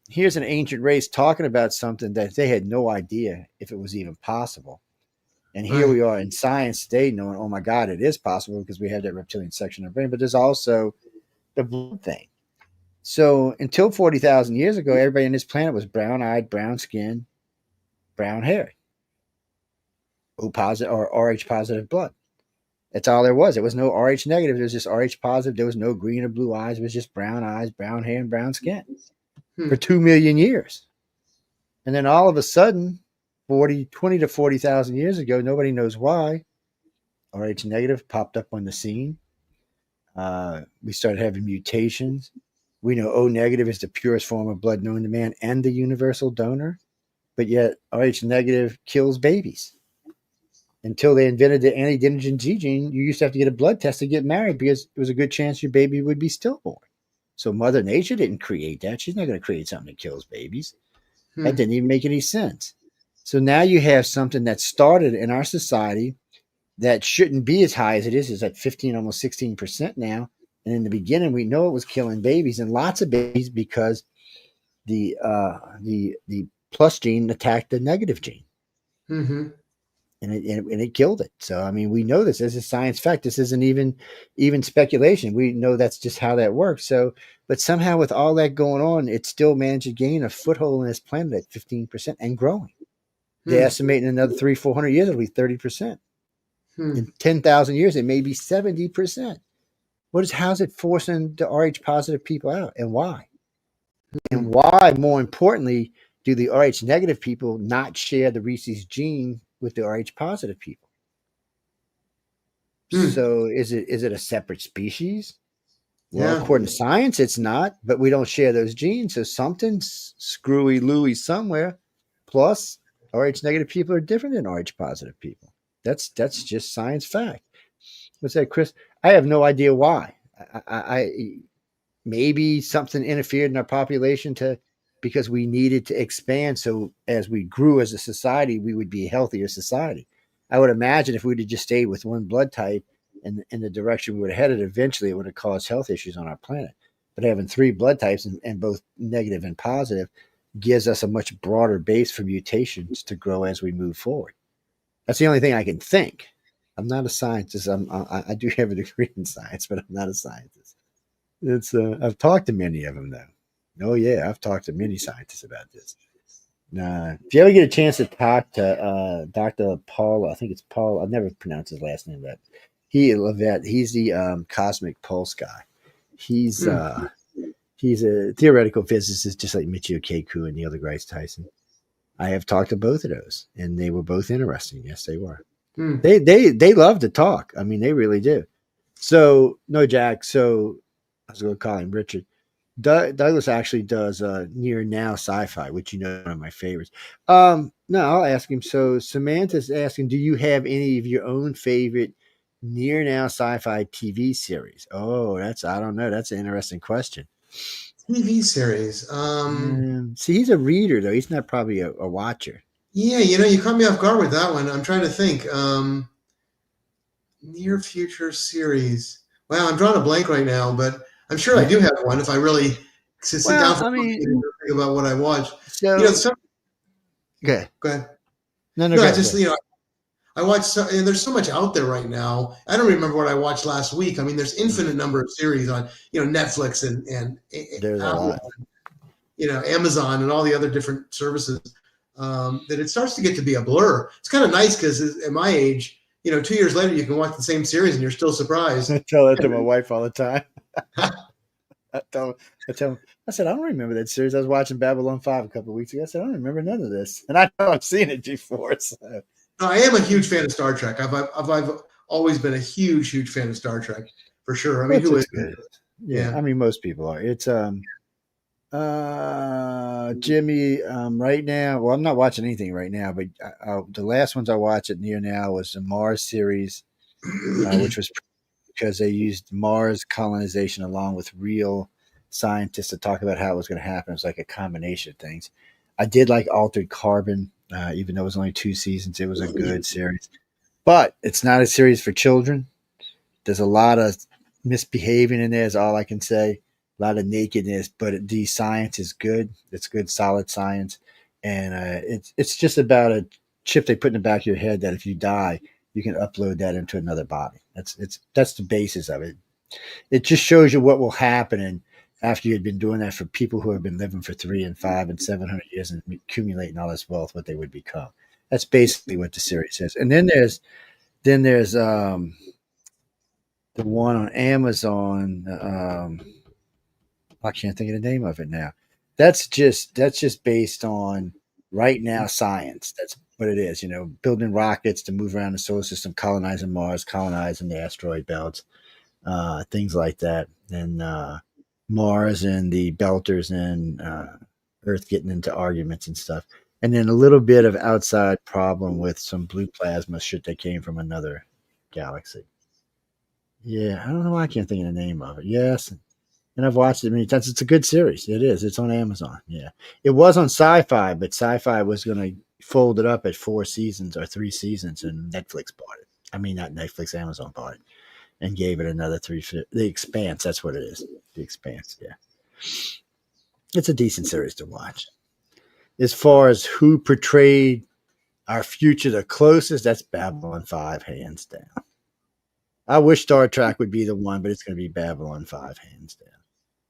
here's an ancient race talking about something that they had no idea if it was even possible. And here we are in science today knowing, oh my God, it is possible because we have that reptilian section of the brain. But there's also the blood thing. So until 40,000 years ago, everybody on this planet was brown-eyed, brown-skinned, brown hair, O positive or Rh positive blood. That's all there was. There was no Rh negative. There was just Rh positive. There was no green or blue eyes. It was just brown eyes, brown hair, and brown skin for 2 million years. And then all of a sudden, 20 to 40,000 years ago, nobody knows why, Rh negative popped up on the scene. We started having mutations. We know O negative is the purest form of blood known to man and the universal donor, but yet Rh negative kills babies. Until they invented the anti-denogen G gene, you used to have to get a blood test to get married because it was a good chance your baby would be stillborn. So Mother Nature didn't create that. She's not going to create something that kills babies. That didn't even make any sense. So now you have something that started in our society that shouldn't be as high as it is. It's at 15, almost 16% now. And in the beginning, we know it was killing babies, and lots of babies, because the plus gene attacked the negative gene. Mm-hmm. And it killed it. So, I mean, we know this. This is science fact. This isn't even speculation. We know that's just how that works. So, but somehow with all that going on, it still managed to gain a foothold in this planet at 15% and growing. They estimate in another 300-400 years, it'll be 30%. In 10,000 years, it may be 70%. How's it forcing the Rh positive people out, and why? And why, more importantly, do the Rh negative people not share the Rhesus gene with the Rh positive people? So is it a separate species? Well, according to science, it's not, but we don't share those genes. So something's screwy Louie somewhere. Plus, Rh negative people are different than Rh positive people. That's just science fact. What's that, Chris? I have no idea why. I maybe something interfered in our population because we needed to expand. So as we grew as a society, we would be a healthier society. I would imagine if we'd have just stayed with one blood type and in the direction we would have headed, eventually it would have caused health issues on our planet. But having three blood types and both negative and positive gives us a much broader base for mutations to grow as we move forward. That's the only thing I can think. I'm not a scientist. I do have a degree in science, but I'm not a scientist. It's I've talked to many of them though. Oh yeah, I've talked to many scientists about this. If you ever get a chance to talk to Dr. Paul, I think it's Paul. I never pronounce his last name, but he's the cosmic pulse guy. He's a theoretical physicist, just like Michio Kaku and Neil deGrasse Tyson. I have talked to both of those, and they were both interesting. Yes, they were. They love to talk. I mean, they really do. So no, Jack. So I was going to call him Richard. Douglas actually does near now sci-fi, which one of my favorites. No, I'll ask him. So Samantha's asking, do you have any of your own favorite near now sci-fi TV series? Oh, I don't know. That's an interesting question. TV series. See, he's a reader though. He's not probably a watcher. Yeah, you caught me off guard with that one. I'm trying to think. Near future series. Wow, I'm drawing a blank right now, but I'm sure I do have one if I really sit down for and think about what I watch. So, go ahead. No, I just, I watch, and there's so much out there right now. I don't remember what I watched last week. I mean, there's infinite number of series on, Netflix and there's Apple, Amazon and all the other different services that it starts to get to be a blur. It's kind of nice because at my age, 2 years later, you can watch the same series and you're still surprised. I tell that to my wife all the time. I said, I don't remember that series. I was watching Babylon 5 a couple of weeks ago. I said, I don't remember none of this. And I know I've seen it before. So. No, I am a huge fan of Star Trek. I've always been a huge fan of Star Trek, for sure. I mean, who is good? Yeah, I mean, most people are. It's Jimmy, right now, well, I'm not watching anything right now, but the last ones I watched at near now was the Mars series, which was because they used Mars colonization along with real scientists to talk about how it was going to happen. It was like a combination of things. I did like Altered Carbon, even though it was only 2 seasons. It was a good series, but it's not a series for children. There's a lot of misbehaving in there is all I can say. A lot of nakedness, but the science is good. It's good, solid science. And it's just about a chip they put in the back of your head that if you die, you can upload that into another body. That's the basis of it. It just shows you what will happen. And after you had been doing that for people who have been living for 3 and 5 and 700 years and accumulating all this wealth, what they would become. That's basically what the series says. And then there's the one on Amazon. I can't think of the name of it now. That's just based on right now science. That's what it is. Building rockets to move around the solar system, colonizing Mars, colonizing the asteroid belts, things like that. And Mars and the belters and Earth getting into arguments and stuff. And then a little bit of outside problem with some blue plasma shit that came from another galaxy. Yeah, I don't know why I can't think of the name of it. Yes. And I've watched it many times. It's a good series. It is. It's on Amazon. Yeah. It was on Sci-Fi, but Sci-Fi was going to fold it up at 4 seasons or 3 seasons, and Netflix bought it. I mean, not Netflix, Amazon bought it and gave it another 3. The Expanse, that's what it is. The Expanse, yeah. It's a decent series to watch. As far as who portrayed our future the closest, that's Babylon 5, hands down. I wish Star Trek would be the one, but it's going to be Babylon 5, hands down.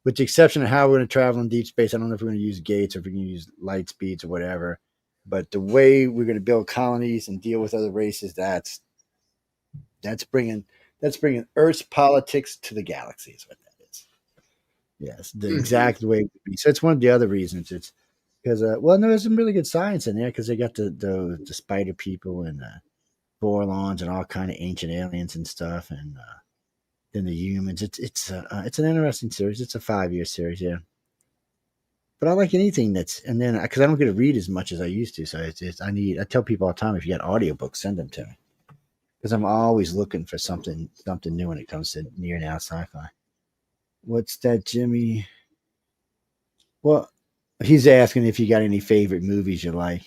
With the exception of how we're going to travel in deep space. I don't know if we're going to use gates or if we're going to use light speeds or whatever. But the way we're going to build colonies and deal with other races, that's bringing Earth's politics to the galaxy is what that is. Yes, the exact way it would be. So it's one of the other reasons. It's because, there's some really good science in there because they got the spider people and Vorlons and all kind of ancient aliens and stuff, and then the humans. It's an interesting series. It's a 5-year series, yeah. But I like anything because I don't get to read as much as I used to. So I tell people all the time, if you got audiobooks, send them to me because I'm always looking for something new when it comes to near now sci-fi. What's that, Jimmy? Well, he's asking if you got any favorite movies you like.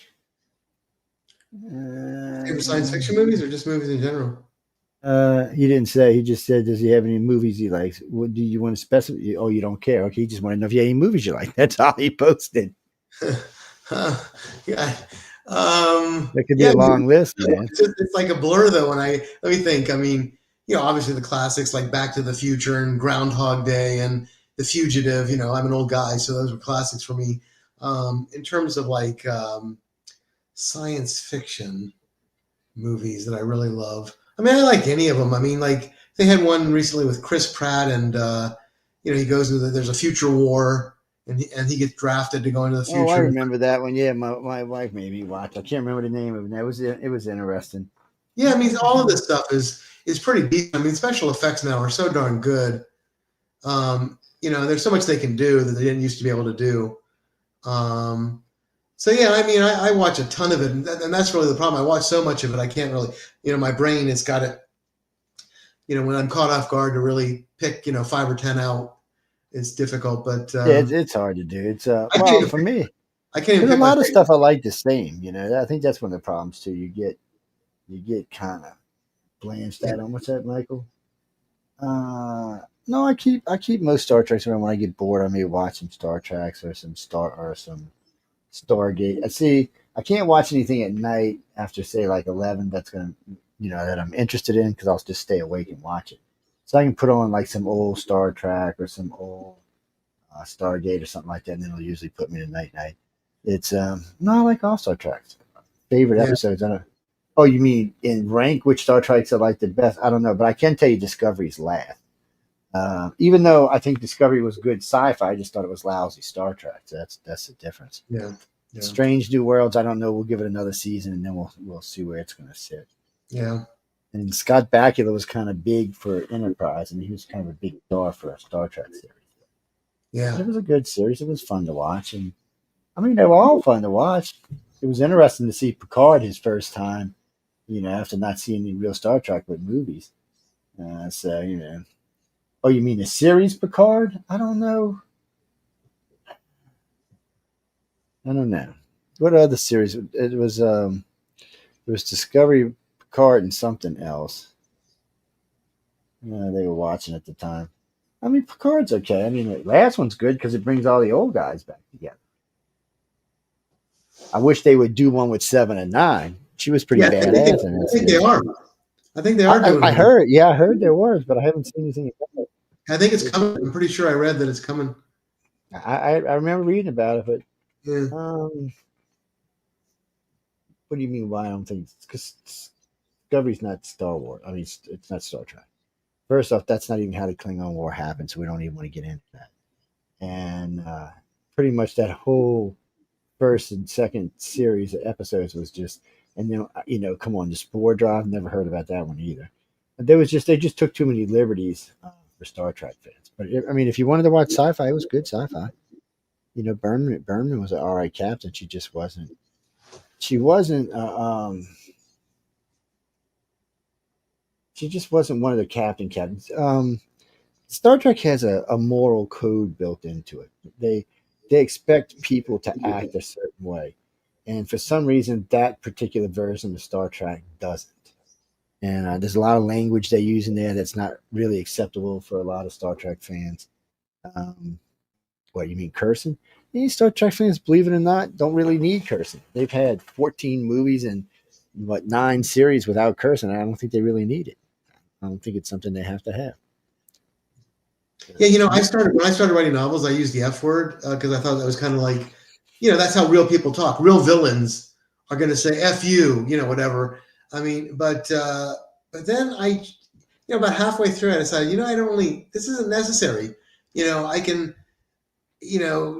Favorite science fiction movies or just movies in general? He didn't say. He just said, "Does he have any movies he likes?" What do you want to specify? Oh, you don't care. Okay, he just wanted to know if you had any movies you like. That's all he posted. Yeah. That could be Yeah, a long list, man. it's like a blur though. Let me think. I mean, obviously the classics like Back to the Future and Groundhog Day and The Fugitive. I'm an old guy, so those were classics for me. In terms of like science fiction movies that I really love. I mean, I like any of them. I mean, like they had one recently with Chris Pratt, and he goes into there's a future war, and he gets drafted to go into the future. Oh, I remember that one. Yeah, my wife made me watch. I can't remember the name of it. It was interesting. Yeah, I mean, all of this stuff is pretty decent. I mean, special effects now are so darn good. There's so much they can do that they didn't used to be able to do. So yeah, I mean, I watch a ton of it, and that's really the problem. I watch so much of it, I can't really, my brain has got it. When I'm caught off guard to really pick, 5 or 10 out, it's difficult. But yeah, it's hard to do. It's for me. I can't even There's pick a lot of favorite. stuff I like the same. I think that's one of the problems too. You get kind of blanched out on. What's that, Michael? No, I keep most Star Treks around when I get bored. I may watch some Star Treks or some Stargate. I can't watch anything at night after say like 11. That's gonna that I'm interested in because I'll just stay awake and watch it. So I can put on like some old Star Trek or some old Stargate or something like that, and then it'll usually put me to night. It's no, I like all Star Treks. Favorite episodes? I don't. Oh, you mean in rank which Star Treks I like the best? I don't know, but I can tell you Discovery's last. Even though I think Discovery was good sci-fi, I just thought it was lousy Star Trek. So that's the difference. Yeah. Strange New Worlds. I don't know. We'll give it another season, and then we'll see where it's going to sit. Yeah. And Scott Bakula was kind of big for Enterprise, and he was kind of a big star for a Star Trek series. Yeah. But it was a good series. It was fun to watch, and I mean they were all fun to watch. It was interesting to see Picard his first time, after not seeing any real Star Trek with movies. Oh, you mean the series Picard? I don't know. What other series? It was Discovery, Picard, and something else. They were watching at the time. I mean, Picard's okay. I mean, the last one's good because it brings all the old guys back together. I wish they would do one with 7 and 9. She was pretty badass. I think they are. I think they are doing I heard. Yeah, I heard there was, but I haven't seen anything about it. I think it's coming. I'm pretty sure I read that it's coming. I remember reading about it, but Yeah. what do you mean? Why I don't think? Because Discovery's not Star Wars. I mean, it's not Star Trek. First off, that's not even how the Klingon War happened, so we don't even want to get into that. And pretty much that whole first and second series of episodes was just, and then come on, the Spore Drive. Never heard about that one either. They just took too many liberties for Star Trek fans. But I mean, if you wanted to watch sci-fi, it was good sci-fi. Berman was an all right captain. She just wasn't. She wasn't. She just wasn't one of the captains. Star Trek has a moral code built into it. They expect people to act a certain way, and for some reason, that particular version of Star Trek doesn't. And there's a lot of language they use in there that's not really acceptable for a lot of Star Trek fans. What, you mean cursing? Star Trek fans, believe it or not, don't really need cursing. They've had 14 movies and 9 series without cursing. I don't think they really need it. I don't think it's something they have to have. Yeah, when I started writing novels, I used the F word because I thought that was kind of like, that's how real people talk. Real villains are going to say F you, whatever. I mean, but then I, about halfway through, I decided, this isn't necessary. I can,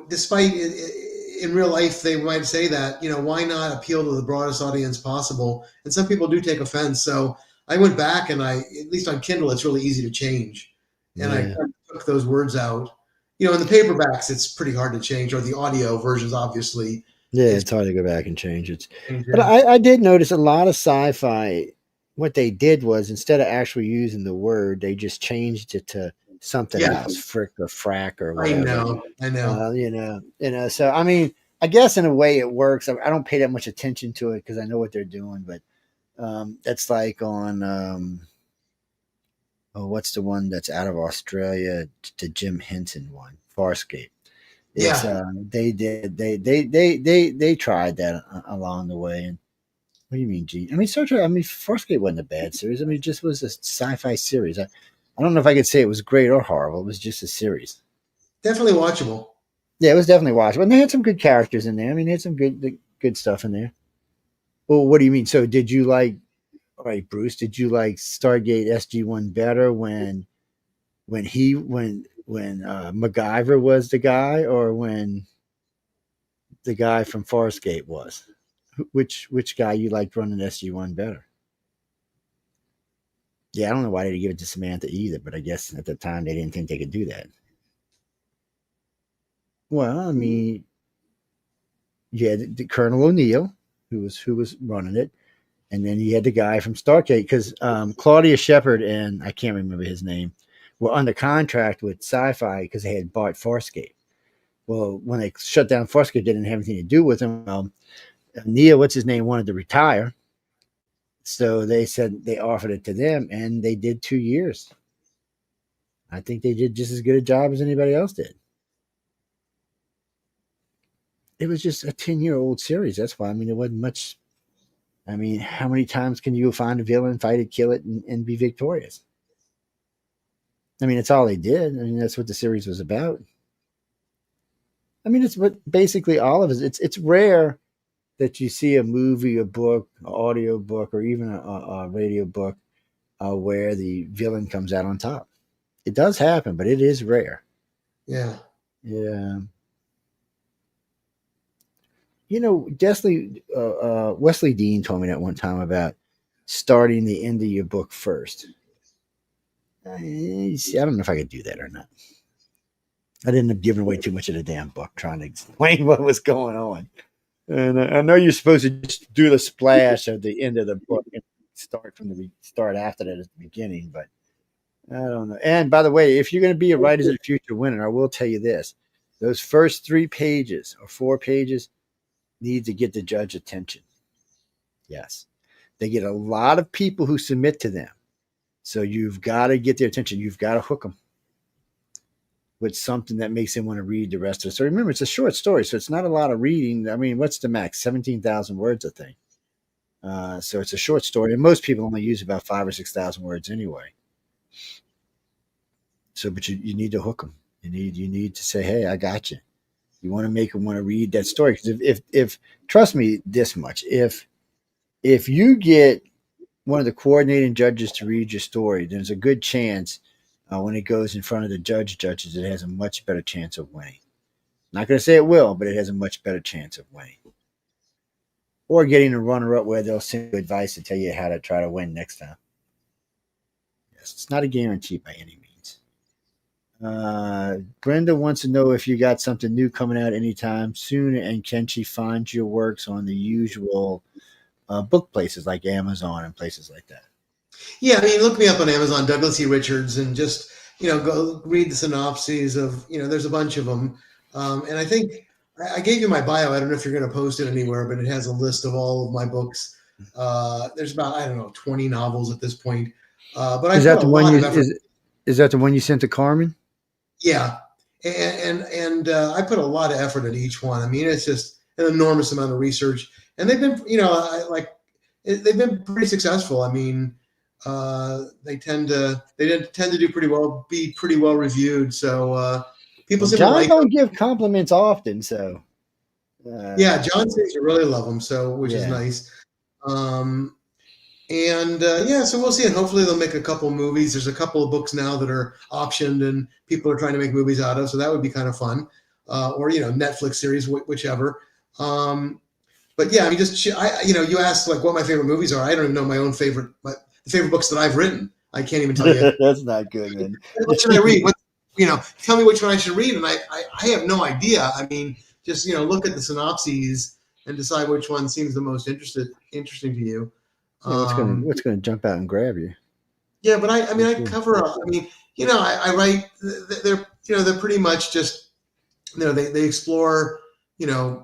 despite in real life, they might say that, why not appeal to the broadest audience possible? And some people do take offense. So I went back and at least on Kindle, it's really easy to change. And I took those words out. In the paperbacks, it's pretty hard to change, or the audio versions, obviously. Yeah, it's hard to go back and change it. But I did notice a lot of sci-fi, what they did was instead of actually using the word, they just changed it to something Yeah, else, frick or frack or I whatever. know. I know. So I mean, I guess in a way it works. I don't pay that much attention to it because I know what they're doing, but that's like on what's the one that's out of Australia, the Jim Henson one, Farscape. It's Yeah. they tried that along the way. And what do you mean, G? I mean, Star Trek. I mean, Farscape wasn't a bad series. I mean, it just was a sci-fi series. I don't know if I could say it was great or horrible. It was just a series. Definitely watchable. Yeah, it was definitely watchable. And they had some good characters in there. I mean, they had some good stuff in there. Well, what do you mean? So did you like, all right, Bruce, did you like Stargate SG-1 better when MacGyver was the guy, or when the guy from Farscape was? Which guy you liked running SG-1 better? Yeah, I don't know why they didn't give it to Samantha either, but I guess at the time they didn't think they could do that. Well, I mean, you had the Colonel O'Neill, who was running it, and then you had the guy from Stargate, because Claudia Shepard and I can't remember his name were under contract with Sci-Fi because they had bought Farscape. Well, when they shut down Farscape, they didn't have anything to do with him. Neil, what's his name, wanted to retire, so they said they offered it to them, and they did 2 years. I think they did just as good a job as anybody else did. It was just a 10-year-old series. That's why. I mean, it wasn't much. I mean, how many times can you find a villain, fight it, kill it, and be victorious? I mean, it's all they did. I mean, that's what the series was about. I mean, it's what basically all of it. It's rare that you see a movie, a book, an audio book, or even a radio book where the villain comes out on top. It does happen, but it is rare. Yeah. Yeah. You know, Wesley Dean told me that one time about starting the end of your book first. I don't know if I could do that or not. I'd end up giving away too much of the damn book trying to explain what was going on. And I know you're supposed to just do the splash at the end of the book and start after that at the beginning, but I don't know. And by the way, if you're going to be a Writers of the Future winner, I will tell you this: those first 3 pages or 4 pages need to get the judge attention. Yes, they get a lot of people who submit to them, so you've got to get their attention. You've got to hook them with something that makes them want to read the rest of it. So remember, it's a short story, so it's not a lot of reading. I mean, what's the max? 17,000 words, I think. So it's a short story, and most people only use about 5,000 or 6,000 words anyway. So, but you need to hook them. You need to say, "Hey, I got you." You want to make them want to read that story, because if trust me this much, if you get one of the coordinating judges to read your story, there's a good chance when it goes in front of the judges, it has a much better chance of winning. Not going to say it will, but it has a much better chance of winning. Or getting a runner-up where they'll send you advice to tell you how to try to win next time. Yes, it's not a guarantee by any means. Brenda wants to know if you got something new coming out anytime soon, and can she find your works on the usual book places like Amazon and places like that? Yeah, I mean, look me up on Amazon, Douglas E. Richards, and just, go read the synopses of, there's a bunch of them. And I think I gave you my bio. I don't know if you're going to post it anywhere, but it has a list of all of my books. There's about, 20 novels at this point. But I put a lot of effort. Is that the one you sent to Carmen? Yeah. And I put a lot of effort into each one. I mean, it's just an enormous amount of research. And they've been, they've been pretty successful. I mean, they tend to do pretty well, be pretty well reviewed. So people seem to like John don't give compliments often, so yeah, John seems to really love them, so which is nice. So we'll see, and hopefully they'll make a couple movies. There's a couple of books now that are optioned and people are trying to make movies out of, so that would be kind of fun. Or Netflix series, whichever. But yeah, I mean, you asked like what my favorite movies are. I don't even know my own favorite books that I've written. I can't even tell you. That's not good, man. What should I read? Tell me which one I should read, and I have no idea. I mean, just look at the synopses and decide which one seems the most interesting to you. What's going to jump out and grab you? Yeah, but I cover. I mean, I write. They're pretty much just they explore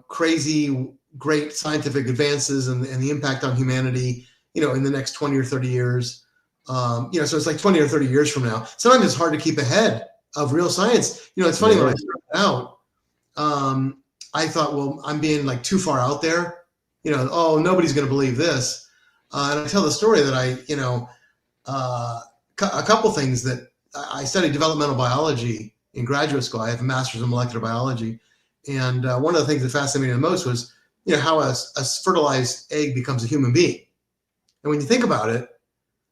crazy great scientific advances and the impact on humanity in the next 20 or 30 years. So it's like 20 or 30 years from now. Sometimes it's hard to keep ahead of real science. It's funny, when I started out, I thought, well, I'm being like too far out there. Nobody's going to believe this. And I tell the story that a couple things that I studied developmental biology in graduate school. I have a master's in molecular biology. And one of the things that fascinated me the most was, how a fertilized egg becomes a human being. And when you think about it,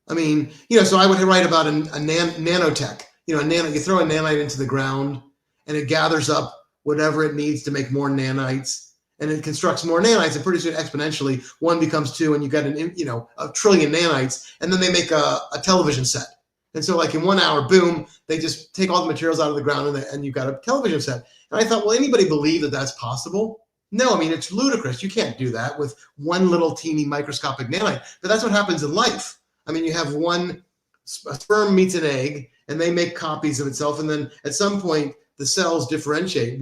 I mean, so I would write about a nanotech, you throw a nanite into the ground and it gathers up whatever it needs to make more nanites, and it constructs more nanites, and pretty soon exponentially 1 becomes 2, and you got a trillion nanites, and then they make a television set. And so like in 1 hour, boom, they just take all the materials out of the ground and you've got a television set. And I thought, will anybody believe that that's possible? No, I mean, it's ludicrous. You can't do that with one little teeny microscopic nanite. But that's what happens in life. I mean, you have a sperm meets an egg, and they make copies of itself. And then at some point, the cells differentiate.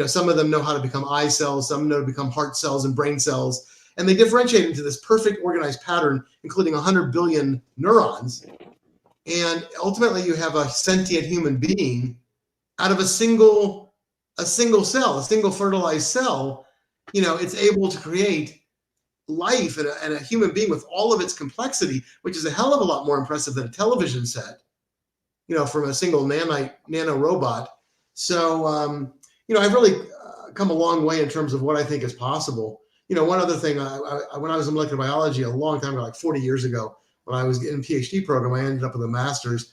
Some of them know how to become eye cells. Some know to become heart cells and brain cells. And they differentiate into this perfect organized pattern, including 100 billion neurons. And ultimately, you have a sentient human being out of a single cell, a single fertilized cell. It's able to create life and a human being with all of its complexity, which is a hell of a lot more impressive than a television set, from a single nano robot. So, I've really come a long way in terms of what I think is possible. One other thing, when I was in molecular biology a long time ago, like 40 years ago, when I was in a PhD program, I ended up with a master's.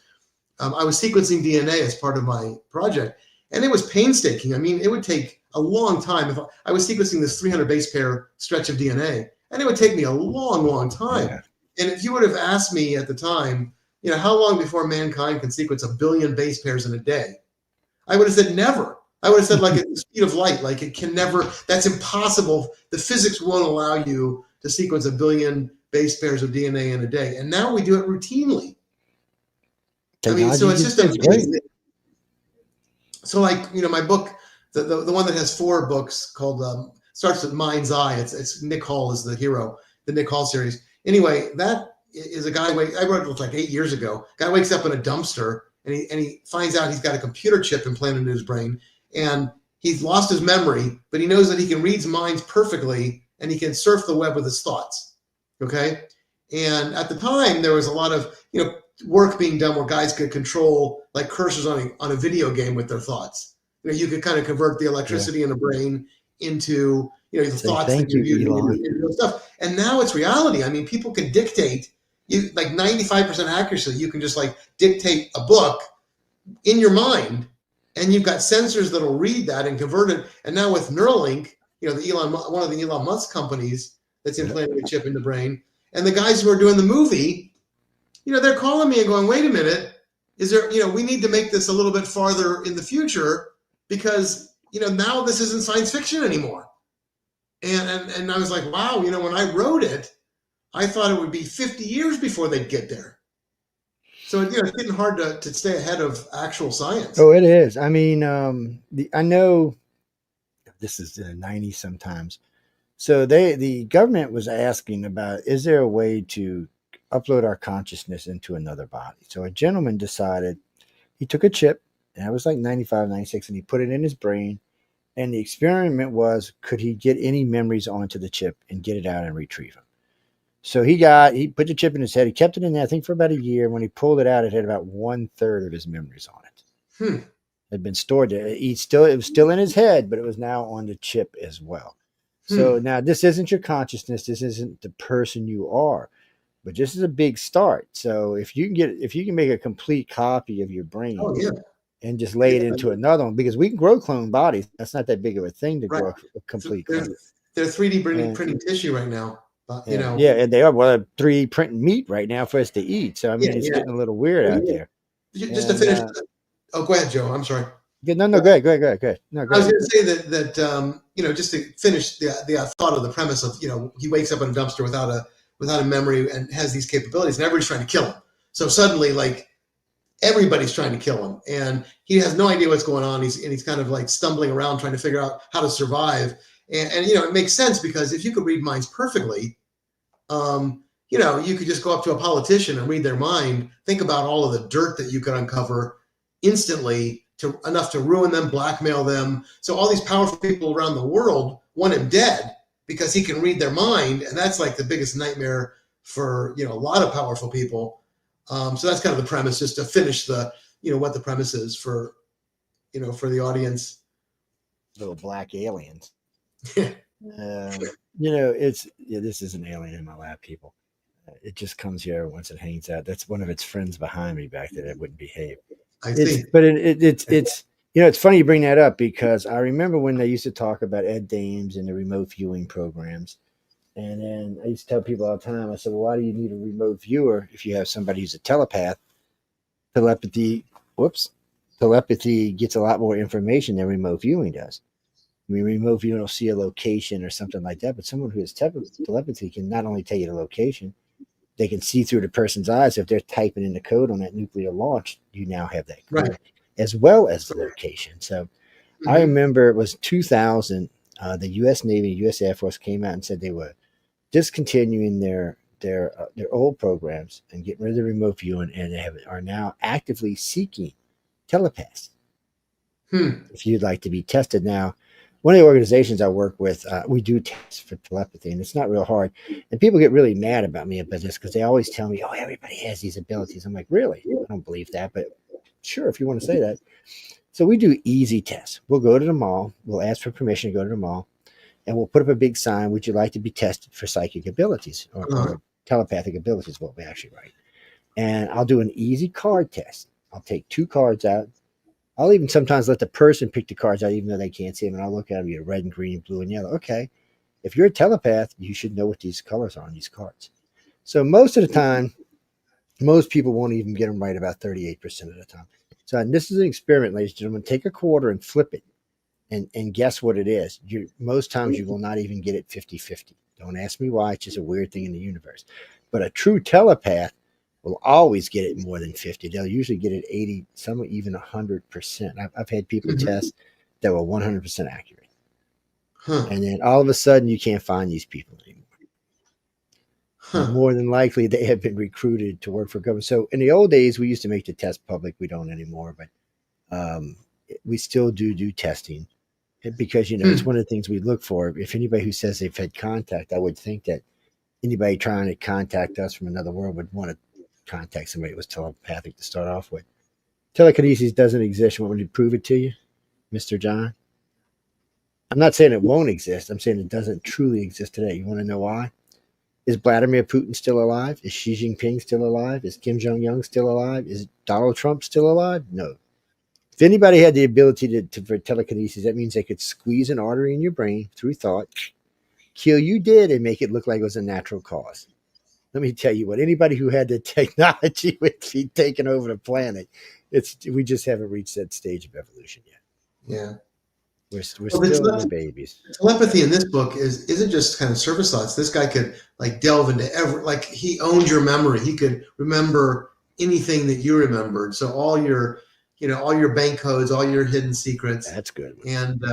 I was sequencing DNA as part of my project, and it was painstaking. I mean, it would take a long time. If I was sequencing this 300 base pair stretch of DNA, and it would take me a long, long time. Yeah. And if you would have asked me at the time, how long before mankind can sequence 1 billion base pairs in a day, I would have said never. I would have said like at the speed of light, like it can never, that's impossible. The physics won't allow you to sequence 1 billion base pairs of DNA in a day. And now we do it routinely. Technology, so it's just amazing. So like, my book, the one that has 4 books called, starts with Mind's Eye. It's Nick Hall is the hero, the Nick Hall series. Anyway, that is a guy, I wrote it like 8 years ago. Guy wakes up in a dumpster and he finds out he's got a computer chip implanted in his brain, and he's lost his memory, but he knows that he can read minds perfectly and he can surf the web with his thoughts. Okay. And at the time there was a lot of, work being done where guys could control like cursors on a video game with their thoughts. You could kind of convert the electricity in the brain into, the thoughts that you use into stuff. And now it's reality. I mean, people can dictate like 95% accuracy. You can just like dictate a book in your mind, and you've got sensors that'll read that and convert it. And now with Neuralink, one of the Elon Musk companies that's implanting a chip in the brain, and the guys who are doing the movie, they're calling me and going, wait a minute, is there, we need to make this a little bit farther in the future because, now this isn't science fiction anymore. And I was like, wow, when I wrote it, I thought it would be 50 years before they'd get there. So, it's getting hard to stay ahead of actual science. Oh, it is. I mean, I know this is in the 90s sometimes. So the government was asking about, is there a way to upload our consciousness into another body? So a gentleman decided, he took a chip, and I was like 95, 96, and he put it in his brain. And the experiment was, could he get any memories onto the chip and get it out and retrieve them? So he put the chip in his head. He kept it in there, I think, for about a year. When he pulled it out, it had about 1/3 of his memories on it. It had been stored there. It was still in his head, but it was now on the chip as well. So now this isn't your consciousness. This isn't the person you are, but this is a big start. So if you can make a complete copy of your brain and just lay it into another one, because we can grow clone bodies. That's not that big of a thing to grow a complete clone. They're 3D printing tissue right now. Yeah, and they are 3D printing meat right now for us to eat. So I mean, it's getting a little weird out there. Just to finish. Go ahead, Joe. I'm sorry. No, go ahead. No, go I was going to say that just to finish the thought of the premise of he wakes up in a dumpster without a memory and has these capabilities, and everybody's trying to kill him. So suddenly, like everybody's trying to kill him, and he has no idea what's going on. He's kind of like stumbling around trying to figure out how to survive. And it makes sense, because if you could read minds perfectly, you could just go up to a politician and read their mind. Think about all of the dirt that you could uncover instantly, enough to ruin them, blackmail them. So all these powerful people around the world want him dead because he can read their mind, and that's like the biggest nightmare for a lot of powerful people. So that's kind of the premise, just to finish what the premise is for the audience. Little black aliens. Yeah. This is an alien in my lap, people. It just comes here once it hangs out. That's one of its friends behind me back there that wouldn't behave. I think. But it's funny you bring that up, because I remember when they used to talk about Ed Dames and the remote viewing programs. And then I used to tell people all the time, I said, well, why do you need a remote viewer if you have somebody who's a telepath? Telepathy gets a lot more information than remote viewing does. I mean, remote viewing will see a location or something like that, but someone who has telepathy can not only tell you the location, they can see through the person's eyes. If they're typing in the code on that nuclear launch, you now have that code, Right, as well as the location. So I remember it was 2000, the U.S. Navy, U.S. Air Force came out and said they were discontinuing their old programs and getting rid of the remote viewing, and they are now actively seeking telepaths. If you'd like to be tested. Now, one of the organizations I work with, we do tests for telepathy, and it's not real hard. And people get really mad about me about this, because they always tell me, oh, everybody has these abilities. I'm like, really? I don't believe that, but sure, if you want to say that. So we do easy tests. We'll go to the mall. We'll ask for permission to go to the mall, and we'll put up a big sign, would you like to be tested for psychic abilities or telepathic abilities, what we actually write. And I'll do an easy card test. I'll take 2 cards out. I'll even sometimes let the person pick the cards out, even though they can't see them. And I'll look at them, you know, red and green, blue and yellow. Okay, if you're a telepath, you should know what these colors are on these cards. So most of the time, most people won't even get them right about 38% of the time. So, and this is an experiment, ladies and gentlemen. Take a quarter and flip it and guess what it is. Most times you will not even get it 50-50. Don't ask me why. It's just a weird thing in the universe. But a true telepath will always get it more than 50. They'll usually get it 80, some even 100%. I've had people test that were 100% accurate. And then all of a sudden you can't find these people anymore. More than likely they have been recruited to work for government. So in the old days, we used to make the test public. We don't anymore, but we still do testing because, you know, it's one of the things we look for. If anybody who says they've had contact, I would think that anybody trying to contact us from another world would want to contact somebody that was telepathic to start off with. Telekinesis doesn't exist. You want me to prove it to you, Mr. John? I'm not saying it won't exist. I'm saying it doesn't truly exist today. You want to know why? Is Vladimir Putin still alive? Is Xi Jinping still alive? Is Kim Jong-un still alive? Is Donald Trump still alive? No. If anybody had the ability for telekinesis, that means they could squeeze an artery in your brain through thought, kill you dead, and make it look like it was a natural cause. Let me tell you what, anybody who had the technology would be taking over the planet. We just haven't reached that stage of evolution yet. Yeah. We're still the babies. Telepathy in this book isn't just kind of surface thoughts. This guy could like delve into he owned your memory. He could remember anything that you remembered. So all your bank codes, all your hidden secrets. That's good. And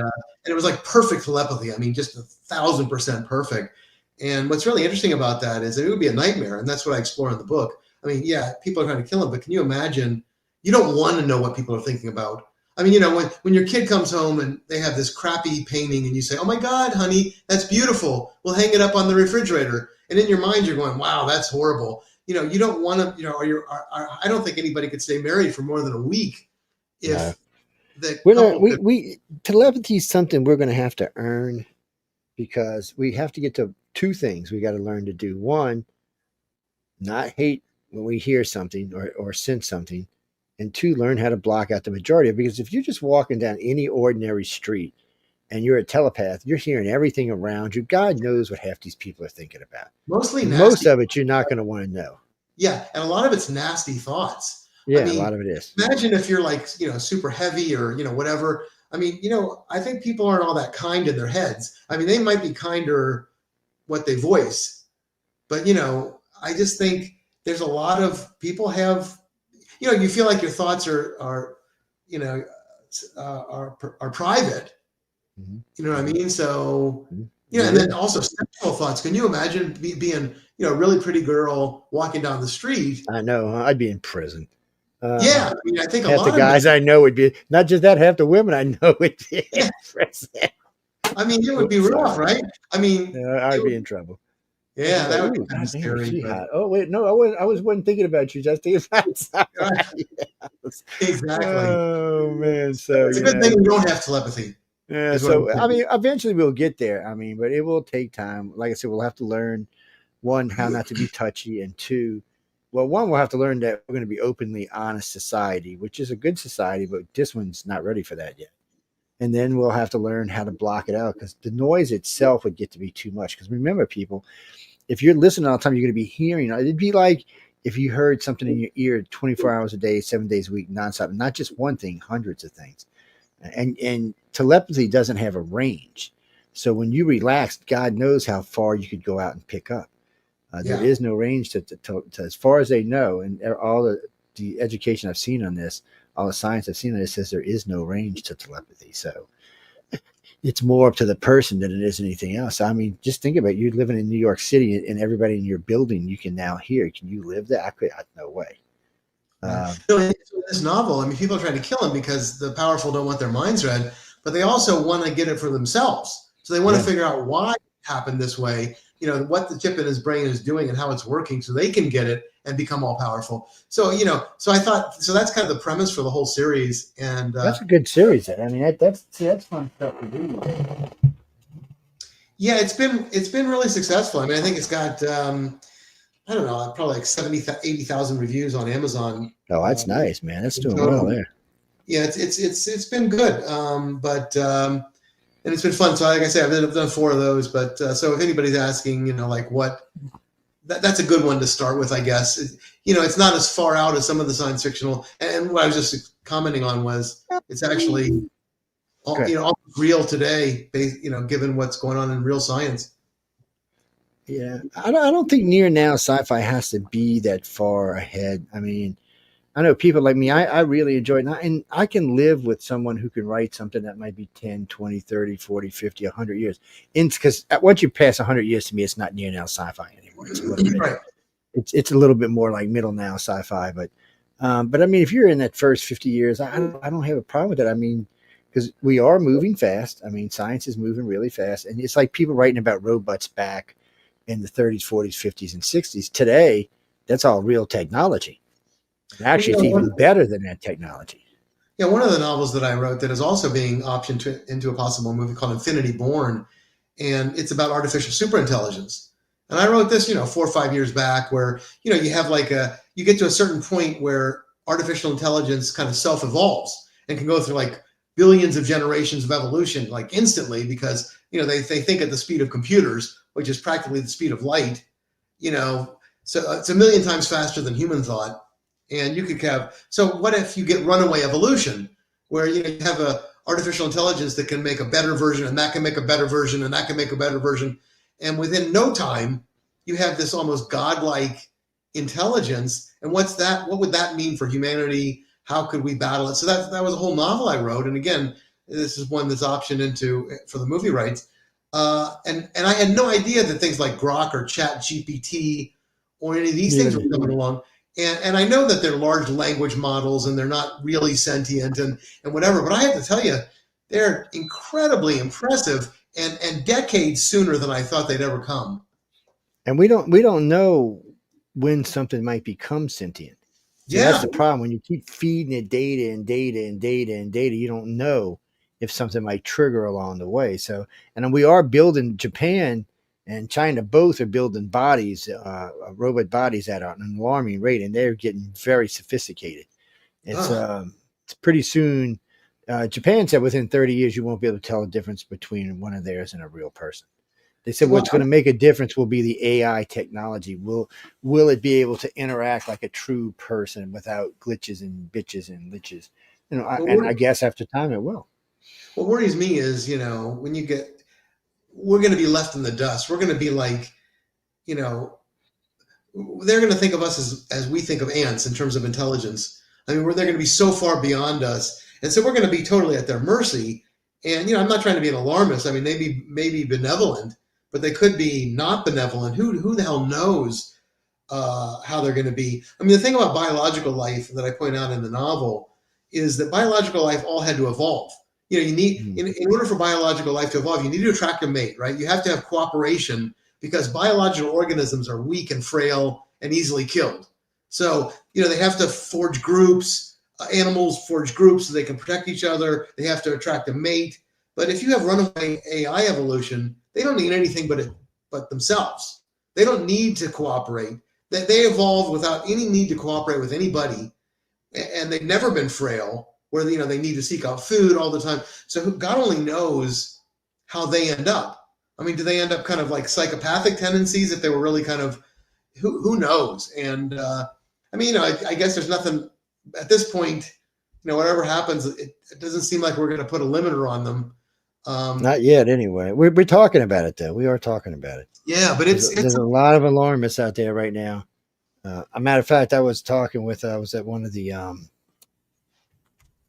it was like perfect telepathy. I mean, just 1,000% perfect. And what's really interesting about that is it would be a nightmare. And that's what I explore in the book. I mean, yeah, people are trying to kill him, but can you imagine? You don't want to know what people are thinking about. I mean, you know, when your kid comes home and they have this crappy painting and you say, oh my God, honey, that's beautiful. We'll hang it up on the refrigerator. And in your mind, you're going, wow, that's horrible. You know, you don't want to, you know, I don't think anybody could stay married for more than a week. If telepathy is something we're going to have to earn because we have to get to 2 things we got to learn to do. One, not hate when we hear something or sense something. And 2, learn how to block out the majority of it. Because if you're just walking down any ordinary street and you're a telepath, you're hearing everything around you. God knows what half these people are thinking about. Mostly nasty. Most of it you're not going to want to know. Yeah, and a lot of it's nasty thoughts. Yeah, I mean, a lot of it is. Imagine if you're like, you know, super heavy or, you know, whatever. I mean, you know, I think people aren't all that kind in their heads. I mean, they might be kinder what they voice. But, you know, I just think there's a lot of people have, you feel like your thoughts are you know, are private. Mhm. You know what I mean? So, Mhm. and then also sexual thoughts. Can you imagine being, a really pretty girl walking down the street? I know. I'd be in prison. Yeah, I mean, I think a Half the lot of men. guys I know would be, not just that, half the women I know would be in Yeah, prison. I mean, it would be Oops, rough, sorry. right? I mean, I'd it be would, in trouble. I'd be yeah, like, that would be ooh, kind of goddamn, scary, she but hot. Oh wait, no, wasn't thinking about you. Just thinking about somebody else. exactly. Oh man, So so it's a good thing we don't have telepathy. yeah. Is what I'm So I saying. mean, eventually we'll get there. I mean, but it will take time. Like I said, we'll have to learn one, how not to be touchy, and two, well, one, we'll have to learn that we're going to be openly honest society, which is a good society, but this one's not ready for that yet. And then we'll have to learn how to block it out because the noise itself would get to be too much. Because remember, people, if you're listening all the time, you're going to be hearing. It'd be like if you heard something in your ear 24 hours a day, 7 days a week, nonstop, not just one thing, hundreds of things. And telepathy doesn't have a range. So when you relax, God knows how far you could go out and pick up. There Yeah. is no range to as far as they know, and all the education I've seen on this, all the science I've seen on this says there is no range to telepathy. So it's more up to the person than it is anything else. I mean, just think about it. You're living in New York City, and everybody in your building you can now hear. Can you live that? No way. In this novel, I mean, people are trying to kill him because the powerful don't want their minds read, but they also want to get it for themselves. So they want to figure out why it happened this way, what the chip in his brain is doing and how it's working so they can get it and become all powerful. So, so I thought, so that's kind of the premise for the whole series. And that's a good series. I mean, that's fun stuff to do. yeah, it's been really successful. I mean, I think it's got, I don't know, probably like 70, 80,000 reviews on Amazon. Oh, that's nice, man. That's doing total. well there. Yeah, it's been good. And it's been fun. So like I say, I've done 4 of those, but so if anybody's asking, like what, that's a good one to start with, I guess. It's not as far out as some of the science fictional. And what I was just commenting on was it's actually, almost real today, given what's going on in real science. Yeah, I don't think near now sci-fi has to be that far ahead. I mean, I know people like me, I really enjoy it. And I can live with someone who can write something that might be 10, 20, 30, 40, 50, 100 years. Because once you pass 100 years, to me, it's not near now sci-fi anymore. It's a little bit, Right. It's a little bit more like middle now sci-fi. But I mean, if you're in that first 50 years, I don't have a problem with that. I mean, because we are moving fast. I mean, science is moving really fast. And it's like people writing about robots back in the 30s, 40s, 50s, and 60s. Today, that's all real technology. And actually, it's even better than that technology. Yeah, one of the novels that I wrote that is also being optioned into a possible movie called Infinity Born, and it's about artificial superintelligence. And I wrote this, 4 or 5 years back, where you have you get to a certain point where artificial intelligence kind of self-evolves and can go through like billions of generations of evolution like instantly because they think at the speed of computers, which is practically the speed of light. So it's a million times faster than human thought. And you could have, so what if you get runaway evolution where you have a artificial intelligence that can make a better version and that can make a better version and that can make a better version. And within no time, you have this almost godlike intelligence. And what would that mean for humanity? How could we battle it? So that was a whole novel I wrote. And again, this is one that's optioned into for the movie rights. And I had no idea that things like Grok or Chat GPT or any of these things were coming along. And I know that they're large language models and they're not really sentient and whatever, but I have to tell you, they're incredibly impressive and decades sooner than I thought they'd ever come. And we don't know when something might become sentient. So that's the problem. When you keep feeding it data and data and data and data, you don't know if something might trigger along the way. So, and we are building, Japan and China both are building bodies, robot bodies at an alarming rate, and they're getting very sophisticated. It's pretty soon. Japan said within 30 years, you won't be able to tell the difference between one of theirs and a real person. They said what's going to make a difference will be the AI technology. Will it be able to interact like a true person without glitches and bitches and liches? I guess after time it will. What worries me is, when we're going to be left in the dust. We're going to be like, they're going to think of us as we think of ants in terms of intelligence. I mean, where they're going to be so far beyond us. And so we're going to be totally at their mercy. And, I'm not trying to be an alarmist. I mean, they may be benevolent, but they could be not benevolent. Who the hell knows how they're going to be? I mean, the thing about biological life that I point out in the novel is that biological life all had to evolve. You need, in order for biological life to evolve, you need to attract a mate, right? You have to have cooperation because biological organisms are weak and frail and easily killed. So, they have to forge groups. Animals forge groups so they can protect each other. They have to attract a mate. But if you have runaway AI evolution, they don't need anything but themselves. They don't need to cooperate. They evolve without any need to cooperate with anybody, and they've never been frail, where they need to seek out food all the time. So God only knows how they end up. I mean, do they end up kind of like psychopathic tendencies if they were really kind of, who knows? And I mean, I guess there's nothing at this point. Whatever happens, it doesn't seem like we're going to put a limiter on them. Not yet, anyway. We're talking about it, though. We are talking about it. Yeah, but there's a lot of alarmists out there right now. A matter of fact, I was at one of the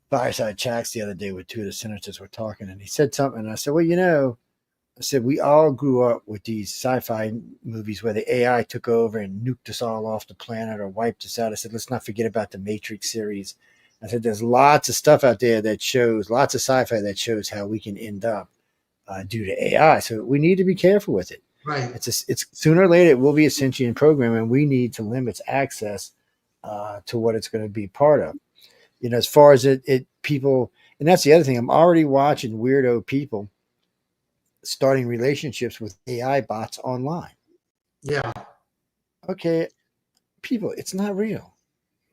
fireside chats the other day with two of the senators were talking, and he said something, and I said, well, I said, we all grew up with these sci-fi movies where the AI took over and nuked us all off the planet or wiped us out. I said, let's not forget about the Matrix series. I said, there's lots of stuff out there that shows, lots of sci-fi that shows how we can end up due to AI. So we need to be careful with it. Right. It's sooner or later, it will be a sentient program, and we need to limit its access to what it's going to be part of. As far as people, and that's the other thing, I'm already watching weirdo people starting relationships with AI bots online. Yeah. Okay, people, it's not real.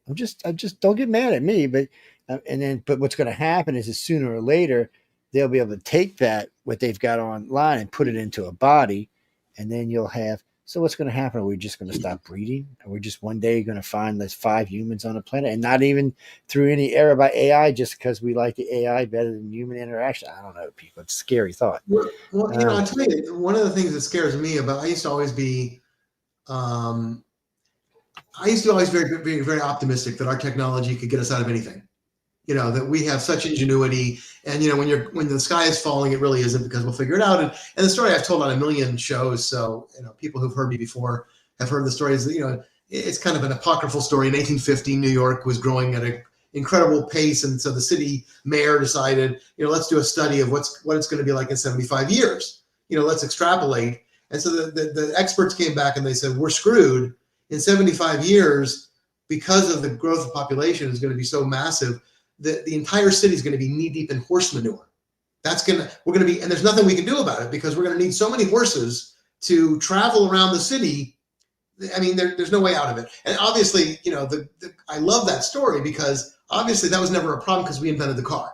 I'm just don't get mad at me, but what's going to happen is sooner or later they'll be able to take what they've got online and put it into a body, and then you'll have. So what's going to happen? Are we just going to stop breeding? Are we just one day going to find there's 5 humans on the planet, and not even through any error by AI, just because we like the AI better than human interaction? I don't know, people. It's a scary thought. Well, I'll tell you, one of the things that scares me about, I used to always be very, very optimistic that our technology could get us out of anything. That we have such ingenuity, and when the sky is falling, it really isn't, because we'll figure it out. And the story I've told on a million shows, so people who've heard me before have heard the stories. It's kind of an apocryphal story. In 1850, New York was growing at an incredible pace, and so the city mayor decided, let's do a study of what it's going to be like in 75 years. Let's extrapolate. And so the experts came back and they said, we're screwed. In 75 years, because of the growth of population is going to be so massive, that the entire city is going to be knee deep in horse manure. And there's nothing we can do about it, because we're going to need so many horses to travel around the city. I mean, there's no way out of it. And obviously, I love that story, because obviously that was never a problem because we invented the car.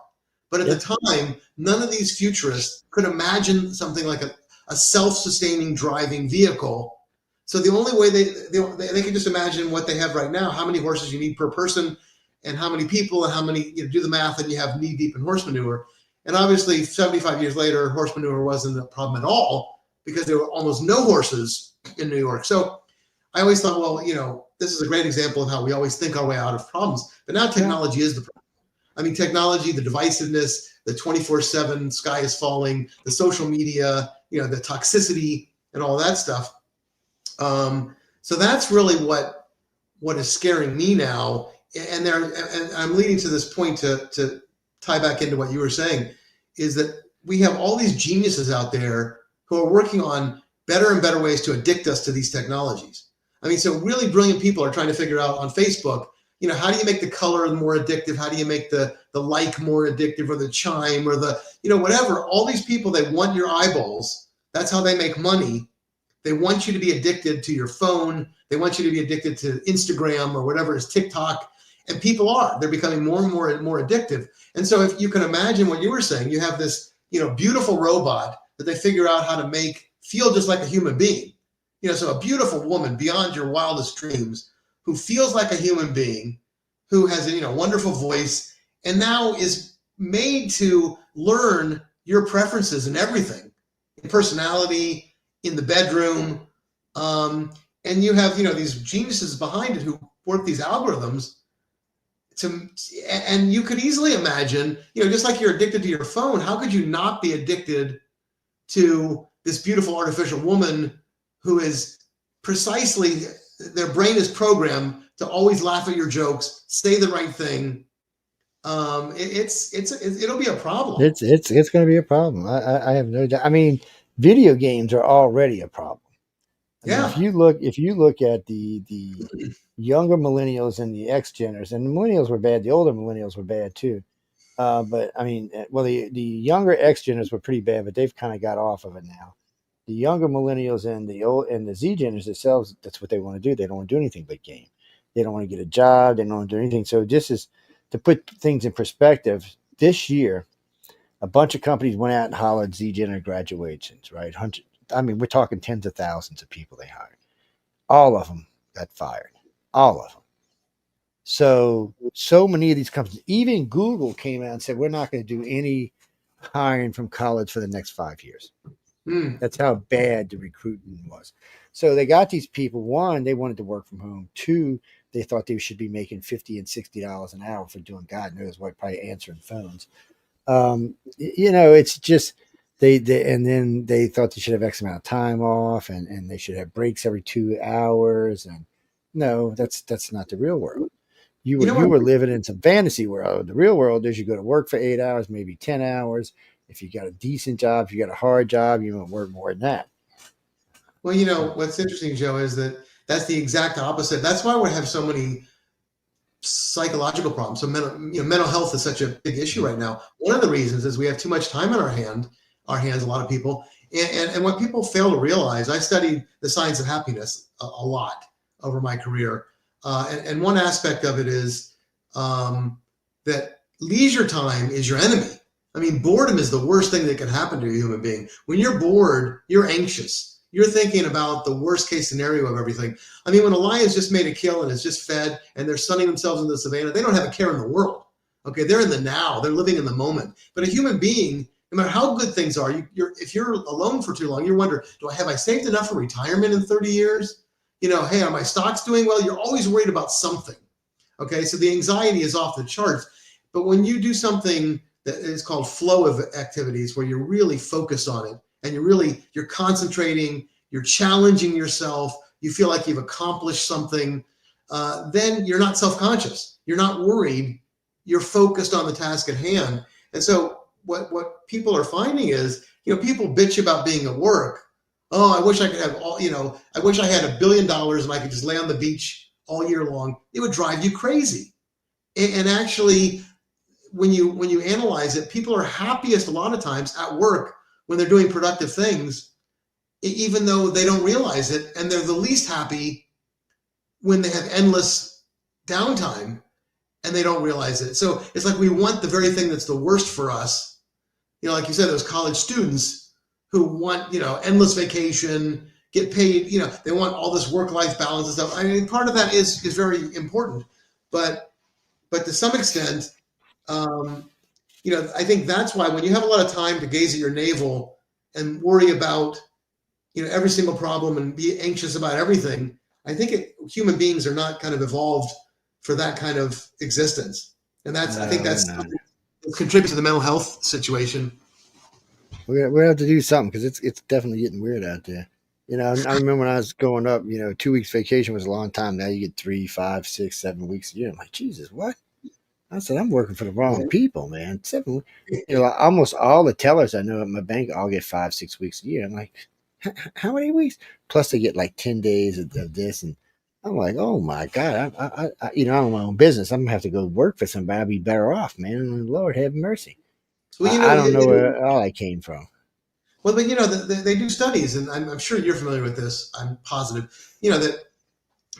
But at the time, none of these futurists could imagine something like a self-sustaining driving vehicle. So the only way they can just imagine what they have right now, how many horses you need per person, and how many people, and how many, do the math, and you have knee deep in horse manure. And obviously 75 years later, horse manure wasn't a problem at all, because there were almost no horses in New York. So I always thought, well, this is a great example of how we always think our way out of problems. But now technology is the problem. I mean, technology, the divisiveness, the 24/7 sky is falling, the social media, the toxicity and all that stuff. So that's really what is scaring me now. And I'm leading to this point to tie back into what you were saying, is that we have all these geniuses out there who are working on better and better ways to addict us to these technologies. I mean, so really brilliant people are trying to figure out on Facebook, how do you make the color more addictive? How do you make the like more addictive, or the chime, or the, whatever. All these people, they want your eyeballs. That's how they make money. They want you to be addicted to your phone. They want you to be addicted to Instagram or whatever is TikTok. And people they're becoming more and more addictive. And so if you can imagine what you were saying, you have this, beautiful robot that they figure out how to make feel just like a human being. So a beautiful woman beyond your wildest dreams, who feels like a human being, who has a, wonderful voice, and now is made to learn your preferences and everything, in personality, in the bedroom. And you have, these geniuses behind it who work these algorithms to, and you could easily imagine, just like you're addicted to your phone, how could you not be addicted to this beautiful artificial woman who is precisely, their brain is programmed to always laugh at your jokes, say the right thing. It'll be a problem. It's going to be a problem. I have no doubt. I mean, video games are already a problem. I mean, Yeah. if you look at the younger millennials and the X Geners, and the millennials were bad, the older millennials were bad too. But I mean, well, the younger X Geners were pretty bad, but they've kind of got off of it now. The younger millennials and the Z Geners themselves, that's what they want to do. They don't want to do anything but game. They don't want to get a job. They don't want to do anything. So this is to put things in perspective. This year, a bunch of companies went out and hollered Z Gener graduations, right? I mean, we're talking tens of thousands of people they hired. All of them got fired. All of them. So many of these companies, even Google came out and said, we're not going to do any hiring from college for the next 5 years. That's how bad the recruiting was. So they got these people. One, they wanted to work from home. Two, they thought they should be making $50 and $60 an hour for doing God knows what, probably answering phones. It's just and then they thought they should have X amount of time off, and they should have breaks every 2 hours. And no, that's not the real world. You were living in some fantasy world. The real world is you go to work for 8 hours, maybe 10 hours. If you got a decent job, if you got a hard job, you won't work more than that. Well, what's interesting, Joe, is that that's the exact opposite. That's why we have so many psychological problems. So mental health is such a big issue right now. One of the reasons is we have too much time on our hands, a lot of people. And what people fail to realize, I studied the science of happiness a lot over my career. And one aspect of it is that leisure time is your enemy. I mean, boredom is the worst thing that can happen to a human being. When you're bored, you're anxious. You're thinking about the worst case scenario of everything. I mean, when a lion's just made a kill and is just fed and they're sunning themselves in the savannah, they don't have a care in the world. Okay, they're in the now. They're living in the moment. But a human being, no matter how good things are, if you're alone for too long, you wonder, have I saved enough for retirement in 30 years? Hey, are my stocks doing well? You're always worried about something. Okay, so the anxiety is off the charts. But when you do something that is called flow of activities, where you're really focused on it and you're concentrating, you're challenging yourself, you feel like you've accomplished something, then you're not self-conscious. You're not worried. You're focused on the task at hand. And so what people are finding is, people bitch about being at work. Oh, I wish I could have I wish I had $1 billion and I could just lay on the beach all year long. It would drive you crazy. And actually, when you analyze it, people are happiest a lot of times at work when they're doing productive things, even though they don't realize it. And they're the least happy when they have endless downtime and they don't realize it. So it's like we want the very thing that's the worst for us. Like you said, those college students who want, endless vacation, get paid, they want all this work-life balance and stuff. I mean, part of that is very important, but to some extent, I think that's why when you have a lot of time to gaze at your navel and worry about, every single problem and be anxious about everything, I think human beings are not kind of evolved for that kind of existence. And I think that's something that contributes to the mental health situation. We're gonna have to do something because it's definitely getting weird out there. I remember when I was growing up, 2 weeks vacation was a long time. Now you get 3, 5, 6, 7 weeks a year. I'm like, Jesus, what? I said, I'm working for the wrong people, man. 7, almost all the tellers I know at my bank all get 5, 6 weeks a year. I'm like, how many weeks? Plus they get like 10 days of this, and I'm like, oh my God, I own my own business. I'm gonna have to go work for somebody. I'd be better off, man. Lord have mercy. Well, I don't know where all that came from. Well, but they do studies, and I'm sure you're familiar with this. I'm positive, that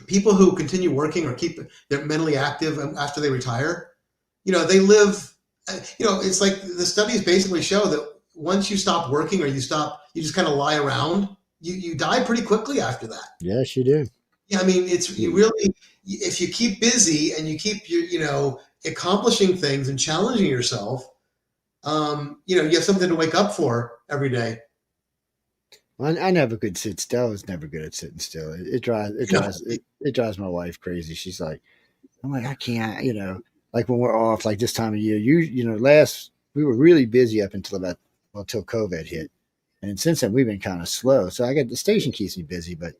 people who continue working or they're mentally active after they retire, they live. It's like the studies basically show that once you stop working or you just kind of lie around, you die pretty quickly after that. Yes, you do. Yeah, I mean, you really, if you keep busy and you keep accomplishing things and challenging yourself, you have something to wake up for every day. Well, I never could sit still. I was never good at sitting still. It drives my wife crazy. She's like, I'm like, I can't, like when we're off, like this time of year, we were really busy up until COVID hit. And since then, we've been kind of slow. So I got the station keeps me busy, but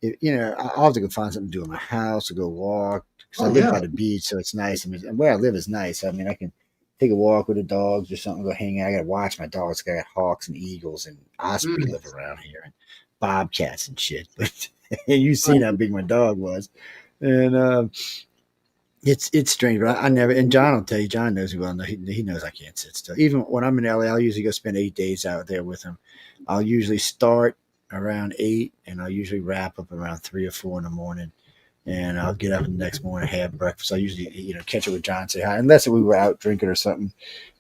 I'll have to go find something to do in my house or go walk because I Oh live yeah. by the beach, so it's nice. I mean, and where I live is nice. I mean, I can take a walk with the dogs or something, go hang out. I got to watch my dogs. I got hawks and eagles and osprey Mm, live around here and bobcats and shit. But you've seen right. how big my dog was, and it's strange. But I never. And John will tell you. John knows me well. He knows I can't sit still. Even when I'm in LA, I'll usually go spend 8 days out there with him. I'll usually start around 8, and I'll usually wrap up around 3 or 4 in the morning. And I'll get up the next morning, have breakfast. I usually, catch up with John, say hi, unless we were out drinking or something,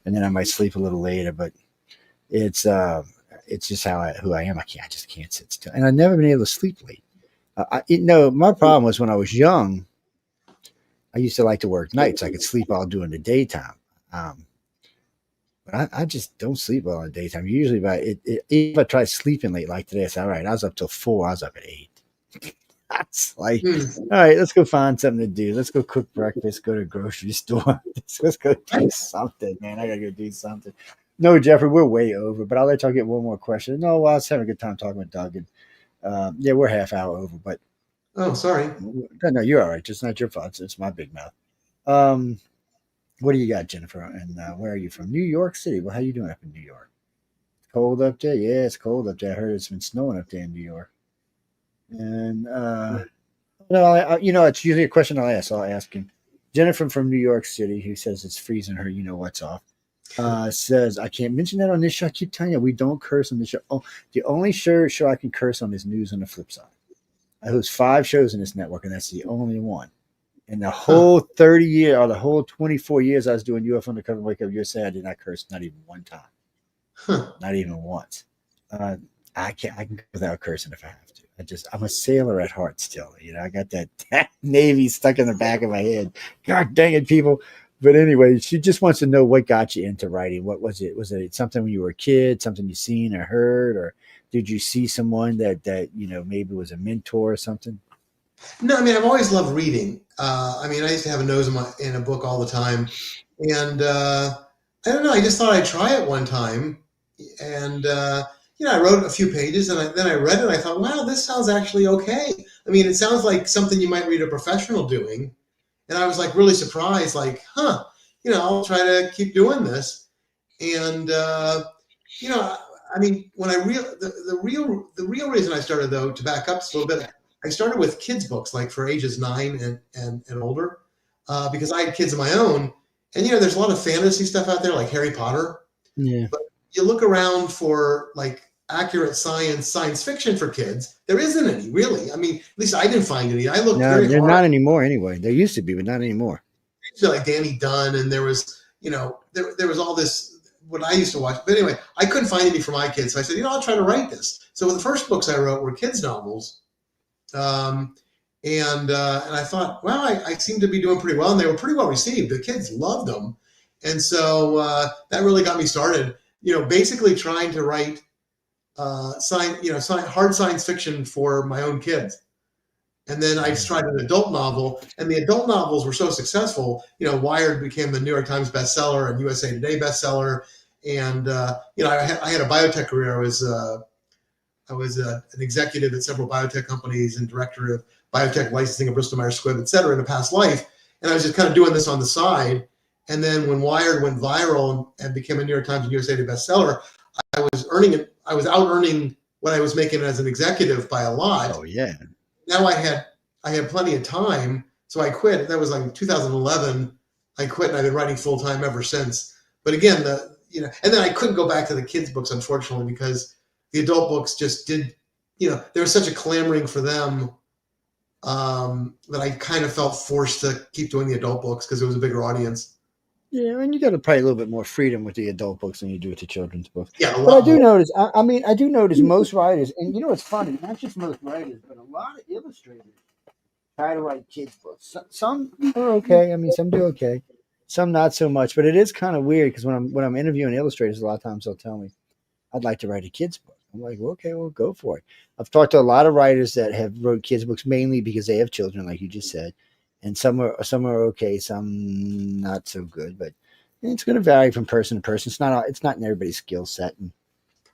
and then I might sleep a little later. But it's just who I am. I just can't sit still, and I've never been able to sleep late. My problem was when I was young. I used to like to work nights. I could sleep all during the daytime. Um, but I just don't sleep well in the daytime. Usually, if I try sleeping late like today, I say, all right, I was up till 4. I was up at 8. That's like, Mm. all right, let's go find something to do. Let's go cook breakfast, go to the grocery store. Let's go do something, man. I got to go do something. No, Jeffrey, we're way over, but I'll let y'all get one more question. No, well, I was having a good time talking with Doug. And yeah, we're half hour over, but Oh, sorry. no, you're all right. Just not your fault. It's my big mouth. Um, what do you got, Jennifer? And where are you from? New York City. Well, how you doing up in New York? Cold up there? Yeah, it's cold up there. I heard it's been snowing up there in New York. And no, it's usually a question I'll ask. So I'll ask him. Jennifer from New York City, who says it's freezing her, what's off, says, I can't mention that on this show. I keep telling you, we don't curse on this show. Oh, the only show I can curse on is News on the Flip Side. I host 5 shows in this network, and that's the only one. And the Huh. whole 30 year or the whole 24 years I was doing UFO Undercover Wake Up USA, I did not curse, not even one time, Huh. not even once. I can go without cursing if I have to. I'm a sailor at heart still. I got that Navy stuck in the back of my head. God dang it, people. But anyway, she just wants to know what got you into writing. What was it? Was it something when you were a kid, something you seen or heard, or did you see someone that maybe was a mentor or something? No, I mean, I've always loved reading. I mean, I used to have a nose in a book all the time, and I don't know. I just thought I'd try it one time, and I wrote a few pages, and then I read it. And I thought, wow, this sounds actually okay. I mean, it sounds like something you might read a professional doing, and I was like really surprised, like, huh, I'll try to keep doing this, and you know, I mean, when I real the real reason I started though, to back up just a little bit, I started with kids books like for ages 9 and older, because I had kids of my own, and there's a lot of fantasy stuff out there like Harry Potter, Yeah. but you look around for like accurate science fiction for kids, there isn't any really. I mean, at least I didn't find any. I looked No, very they're hard. not anymore anyway. There used to be, but not anymore. Like Danny Dunn, and there was, there was all this what I used to watch. But anyway, I couldn't find any for my kids, so I said, I'll try to write this. So the first books I wrote were kids novels, um, and I thought, well, I seem to be doing pretty well, and they were pretty well received. The kids loved them, and so that really got me started. Basically trying to write hard science fiction for my own kids. And then I tried an adult novel, and the adult novels were so successful. Wired became the New York Times bestseller and USA Today bestseller. And I had a biotech career. I was an executive at several biotech companies and director of biotech licensing at Bristol Myers Squibb, et cetera, in a past life. And I was just kind of doing this on the side. And then when Wired went viral and became a New York Times and USA Today bestseller, I was out earning what I was making as an executive by a lot. Oh yeah. Now I had plenty of time, so I quit. That was like 2011. I quit, and I've been writing full time ever since. But again, and then I couldn't go back to the kids' books, unfortunately, because the adult books just did. There was such a clamoring for them, that I kind of felt forced to keep doing the adult books because it was a bigger audience. Yeah, and you got to probably a little bit more freedom with the adult books than you do with the children's books. Yeah, a But I lot do more. notice. I mean, I do notice most writers, and it's funny. Not just most writers, but a lot of illustrators try to write kids books. Some are okay. I mean, some do okay. Some not so much. But it is kind of weird because when I'm interviewing illustrators, a lot of times they'll tell me, "I'd like to write a kids book." I'm like, well, okay, well, go for it. I've talked to a lot of writers that have wrote kids books mainly because they have children, like you just said, and some are okay, some not so good. But it's going to vary from person to person. It's not in everybody's skill set. And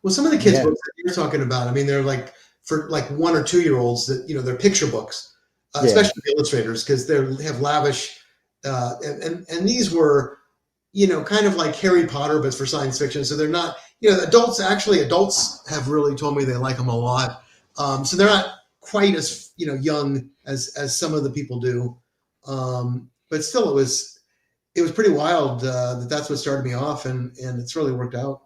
Well, some of the kids' yeah, books that you're talking about, I mean, they're like for like 1 or 2 year olds that, they're picture books, yeah, especially the illustrators, because they have lavish, and these were, kind of like Harry Potter, but for science fiction. So they're not, adults have really told me they like them a lot. So they're not quite as, young as some of the people do. But still, it was pretty wild that's what started me off, and it's really worked out.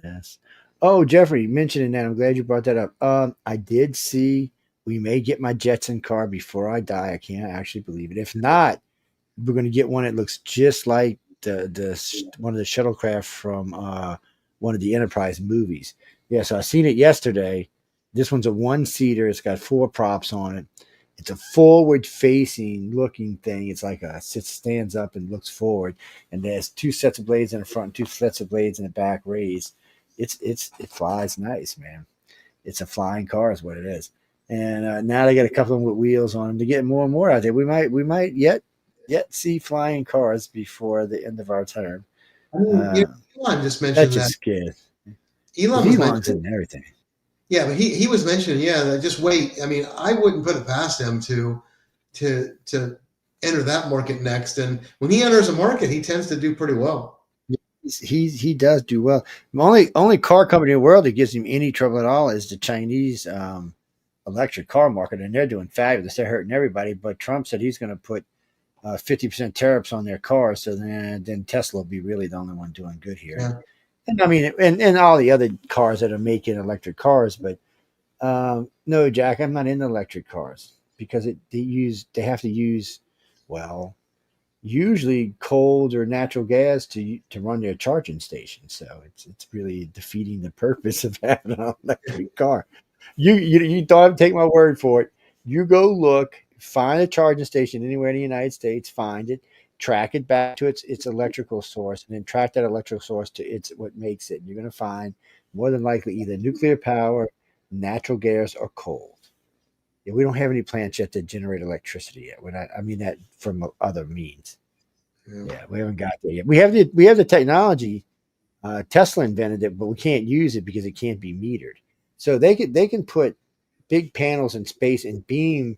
yes. Oh, Jeffrey, mentioning that, I'm glad you brought that up. I did see we may get my Jetson car before I die. I can't actually believe it. If not, we're going to get one that looks just like the one of the shuttlecraft from one of the Enterprise movies. Yeah, so I seen it yesterday. This one's a one seater. It's got 4 props on it. It's a forward facing looking thing. It's like it stands up and looks forward, and there's 2 sets of blades in the front, 2 sets of blades in the back raised. It flies nice, man. It's a flying car, is what it is. And now they got a couple of them with wheels on them. To get more and more out there. We might yet see flying cars before the end of our term. I mean, Elon just That mentioned that. just scares. Elon was Elon's mentioning, in everything. yeah, but he was mentioning, yeah, that just wait. I mean, I wouldn't put it past him to enter that market next. And when he enters a market, he tends to do pretty well. He does do well. The only car company in the world that gives him any trouble at all is the Chinese electric car market, and they're doing fabulous. They're hurting everybody. But Trump said he's going to put 50% tariffs on their cars, so then Tesla will be really the only one doing good here. Yeah. And I mean, and all the other cars that are making electric cars, but no, Jack, I'm not into electric cars because they have to use, well, usually cold or natural gas to run their charging station. So it's really defeating the purpose of having an electric car. You don't have to take my word for it. You go look, find a charging station anywhere in the United States, find it, track it back to its electrical source, and then track that electrical source to its what makes it. And you're going to find more than likely either nuclear power, natural gas, or coal. Yeah, we don't have any plants yet that generate electricity yet. I mean that from other means. Yeah. Yeah, we haven't got there yet. We have the technology. Tesla invented it, but we can't use it because it can't be metered. So they can put big panels in space and beam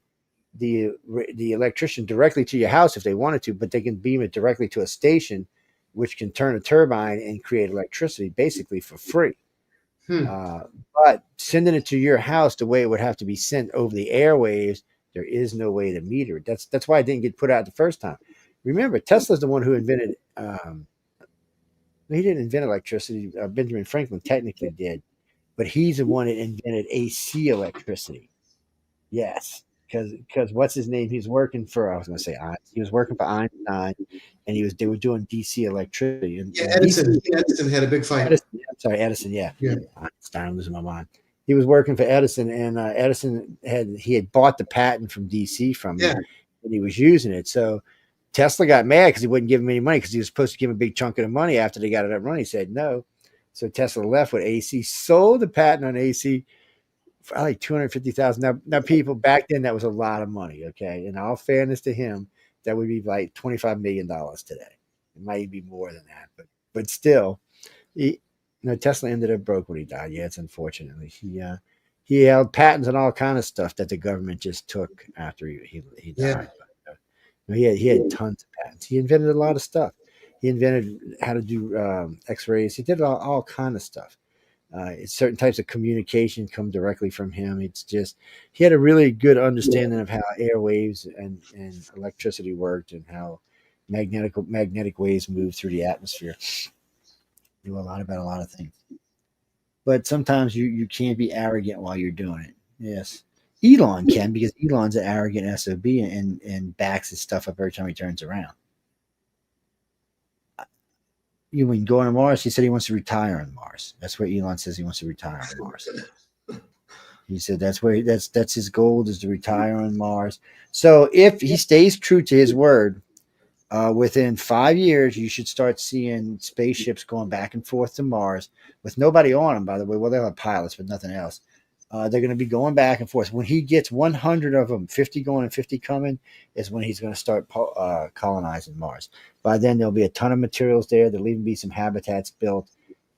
the electrician directly to your house if they wanted to, but they can beam it directly to a station, which can turn a turbine and create electricity basically for free. Hmm. But sending it to your house the way it would have to be sent over the airwaves, there is no way to meter it. That's why it didn't get put out the first time. Remember, Tesla's the one who invented. He didn't invent electricity. Benjamin Franklin technically did, but he's the one that invented AC electricity. Yes, because what's his name? He's working for. I was going to say he was working for Einstein, and they were doing DC electricity. And, Yeah, and Edison. DC, He and Edison had a big fight. Edison. Yeah, Yeah. Einstein, I'm losing my mind. He was working for Edison, and Edison had bought the patent from DC from him, and he was using it. So Tesla got mad because he wouldn't give him any money because he was supposed to give him a big chunk of the money after they got it up running. He said no. So Tesla left with AC, sold the patent on AC for like $250,000. Now, people back then that was a lot of money. Okay, in all fairness to him, that would be like $25 million today. It might even be more than that, but still, Tesla ended up broke when he died. Yeah, it's unfortunately he held patents on all kind of stuff that the government just took after he died. Yeah. But, he had tons of patents. He invented a lot of stuff. He invented how to do X-rays. He did all kind of stuff. Certain types of communication come directly from him. It's just he had a really good understanding of how airwaves and electricity worked and how magnetic waves move through the atmosphere. Knew a lot about a lot of things. But sometimes you can't be arrogant while you're doing it. Yes. Elon can because Elon's an arrogant SOB and backs his stuff up every time he turns around. You mean going to Mars? He said he wants to retire on Mars. That's where Elon says he wants to retire on Mars. He said that's his goal is to retire on Mars. So if he stays true to his word, within 5 years, you should start seeing spaceships going back and forth to Mars with nobody on them, by the way. Well, they'll have pilots, but nothing else. They're going to be going back and forth. When he gets 100 of them, 50 going and 50 coming, is when he's going to start colonizing Mars. By then, there'll be a ton of materials there. There'll even be some habitats built,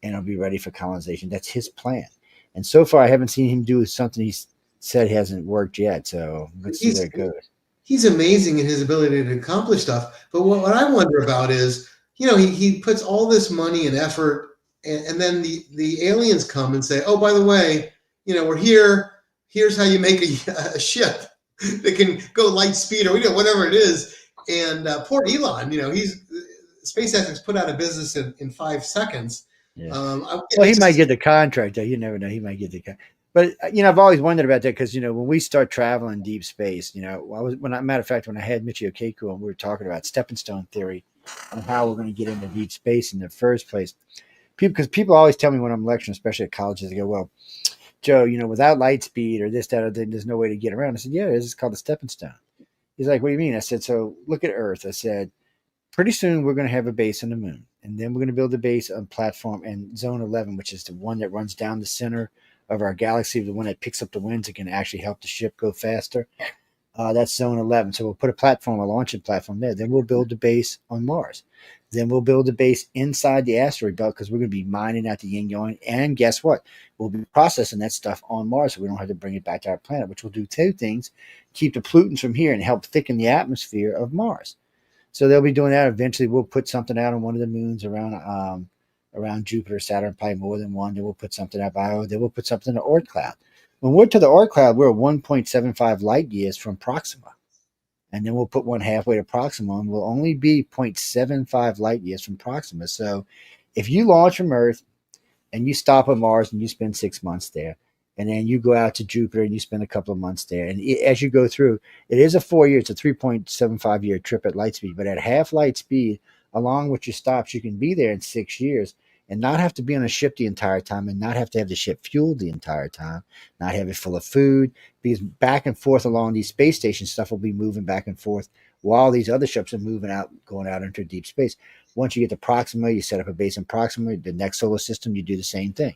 and it'll be ready for colonization. That's his plan. And so far, I haven't seen him do something he's said hasn't worked yet. So let's see where it goes. He's amazing in his ability to accomplish stuff. But what I wonder about is, he puts all this money and effort, and then the aliens come and say, oh, by the way, we're here. Here's how you make a ship that can go light speed or whatever it is. And poor Elon, SpaceX has put out of business in 5 seconds. Yeah. Well, he might get the contract, though. You never know. He might get the contract. But, I've always wondered about that because, when we start traveling deep space, matter of fact, when I had Michio Kaku and we were talking about stepping stone theory and how we're going to get into deep space in the first place, because people always tell me when I'm lecturing, especially at colleges, they go, well, Joe, without light speed or this, that, or then there's no way to get around. I said, yeah, this is called a stepping stone. He's like, what do you mean? I said, so look at Earth. I said, pretty soon we're going to have a base on the moon. And then we're going to build a base on platform and zone 11, which is the one that runs down the center of our galaxy, the one that picks up the winds and can actually help the ship go faster. That's zone 11. So we'll put a launching platform there. Then we'll build the base on Mars. Then we'll build a base inside the asteroid belt because we're going to be mining out the yin yang. And guess what? We'll be processing that stuff on Mars so we don't have to bring it back to our planet, which will do 2 things: keep the pollutants from here and help thicken the atmosphere of Mars. So they'll be doing that. Eventually, we'll put something out on one of the moons around Jupiter, Saturn, probably more than one. Then we'll put something out by Io. Then we'll put something in the Oort cloud. When we're to the Oort cloud, we're 1.75 light years from Proxima. And then we'll put one halfway to Proxima, and we'll only be 0.75 light years from Proxima. So if you launch from Earth and you stop on Mars and you spend 6 months there, and then you go out to Jupiter and you spend a couple of months there, and as you go through, it is a 4-year, it's a 3.75 year trip at light speed. But at half light speed, along with your stops, you can be there in 6 years and not have to be on a ship the entire time and not have to have the ship fueled the entire time, not have it full of food, because back and forth along these space stations, stuff will be moving back and forth while these other ships are moving out, going out into deep space. Once you get to Proxima, you set up a base in Proxima, the next solar system, you do the same thing.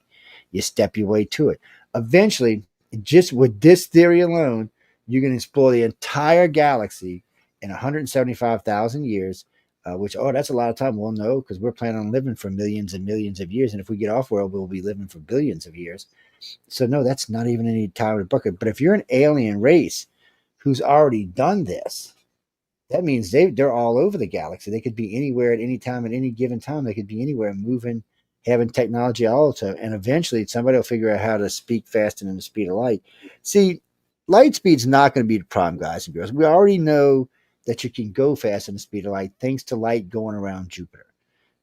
You step your way to it. Eventually, just with this theory alone, you can explore the entire galaxy in 175,000 years, which, that's a lot of time. Well, no, because we're planning on living for millions and millions of years. And if we get off world, we'll be living for billions of years. So no, that's not even any time to book it. But if you're an alien race who's already done this, that means they're all over the galaxy. They could be anywhere at any time, at any given time. They could be anywhere moving, having technology all the time. And eventually somebody will figure out how to speak faster than the speed of light. See, light speed's not going to be the problem, guys and girls. We already know that you can go faster than the speed of light thanks to light going around Jupiter.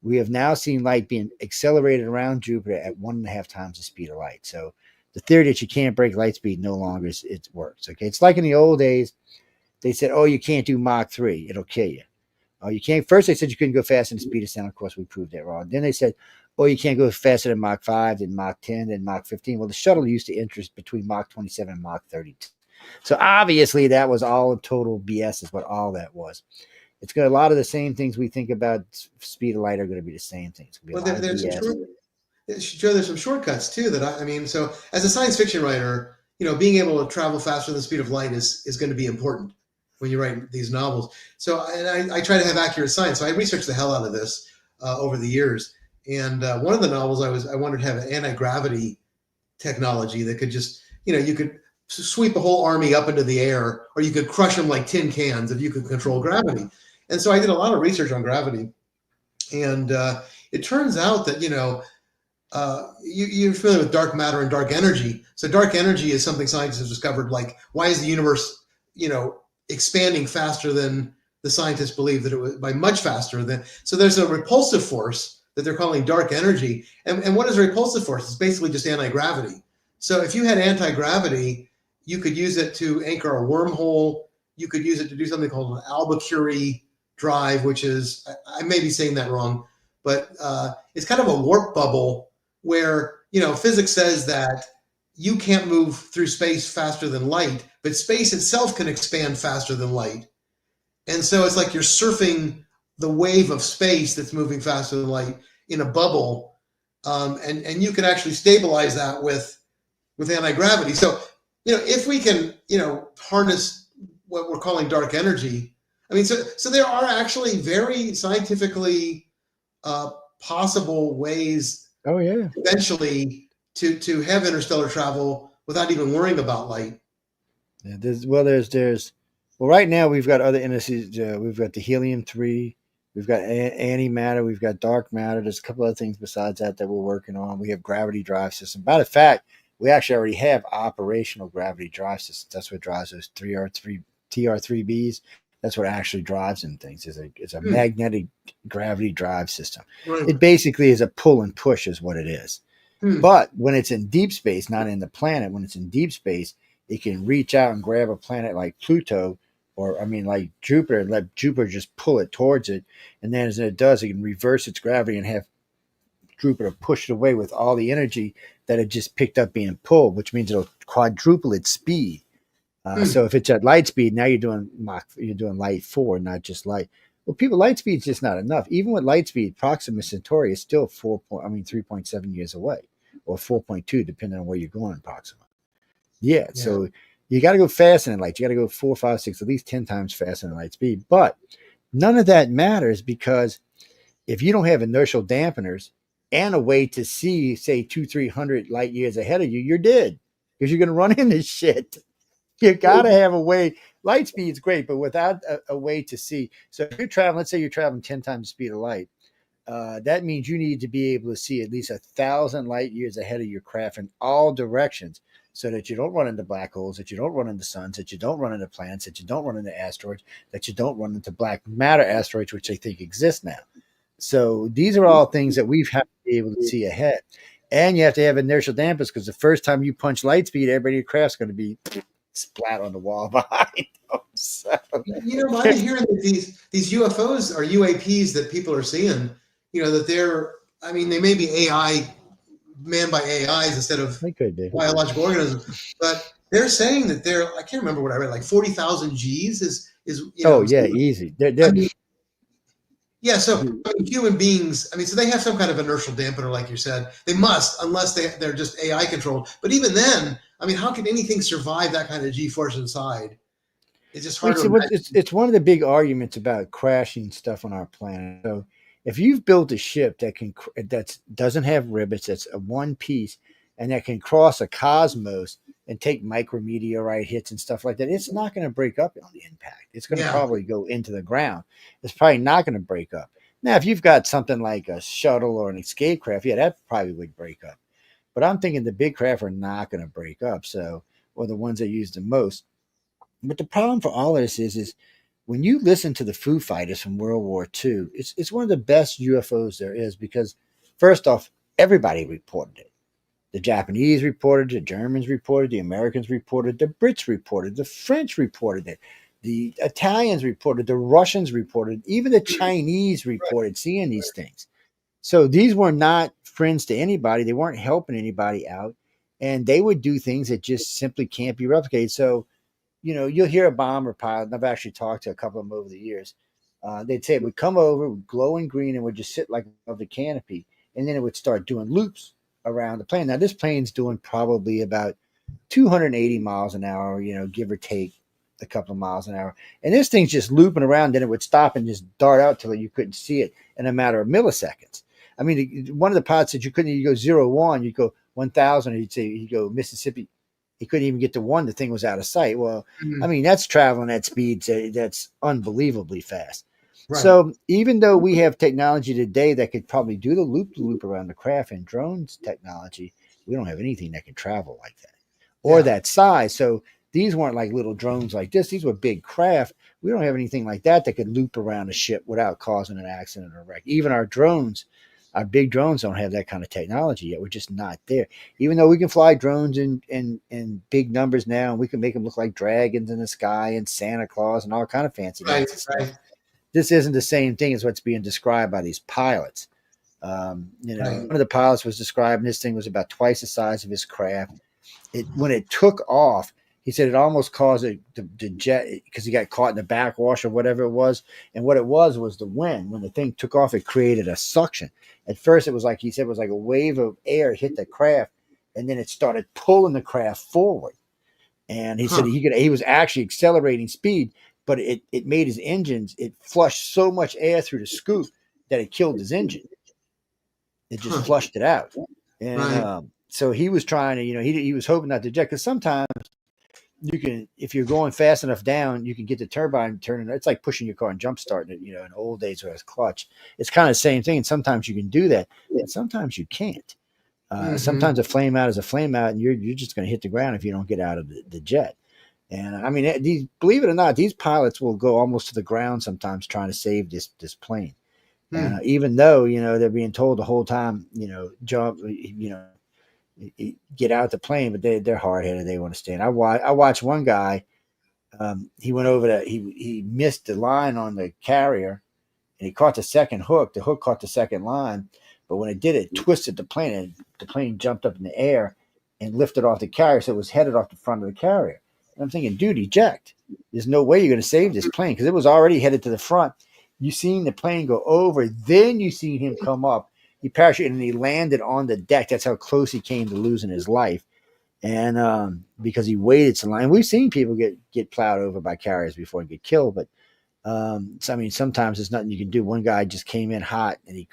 We have now seen light being accelerated around Jupiter at 1.5 times the speed of light. So the theory that you can't break light speed no longer it works. Okay, it's like in the old days, they said, "Oh, you can't do Mach 3; it'll kill you." Oh, you can't. First, they said you couldn't go faster than the speed of sound. Of course, we proved that wrong. Then they said, "Oh, you can't go faster than Mach 5, then Mach 10, then Mach 15." Well, the shuttle used to enter between Mach 27 and Mach 32. So obviously that was all total BS is what all that was. It's got a lot of the same things we think about speed of light are going to be the same things. Well, there's some shortcuts too so as a science fiction writer, being able to travel faster than the speed of light is going to be important when you write these novels. So and I try to have accurate science. So I researched the hell out of this over the years. And one of the novels I wanted to have an anti-gravity technology that could just, you could sweep a whole army up into the air, or you could crush them like tin cans if you could control gravity. And so I did a lot of research on gravity. And it turns out that, you're familiar with dark matter and dark energy. So dark energy is something scientists have discovered, like, why is the universe, expanding faster than the scientists believe that it was, by much faster than. So there's a repulsive force that they're calling dark energy. And what is a repulsive force? It's basically just anti-gravity. So if you had anti-gravity, you could use it to anchor a wormhole. You could use it to do something called an Albuquerque drive, which is, I may be saying that wrong, but it's kind of a warp bubble where, physics says that you can't move through space faster than light, but space itself can expand faster than light. And so it's like you're surfing the wave of space that's moving faster than light in a bubble. And you can actually stabilize that with with anti-gravity. So, if we can, harness what we're calling dark energy, I mean, so there are actually very scientifically possible ways Oh yeah. eventually to have interstellar travel without even worrying about light. Yeah, there's well, right now we've got other indices. We've got the helium-3, we've got antimatter, we've got dark matter. There's a couple other things besides that we're working on. We have gravity drive system. Matter of fact, we actually already have operational gravity drive systems. That's what drives those TR3Bs. That's what actually drives them things. It's a magnetic gravity drive system. Right. It basically is a pull and push, is what it is. Hmm. But when it's in deep space, not in the planet, when it's in deep space, it can reach out and grab a planet like Pluto, or like Jupiter, and let Jupiter just pull it towards it. And then as it does, it can reverse its gravity and have Jupiter push it away with all the energy that it just picked up being pulled, which means it'll quadruple its speed. So if it's at light speed, now you're doing light 4, not just light. Well, light speed is just not enough. Even with light speed, Proxima Centauri is still 3.7 years away, or 4.2, depending on where you're going in Proxima. Yeah. So you got to go faster than light. You got to go 4, 5, 6, at least 10 times faster than light speed. But none of that matters, because if you don't have inertial dampeners and a way to see, say, 200-300 light years ahead of you, you're dead, because you're going to run into shit. You got to have a way. Light speed is great, but without a way to see. So if you're traveling, let's say you're traveling 10 times the speed of light. That means you need to be able to see at least 1,000 light years ahead of your craft in all directions, so that you don't run into black holes, that you don't run into suns, that you don't run into planets, that you don't run into asteroids, that you don't run into black matter asteroids, which I think exist now. So these are all things that we've had to be able to see ahead. And you have to have inertial dampers, because the first time you punch light speed, everybody in your craft's going to be splat on the wall behind them. So, I've been hearing that these UFOs are UAPs that people are seeing, that they may be AI, manned by AIs instead of they could be biological organisms, but they're saying that I can't remember what I read, like 40,000 Gs is easy. So human beings, so they have some kind of inertial dampener, like you said. They must, unless they're just AI controlled. But even then, how can anything survive that kind of G-force inside? It's just hard to imagine. It's one of the big arguments about crashing stuff on our planet. So if you've built a ship that doesn't have rivets, that's a one piece, and that can cross a cosmos and take micrometeorite hits and stuff like that, it's not going to break up on the impact. It's going to probably go into the ground. It's probably not going to break up. Now, if you've got something like a shuttle or an escape craft, that probably would break up. But I'm thinking the big craft are not going to break up, or the ones that use the most. But the problem for all of this is when you listen to the Foo Fighters from World War II, it's one of the best UFOs there is, because first off, everybody reported it. The Japanese reported, the Germans reported, the Americans reported, the Brits reported, the French reported it, the Italians reported, the Russians reported, even the Chinese reported seeing these things. So these were not friends to anybody. They weren't helping anybody out, and they would do things that just simply can't be replicated. So, you'll hear a bomber pilot, and I've actually talked to a couple of them over the years. They'd say it would come over, glowing green, and would just sit like above the canopy, and then it would start doing loops around the plane. Now, this plane's doing probably about 280 miles an hour, give or take a couple of miles an hour. And this thing's just looping around, then it would stop and just dart out till you couldn't see it in a matter of milliseconds. One of the pilots said you couldn't even go 0-1, you'd go 1,000, and he'd go Mississippi. He couldn't even get to 1. The thing was out of sight. Well, that's traveling at speeds that's unbelievably fast. Right. So even though we have technology today that could probably do the loop around the craft, and drones technology, we don't have anything that can travel like that or that size. So these weren't like little drones like this. These were big craft. We don't have anything like that could loop around a ship without causing an accident or a wreck. Even our drones, our big drones, don't have that kind of technology yet. We're just not there. Even though we can fly drones in big numbers now, and we can make them look like dragons in the sky and Santa Claus and all kind of fancy stuff. Right. This isn't the same thing as what's being described by these pilots. One of the pilots was describing this thing was about twice the size of his craft. When it took off, he said it almost caused it to jet, because he got caught in the backwash or whatever it was. And what it was the wind. When the thing took off, it created a suction. At first, it was like he said, it was like a wave of air hit the craft, and then it started pulling the craft forward. And he said he was actually accelerating speed, but it made his engines, it flushed so much air through the scoop that it killed his engine. It just flushed it out. And so he was trying to, he was hoping not to eject, because sometimes you can, if you're going fast enough down, you can get the turbine turning. It's like pushing your car and jump starting it, in old days where it's clutch. It's kind of the same thing. And sometimes you can do that, and sometimes you can't. Sometimes a flame out is a flame out, and you're just going to hit the ground if you don't get out of the jet. And I mean, believe it or not, these pilots will go almost to the ground sometimes trying to save this plane. And even though, they're being told the whole time, jump, get out the plane, but they're hard headed. They want to stand. I watched one guy. He went over he missed the line on the carrier, and he caught the second hook. The hook caught the second line, but when it did, it twisted the plane, and the plane jumped up in the air and lifted off the carrier, so it was headed off the front of the carrier. And I'm thinking, dude, eject. There's no way you're going to save this plane, because it was already headed to the front. You seen the plane go over, then you seen him come up. He parachuted and he landed on the deck. That's how close he came to losing his life. And because he waited so long. And we've seen people get plowed over by carriers before and get killed. But so, I mean, sometimes there's nothing you can do. One guy just came in hot and he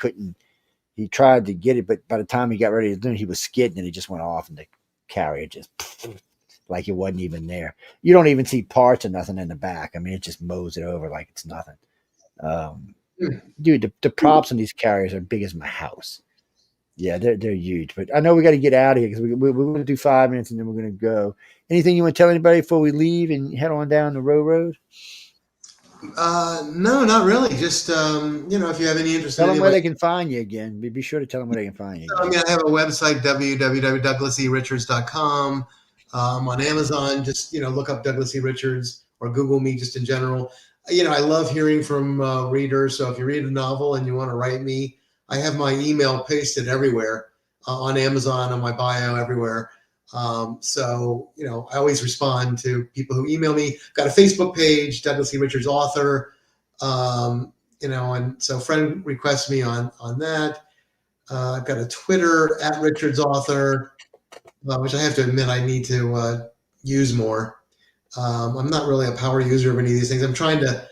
tried to get it, but by the time he got ready to do it, he was skidding and he just went off, and the carrier just like it wasn't even there. You don't even see parts or nothing in the back. I mean, it just mows it over like it's nothing. Dude, the props on these carriers are big as my house. Yeah, they're huge. But I know we got to get out of here, because we're going to do 5 minutes and then we're going to go. Anything you want to tell anybody before we leave and head on down the road? No, not really. Just if you have any interest, tell them where they can find you again. Be sure to tell them where they can find you. I have a website, www.douglaserichards.com. On Amazon, just look up Douglas E. Richards, or Google me just in general. I love hearing from readers. So if you read a novel and you want to write me, I have my email pasted everywhere, on Amazon, on my bio, everywhere. So I always respond to people who email me. Got a Facebook page, Douglas E. Richards Author. And so friend requests me on that. I've got a Twitter at Richards Author, which I have to admit I need to use more. I'm not really a power user of any of these things. I'm trying to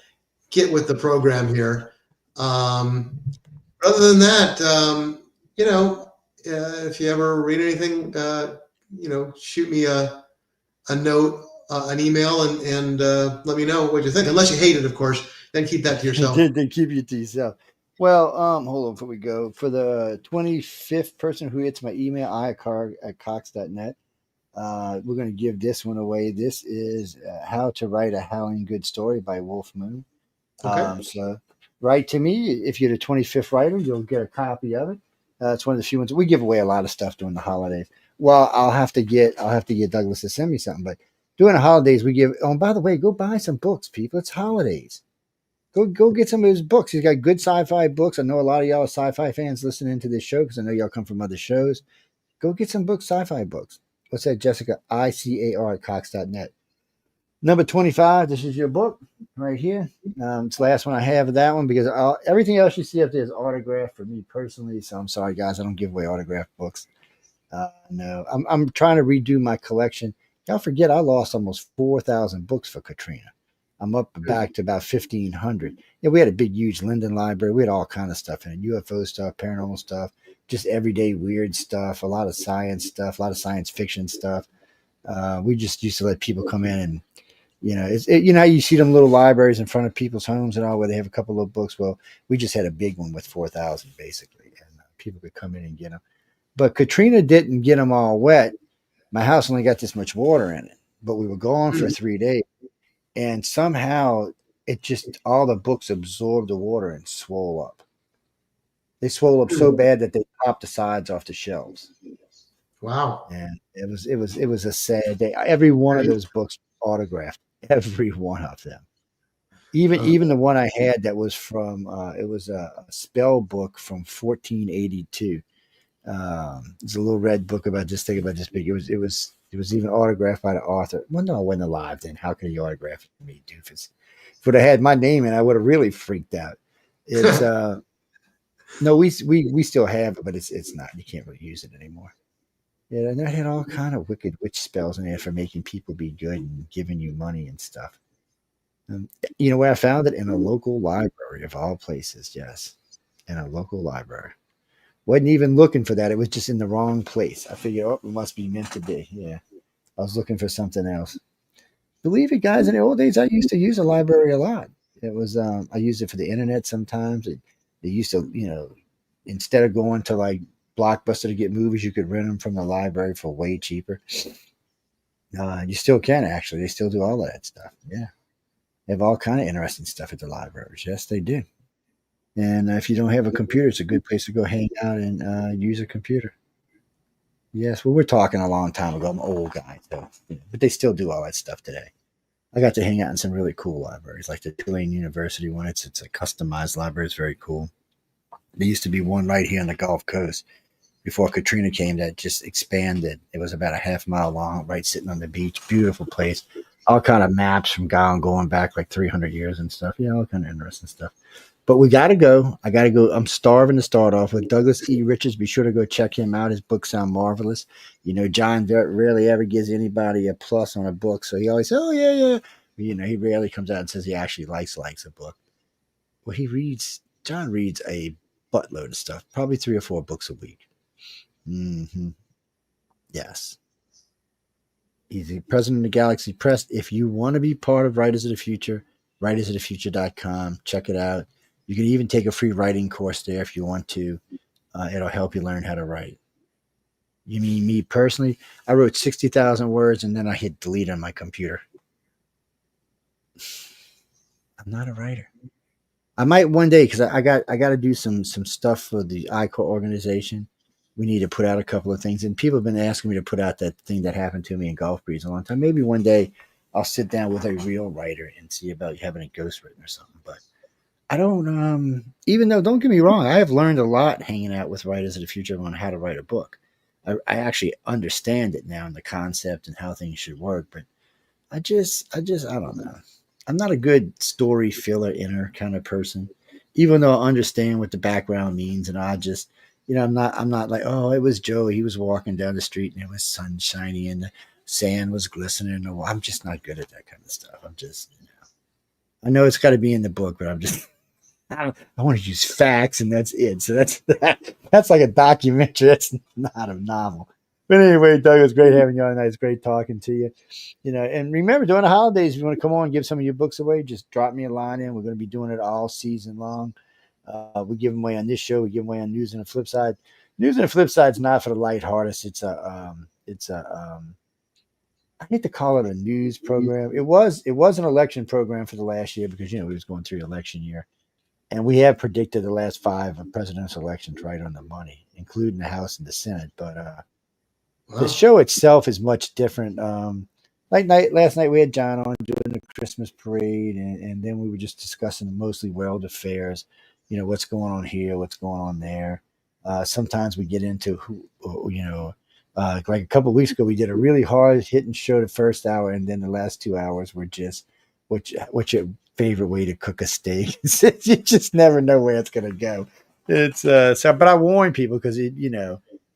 get with the program here. Other than that, if you ever read anything, shoot me a note, an email, and let me know what you think. Unless you hate it, of course, then keep that to yourself. Then keep it to yourself. Well, hold on before we go. For the 25th person who hits my email, I@cox.net, we're going to give this one away. This is How to Write a Howling Good Story by Wolf Moon. Okay. So write to me. If you're the 25th writer, you'll get a copy of it. It's one of the few ones. We give away a lot of stuff during the holidays. Well, I'll have to get Douglas to send me something. But during the holidays, we give. Oh, and by the way, go buy some books, people. It's holidays. Go get some of his books. He's got good sci-fi books. I know a lot of y'all are sci-fi fans listening to this show, because I know y'all come from other shows. Go get some books, sci-fi books. What's that, Jessica? ICAR@cox.net. Number 25. This is your book right here. It's the last one I have of that one, because everything else you see up there is autographed for me personally. So I'm sorry, guys. I don't give away autographed books. No, I'm trying to redo my collection. Y'all forget I lost almost 4,000 books for Katrina. I'm back to about 1,500. Yeah, we had a big, huge Linden library. We had all kind of stuff in it: UFO stuff, paranormal stuff, just everyday weird stuff, a lot of science stuff, a lot of science fiction stuff. We just used to let people come in, and you see them little libraries in front of people's homes and all, where they have a couple of books. Well, we just had a big one with 4,000 basically, and people could come in and get them. But Katrina didn't get them all wet. My house only got this much water in it, but we were gone for 3 days. And somehow all the books absorbed the water and swole up. They swole up so bad that they popped the sides off the shelves. Wow. And it was a sad day. Every one of those books autographed, every one of them. Even the one I had that was from it was a spell book from 1482. It's a little red book about this thing about this big. It was even autographed by the author. Well, no, I wasn't alive then. How could he autograph me, doofus? If it had my name in, I would have really freaked out. It's no, we still have it, but it's not. You can't really use it anymore. Yeah, and they had all kind of wicked witch spells in there for making people be good and giving you money and stuff. Um, you know where I found it? In a local library of all places. Yes, in a local library. Wasn't even looking for that. It was just in the wrong place. I figured, oh, it must be meant to be. Yeah, I was looking for something else. Believe it, guys. In the old days, I used to use a library a lot. It was I used it for the internet sometimes. They used to, instead of going to like Blockbuster to get movies, you could rent them from the library for way cheaper. You still can actually. They still do all that stuff. Yeah, they have all kind of interesting stuff at the libraries. Yes, they do. And if you don't have a computer, it's a good place to go hang out and use a computer. Yes, well, we're talking a long time ago. I'm an old guy, so but they still do all that stuff today. I got to hang out in some really cool libraries, like the Tulane University one. It's a customized library. It's very cool. There used to be one right here on the Gulf Coast before Katrina came that just expanded. It was about a half mile long, right sitting on the beach. Beautiful place. All kind of maps from going back like 300 years and stuff. Yeah, all kind of interesting stuff. But we got to go. I got to go. I'm starving to start off with Douglas E. Richards. Be sure to go check him out. His books sound marvelous. John rarely ever gives anybody a plus on a book. So he always says, oh, yeah, yeah. He rarely comes out and says he actually likes a book. Well, John reads a buttload of stuff, probably 3 or 4 books a week. Mm-hmm. Yes. He's the president of Galaxy Press. If you want to be part of Writers of the Future, writersofthefuture.com. Check it out. You can even take a free writing course there if you want to. It'll help you learn how to write. You mean me personally? I wrote 60,000 words and then I hit delete on my computer. I'm not a writer. I might one day because I got to do some stuff for the iCore organization. We need to put out a couple of things, and people have been asking me to put out that thing that happened to me in Gulf Breeze a long time. Maybe one day I'll sit down with a real writer and see about having it ghostwritten or something. But I don't. Even though, don't get me wrong, I have learned a lot hanging out with Writers of the Future on how to write a book. I actually understand it now and the concept and how things should work. But I don't know. I'm not a good story filler inner kind of person, even though I understand what the background means. And I just, I'm not like, oh, it was Joe. He was walking down the street and it was sunshiny and the sand was glistening. I'm just not good at that kind of stuff. I'm just, I know it's got to be in the book, but I want to use facts and that's it. So that's like a documentary. That's not a novel. But anyway, Doug, it was great having you on tonight. It's great talking to you. And remember, during the holidays, if you want to come on and give some of your books away, just drop me a line in. We're going to be doing it all season long. We give them away on this show. We give them away on News and the Flip Side. News and the Flip Side is not for the lighthearted. I hate to call it a news program. It was an election program for the last year because, we was going through election year. And we have predicted the last 5 presidential elections right on the money, including the House and the Senate. But the show itself is much different. Last night we had John on doing the Christmas parade, and then we were just discussing mostly world affairs. What's going on here, what's going on there. Sometimes we get into like a couple of weeks ago, we did a really hard hitting show the first hour, and then the last 2 hours were just what's your favorite way to cook a steak? You just never know where it's going to go. It's but I warn people because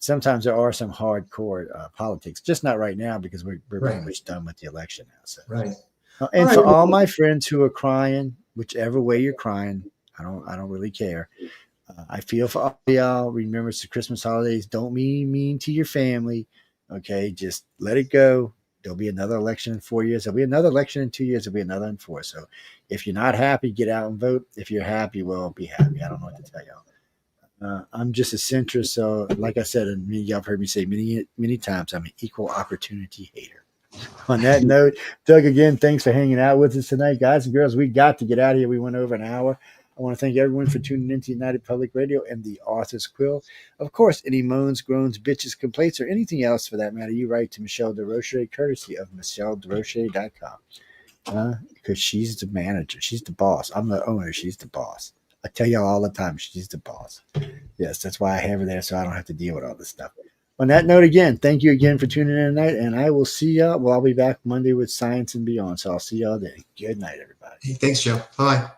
sometimes there are some hardcore politics, just not right now because we're pretty much done with the election now. So. Right. And for all my friends who are crying, whichever way you're crying, I don't really care. I feel for all y'all. Remember, it's the Christmas holidays. Don't be mean to your family. Okay, just let it go. There'll be another election in 4 years. There'll be another election in 2 years. There'll be another in 4. So if you're not happy, get out and vote. If you're happy, well, be happy. I don't know what to tell y'all. I'm just a centrist. So like I said, and y'all have heard me say many times, I'm an equal opportunity hater. On that note, Doug, again, thanks for hanging out with us tonight. Guys and girls, we got to get out of here. We went over an hour. I want to thank everyone for tuning into United Public Radio and the Authors Quill. Of course, any moans, groans, bitches, complaints, or anything else for that matter, you write to Michelle DeRoche, courtesy of MichelleDeRoche.com. Because she's the manager. She's the boss. I'm the owner. She's the boss. I tell y'all all the time, she's the boss. Yes, that's why I have her there, so I don't have to deal with all this stuff. On that note, again, thank you again for tuning in tonight, and I will see y'all. Well, I'll be back Monday with Science and Beyond, so I'll see y'all then. Good night, everybody. Hey, thanks, Joe. Bye.